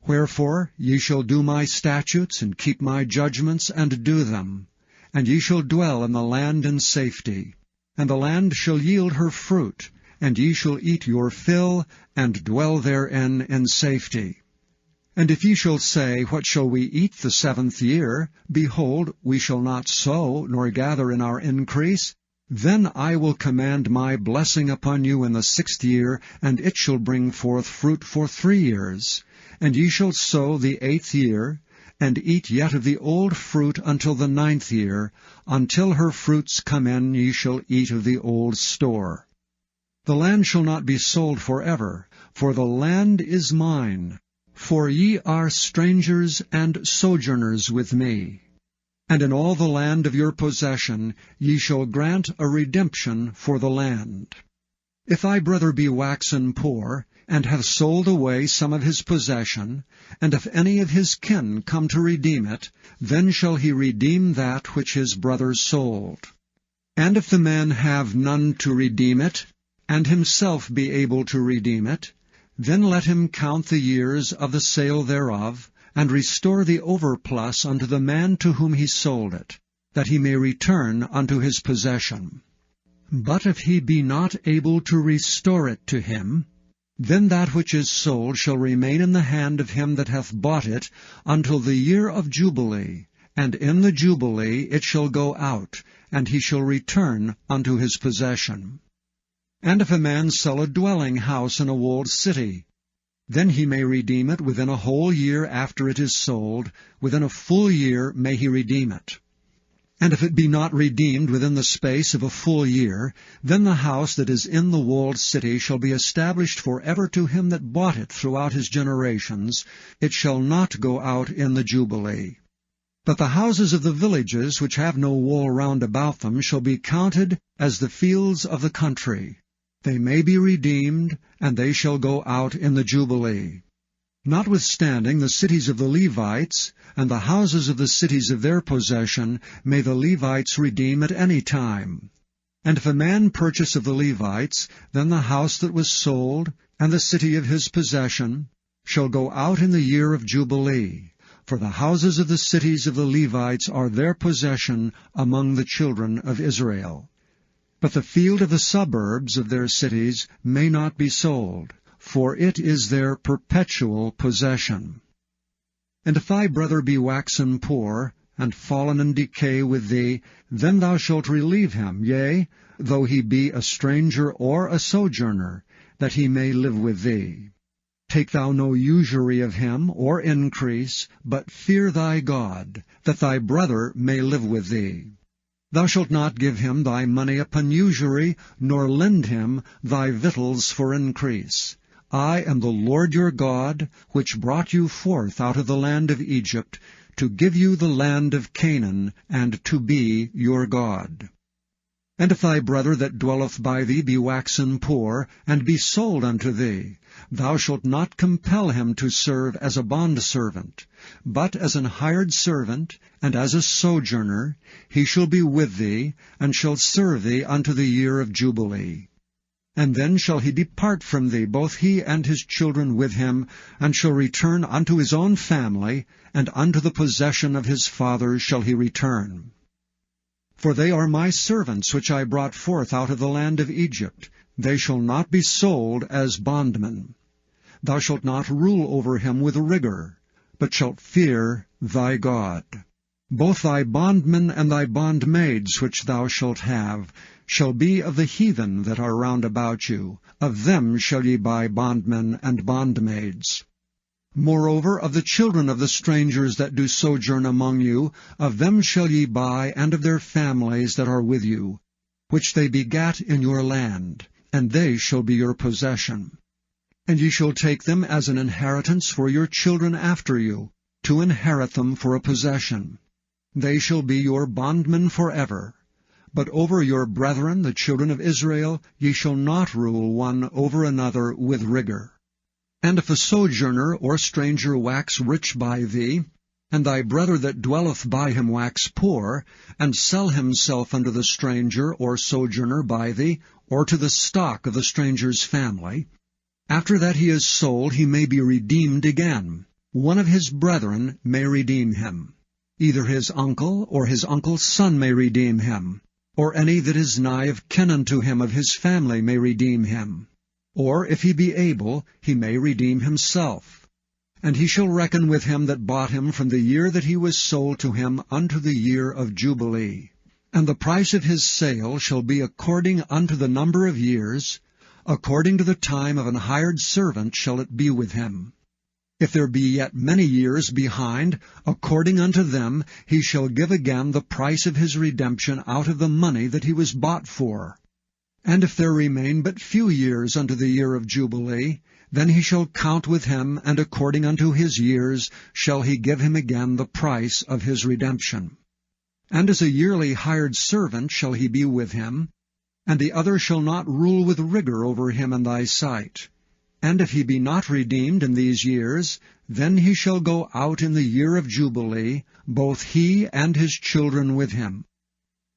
Wherefore ye shall do my statutes, and keep my judgments, and do them. And ye shall dwell in the land in safety. And the land shall yield her fruit, and ye shall eat your fill, and dwell therein in safety. And if ye shall say, What shall we eat the 7th year? Behold, we shall not sow, nor gather in our increase. Then I will command my blessing upon you in the 6th year, and it shall bring forth fruit for 3 years. And ye shall sow the 8th year, and eat yet of the old fruit until the 9th year. Until her fruits come in ye shall eat of the old store. The land shall not be sold forever, for the land is mine. For ye are strangers and sojourners with me. And in all the land of your possession ye shall grant a redemption for the land. If thy brother be waxen poor, and hath sold away some of his possession, and if any of his kin come to redeem it, then shall he redeem that which his brother sold. And if the man have none to redeem it, and himself be able to redeem it, then let him count the years of the sale thereof, and restore the overplus unto the man to whom he sold it, that he may return unto his possession. But if he be not able to restore it to him, then that which is sold shall remain in the hand of him that hath bought it until the year of Jubilee, and in the Jubilee it shall go out, and he shall return unto his possession. And if a man sell a dwelling house in a walled city, then he may redeem it within a whole year after it is sold. Within a full year may he redeem it. And if it be not redeemed within the space of a full year, then the house that is in the walled city shall be established forever to him that bought it throughout his generations. It shall not go out in the Jubilee. But the houses of the villages which have no wall round about them shall be counted as the fields of the country. They may be redeemed, and they shall go out in the Jubilee. Notwithstanding the cities of the Levites, and the houses of the cities of their possession, may the Levites redeem at any time. And if a man purchase of the Levites, then the house that was sold, and the city of his possession, shall go out in the year of Jubilee. For the houses of the cities of the Levites are their possession among the children of Israel. But the field of the suburbs of their cities may not be sold, for it is their perpetual possession. And if thy brother be waxen poor, and fallen in decay with thee, then thou shalt relieve him, yea, though he be a stranger or a sojourner, that he may live with thee. Take thou no usury of him, or increase, but fear thy God, that thy brother may live with thee. Thou shalt not give him thy money upon usury, nor lend him thy victuals for increase. I am the Lord your God, which brought you forth out of the land of Egypt, to give you the land of Canaan, and to be your God. And if thy brother that dwelleth by thee be waxen poor, and be sold unto thee, thou shalt not compel him to serve as a bondservant, but as an hired servant, and as a sojourner, he shall be with thee, and shall serve thee unto the year of Jubilee. And then shall he depart from thee, both he and his children with him, and shall return unto his own family, and unto the possession of his fathers shall he return. For they are my servants which I brought forth out of the land of Egypt. They shall not be sold as bondmen. Thou shalt not rule over him with rigor, but shalt fear thy God. Both thy bondmen and thy bondmaids which thou shalt have shall be of the heathen that are round about you. Of them shall ye buy bondmen and bondmaids. Moreover, of the children of the strangers that do sojourn among you, of them shall ye buy, and of their families that are with you, which they begat in your land, and they shall be your possession. And ye shall take them as an inheritance for your children after you, to inherit them for a possession. They shall be your bondmen forever. But over your brethren, the children of Israel, ye shall not rule one over another with rigor. And if a sojourner or stranger wax rich by thee, and thy brother that dwelleth by him wax poor, and sell himself unto the stranger or sojourner by thee, or to the stock of the stranger's family, after that he is sold he may be redeemed again. One of his brethren may redeem him. Either his uncle or his uncle's son may redeem him, or any that is nigh of kin unto him of his family may redeem him. Or, if he be able, he may redeem himself. And he shall reckon with him that bought him from the year that he was sold to him unto the year of Jubilee. And the price of his sale shall be according unto the number of years, according to the time of an hired servant shall it be with him. If there be yet many years behind, according unto them he shall give again the price of his redemption out of the money that he was bought for. And if there remain but few years unto the year of Jubilee, then he shall count with him, and according unto his years shall he give him again the price of his redemption. And as a yearly hired servant shall he be with him, and the other shall not rule with rigor over him in thy sight. And if he be not redeemed in these years, then he shall go out in the year of Jubilee, both he and his children with him.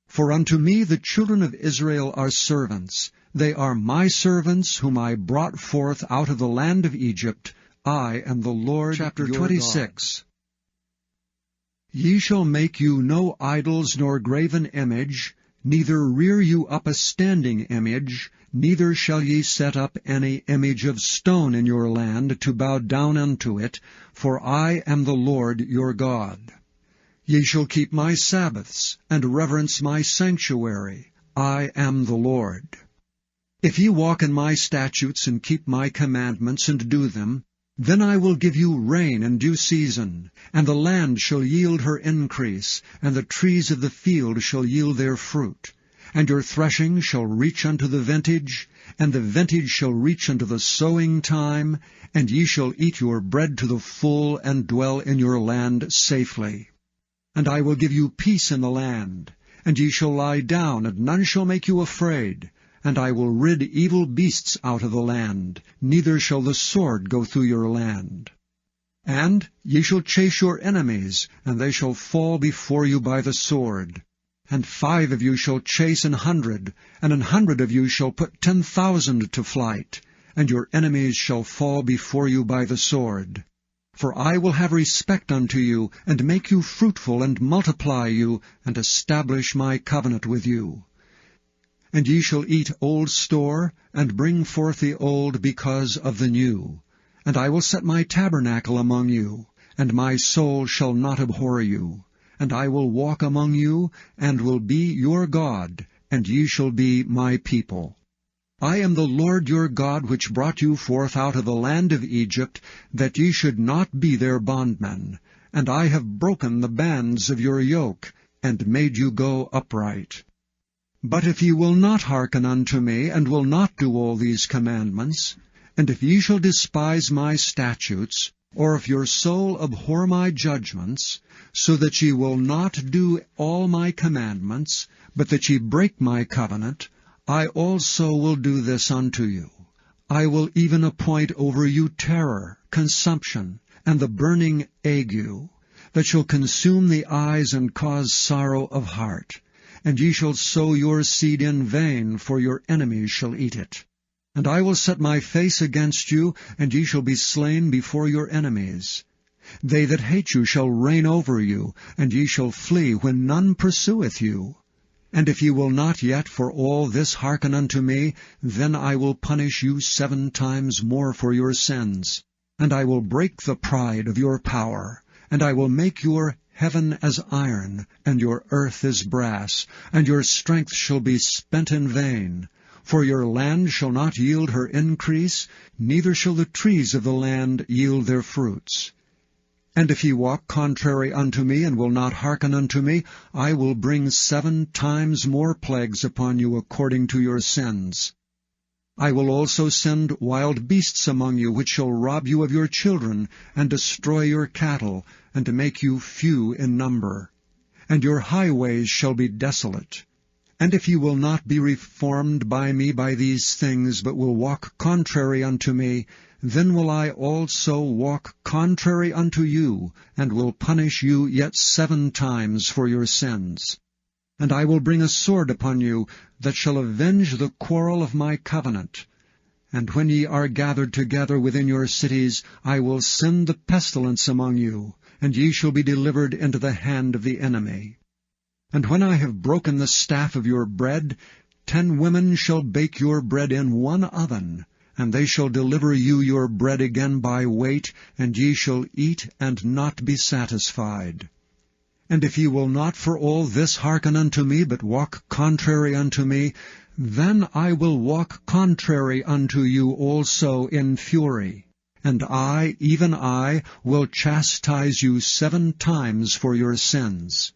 For unto me the children of Israel are servants. They are my servants, whom I brought forth out of the land of Egypt. I am the Lord Chapter your 26. God. Ye shall make you no idols nor graven image, neither rear you up a standing image, neither shall ye set up any image of stone in your land to bow down unto it, for I am the Lord your God. Ye shall keep my Sabbaths, and reverence my sanctuary. I am the Lord. If ye walk in my statutes, and keep my commandments, and do them, then I will give you rain in due season, and the land shall yield her increase, and the trees of the field shall yield their fruit. And your threshing shall reach unto the vintage, and the vintage shall reach unto the sowing time, and ye shall eat your bread to the full, and dwell in your land safely. And I will give you peace in the land, and ye shall lie down, and none shall make you afraid. And I will rid evil beasts out of the land, neither shall the sword go through your land. And ye shall chase your enemies, and they shall fall before you by the sword. And 5 of you shall chase 100, and 100 of you shall put 10,000 to flight, and your enemies shall fall before you by the sword. For I will have respect unto you, and make you fruitful, and multiply you, and establish my covenant with you. And ye shall eat old store, and bring forth the old because of the new. And I will set my tabernacle among you, and my soul shall not abhor you. And I will walk among you, and will be your God, and ye shall be my people. I am the Lord your God, which brought you forth out of the land of Egypt, that ye should not be their bondmen. And I have broken the bands of your yoke, and made you go upright. But if ye will not hearken unto me, and will not do all these commandments, And if ye shall despise my statutes, or if your soul abhor my judgments, so that ye will not do all my commandments, but that ye break my covenant, I also will do this unto you. I will even appoint over you terror, consumption, and the burning ague, that shall consume the eyes and cause sorrow of heart. And ye shall sow your seed in vain, for your enemies shall eat it. And I will set my face against you, and ye shall be slain before your enemies. They that hate you shall reign over you, and ye shall flee when none pursueth you. And if ye will not yet for all this hearken unto me, then I will punish you 7 times more for your sins. And I will break the pride of your power, and I will make your heaven as iron, and your earth as brass, and your strength shall be spent in vain. For your land shall not yield her increase, neither shall the trees of the land yield their fruits. And if ye walk contrary unto me, and will not hearken unto me, I will bring 7 times more plagues upon you according to your sins. I will also send wild beasts among you, which shall rob you of your children, and destroy your cattle, and to make you few in number. And your highways shall be desolate. And if ye will not be reformed by me by these things, but will walk contrary unto me, then will I also walk contrary unto you, and will punish you yet 7 times for your sins. And I will bring a sword upon you, that shall avenge the quarrel of my covenant. And when ye are gathered together within your cities, I will send the pestilence among you, and ye shall be delivered into the hand of the enemy. And when I have broken the staff of your bread, 10 women shall bake your bread in 1 oven, and they shall deliver you your bread again by weight, and ye shall eat and not be satisfied. And if ye will not for all this hearken unto me, but walk contrary unto me, then I will walk contrary unto you also in fury. And I, even I, will chastise you 7 times for your sins.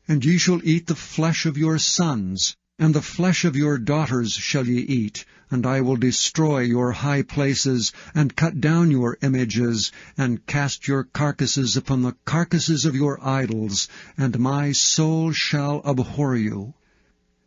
And ye shall eat the flesh of your sons, and the flesh of your daughters shall ye eat, and I will destroy your high places, and cut down your images, and cast your carcasses upon the carcasses of your idols, and my soul shall abhor you.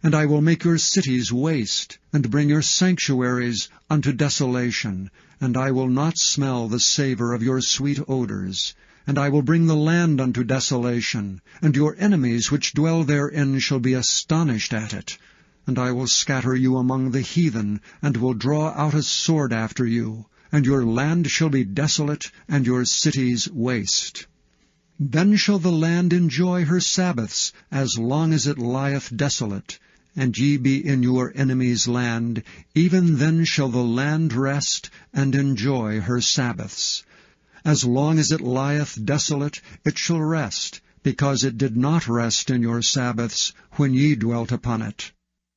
And I will make your cities waste, and bring your sanctuaries unto desolation, and I will not smell the savour of your sweet odours. And I will bring the land unto desolation, and your enemies which dwell therein shall be astonished at it. And I will scatter you among the heathen, and will draw out a sword after you, and your land shall be desolate, and your cities waste. Then shall the land enjoy her Sabbaths, as long as it lieth desolate, and ye be in your enemy's land, even then shall the land rest, and enjoy her Sabbaths. As long as it lieth desolate, it shall rest, because it did not rest in your Sabbaths, when ye dwelt upon it.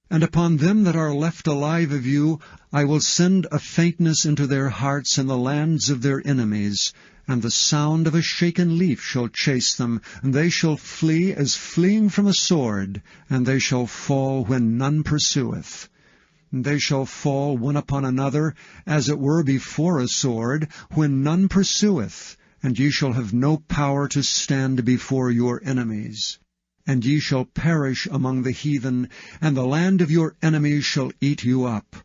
And upon them that are left alive of you, I will send a faintness into their hearts in the lands of their enemies, and the sound of a shaken leaf shall chase them, and they shall flee as fleeing from a sword, and they shall fall when none pursueth. They shall fall one upon another, as it were before a sword, when none pursueth, and ye shall have no power to stand before your enemies. And ye shall perish among the heathen, and the land of your enemies shall eat you up.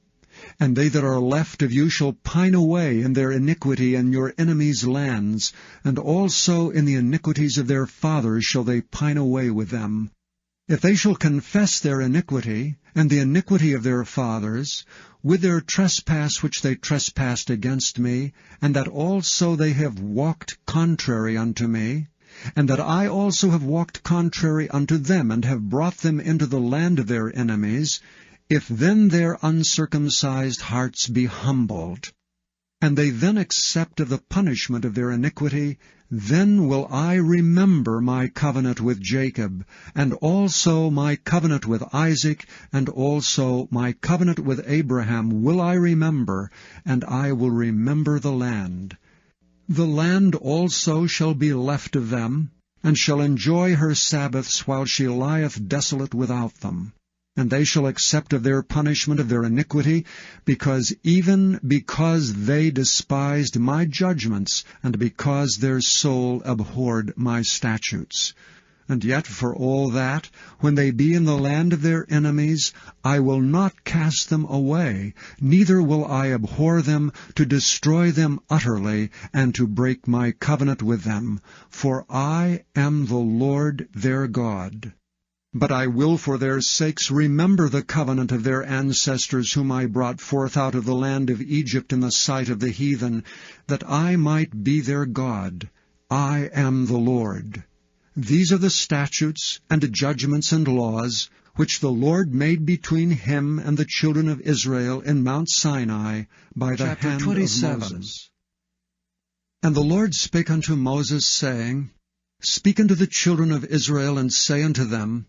And they that are left of you shall pine away in their iniquity in your enemies' lands, and also in the iniquities of their fathers shall they pine away with them. If they shall confess their iniquity, and the iniquity of their fathers, with their trespass which they trespassed against me, and that also they have walked contrary unto me, and that I also have walked contrary unto them, and have brought them into the land of their enemies, if then their uncircumcised hearts be humbled, and they then accept of the punishment of their iniquity, then will I remember my covenant with Jacob, and also my covenant with Isaac, and also my covenant with Abraham will I remember, and I will remember the land. The land also shall be left of them, and shall enjoy her Sabbaths while she lieth desolate without them. and they shall accept of their punishment of their iniquity, because they despised my judgments, and because their soul abhorred my statutes. And yet for all that, when they be in the land of their enemies, I will not cast them away, neither will I abhor them, to destroy them utterly, and to break my covenant with them. For I am the Lord their God. But I will for their sakes remember the covenant of their ancestors, whom I brought forth out of the land of Egypt in the sight of the heathen, that I might be their God. I am the Lord. These are the statutes and judgments and laws, which the Lord made between him and the children of Israel in Mount Sinai by the hand of Moses. And the Lord spake unto Moses, saying, Speak unto the children of Israel, and say unto them,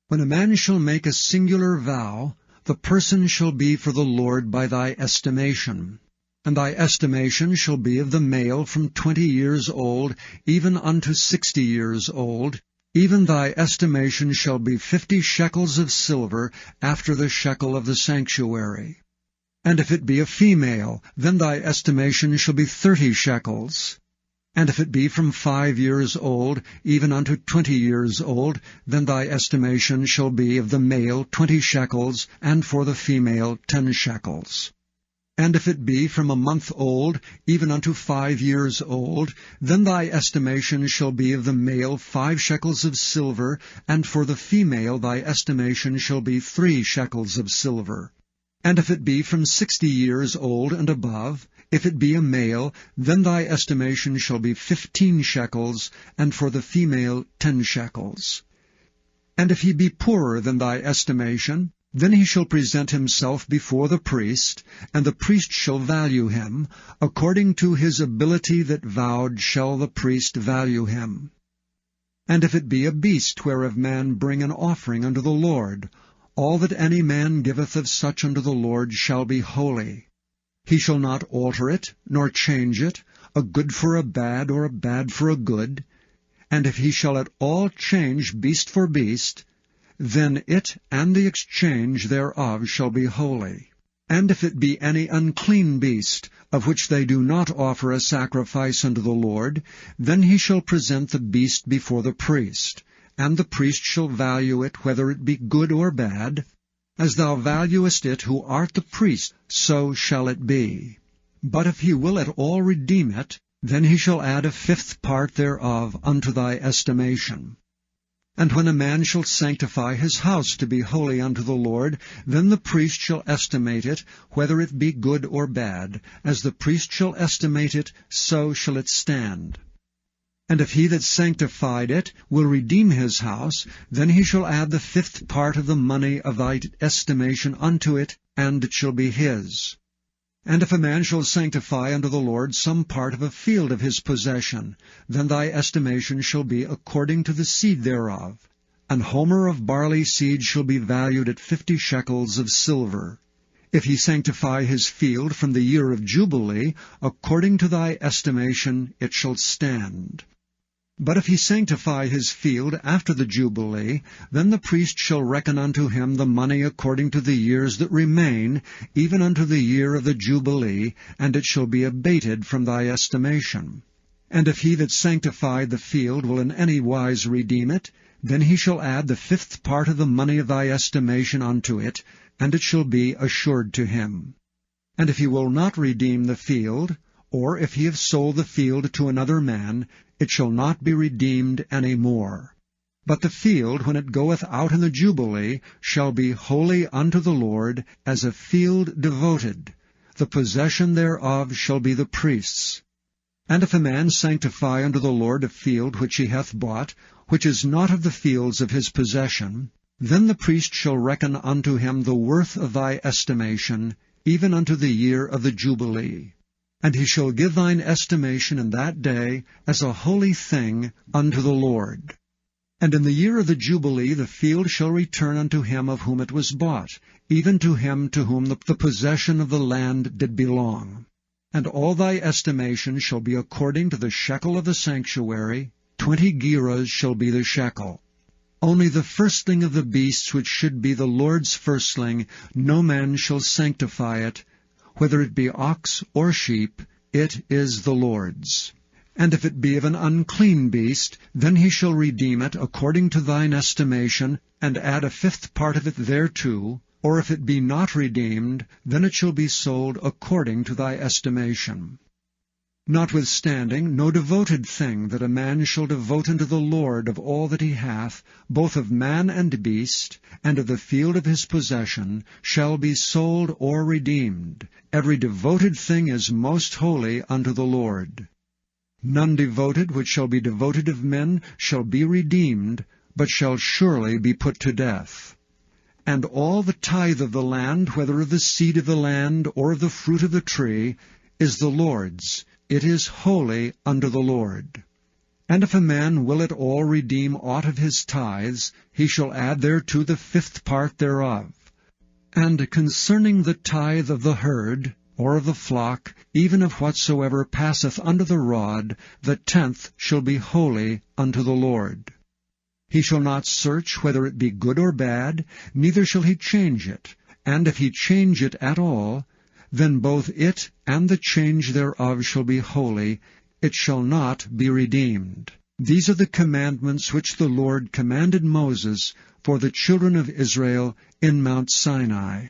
When a man shall make a singular vow, the person shall be for the Lord by thy estimation. And thy estimation shall be of the male from 20 years old, even unto 60 years old. Even thy estimation shall be 50 shekels of silver, after the shekel of the sanctuary. And if it be a female, then thy estimation shall be 30 shekels. And if it be from 5 years old, even unto 20 years old, then thy estimation shall be of the male 20 shekels, and for the female 10 shekels. And if it be from a month old, even unto 5 years old, then thy estimation shall be of the male 5 shekels of silver, and for the female thy estimation shall be 3 shekels of silver. And if it be from 60 years old and above, if it be a male, then thy estimation shall be 15 shekels, and for the female 10 shekels. And if he be poorer than thy estimation, then he shall present himself before the priest, and the priest shall value him. According to his ability that vowed shall the priest value him. And if it be a beast whereof man bring an offering unto the Lord, all that any man giveth of such unto the Lord shall be holy. He shall not alter it, nor change it, a good for a bad, or a bad for a good. And if he shall at all change beast for beast, then it and the exchange thereof shall be holy. And if it be any unclean beast, of which they do not offer a sacrifice unto the Lord, then he shall present the beast before the priest, and the priest shall value it, whether it be good or bad. As thou valuest it who art the priest, so shall it be. But if he will at all redeem it, then he shall add a 5th part thereof unto thy estimation. And when a man shall sanctify his house to be holy unto the Lord, then the priest shall estimate it, whether it be good or bad. As the priest shall estimate it, so shall it stand. And if he that sanctified it will redeem his house, then he shall add the 5th part of the money of thy estimation unto it, and it shall be his. And if a man shall sanctify unto the Lord some part of a field of his possession, then thy estimation shall be according to the seed thereof. An homer of barley seed shall be valued at 50 shekels of silver. If he sanctify his field from the year of Jubilee, according to thy estimation it shall stand. But if he sanctify his field after the Jubilee, then the priest shall reckon unto him the money according to the years that remain, even unto the year of the Jubilee, and it shall be abated from thy estimation. And if he that sanctified the field will in any wise redeem it, then he shall add the 5th part of the money of thy estimation unto it, and it shall be assured to him. And if he will not redeem the field, or if he have sold the field to another man, it shall not be redeemed any more. But the field, when it goeth out in the Jubilee, shall be holy unto the Lord, as a field devoted. The possession thereof shall be the priest's. And if a man sanctify unto the Lord a field which he hath bought, which is not of the fields of his possession, then the priest shall reckon unto him the worth of thy estimation, even unto the year of the Jubilee. And he shall give thine estimation in that day as a holy thing unto the Lord. And in the year of the Jubilee the field shall return unto him of whom it was bought, even to him to whom the possession of the land did belong. And all thy estimation shall be according to the shekel of the sanctuary. 20 gerahs shall be the shekel. Only the firstling of the beasts which should be the Lord's firstling, no man shall sanctify it, whether it be ox or sheep, it is the Lord's. And if it be of an unclean beast, then he shall redeem it according to thine estimation, and add a fifth part of it thereto. Or if it be not redeemed, then it shall be sold according to thy estimation. Notwithstanding, no devoted thing that a man shall devote unto the Lord of all that he hath, both of man and beast, and of the field of his possession, shall be sold or redeemed. Every devoted thing is most holy unto the Lord. None devoted which shall be devoted of men shall be redeemed, but shall surely be put to death. And all the tithe of the land, whether of the seed of the land or of the fruit of the tree, is the Lord's. It is holy unto the Lord. And if a man will at all redeem aught of his tithes, he shall add thereto the fifth part thereof. And concerning the tithe of the herd, or of the flock, even of whatsoever passeth under the rod, the 10th shall be holy unto the Lord. He shall not search whether it be good or bad, neither shall he change it. And if he change it at all, then both it and the change thereof shall be holy, it shall not be redeemed. These are the commandments which the Lord commanded Moses for the children of Israel in Mount Sinai.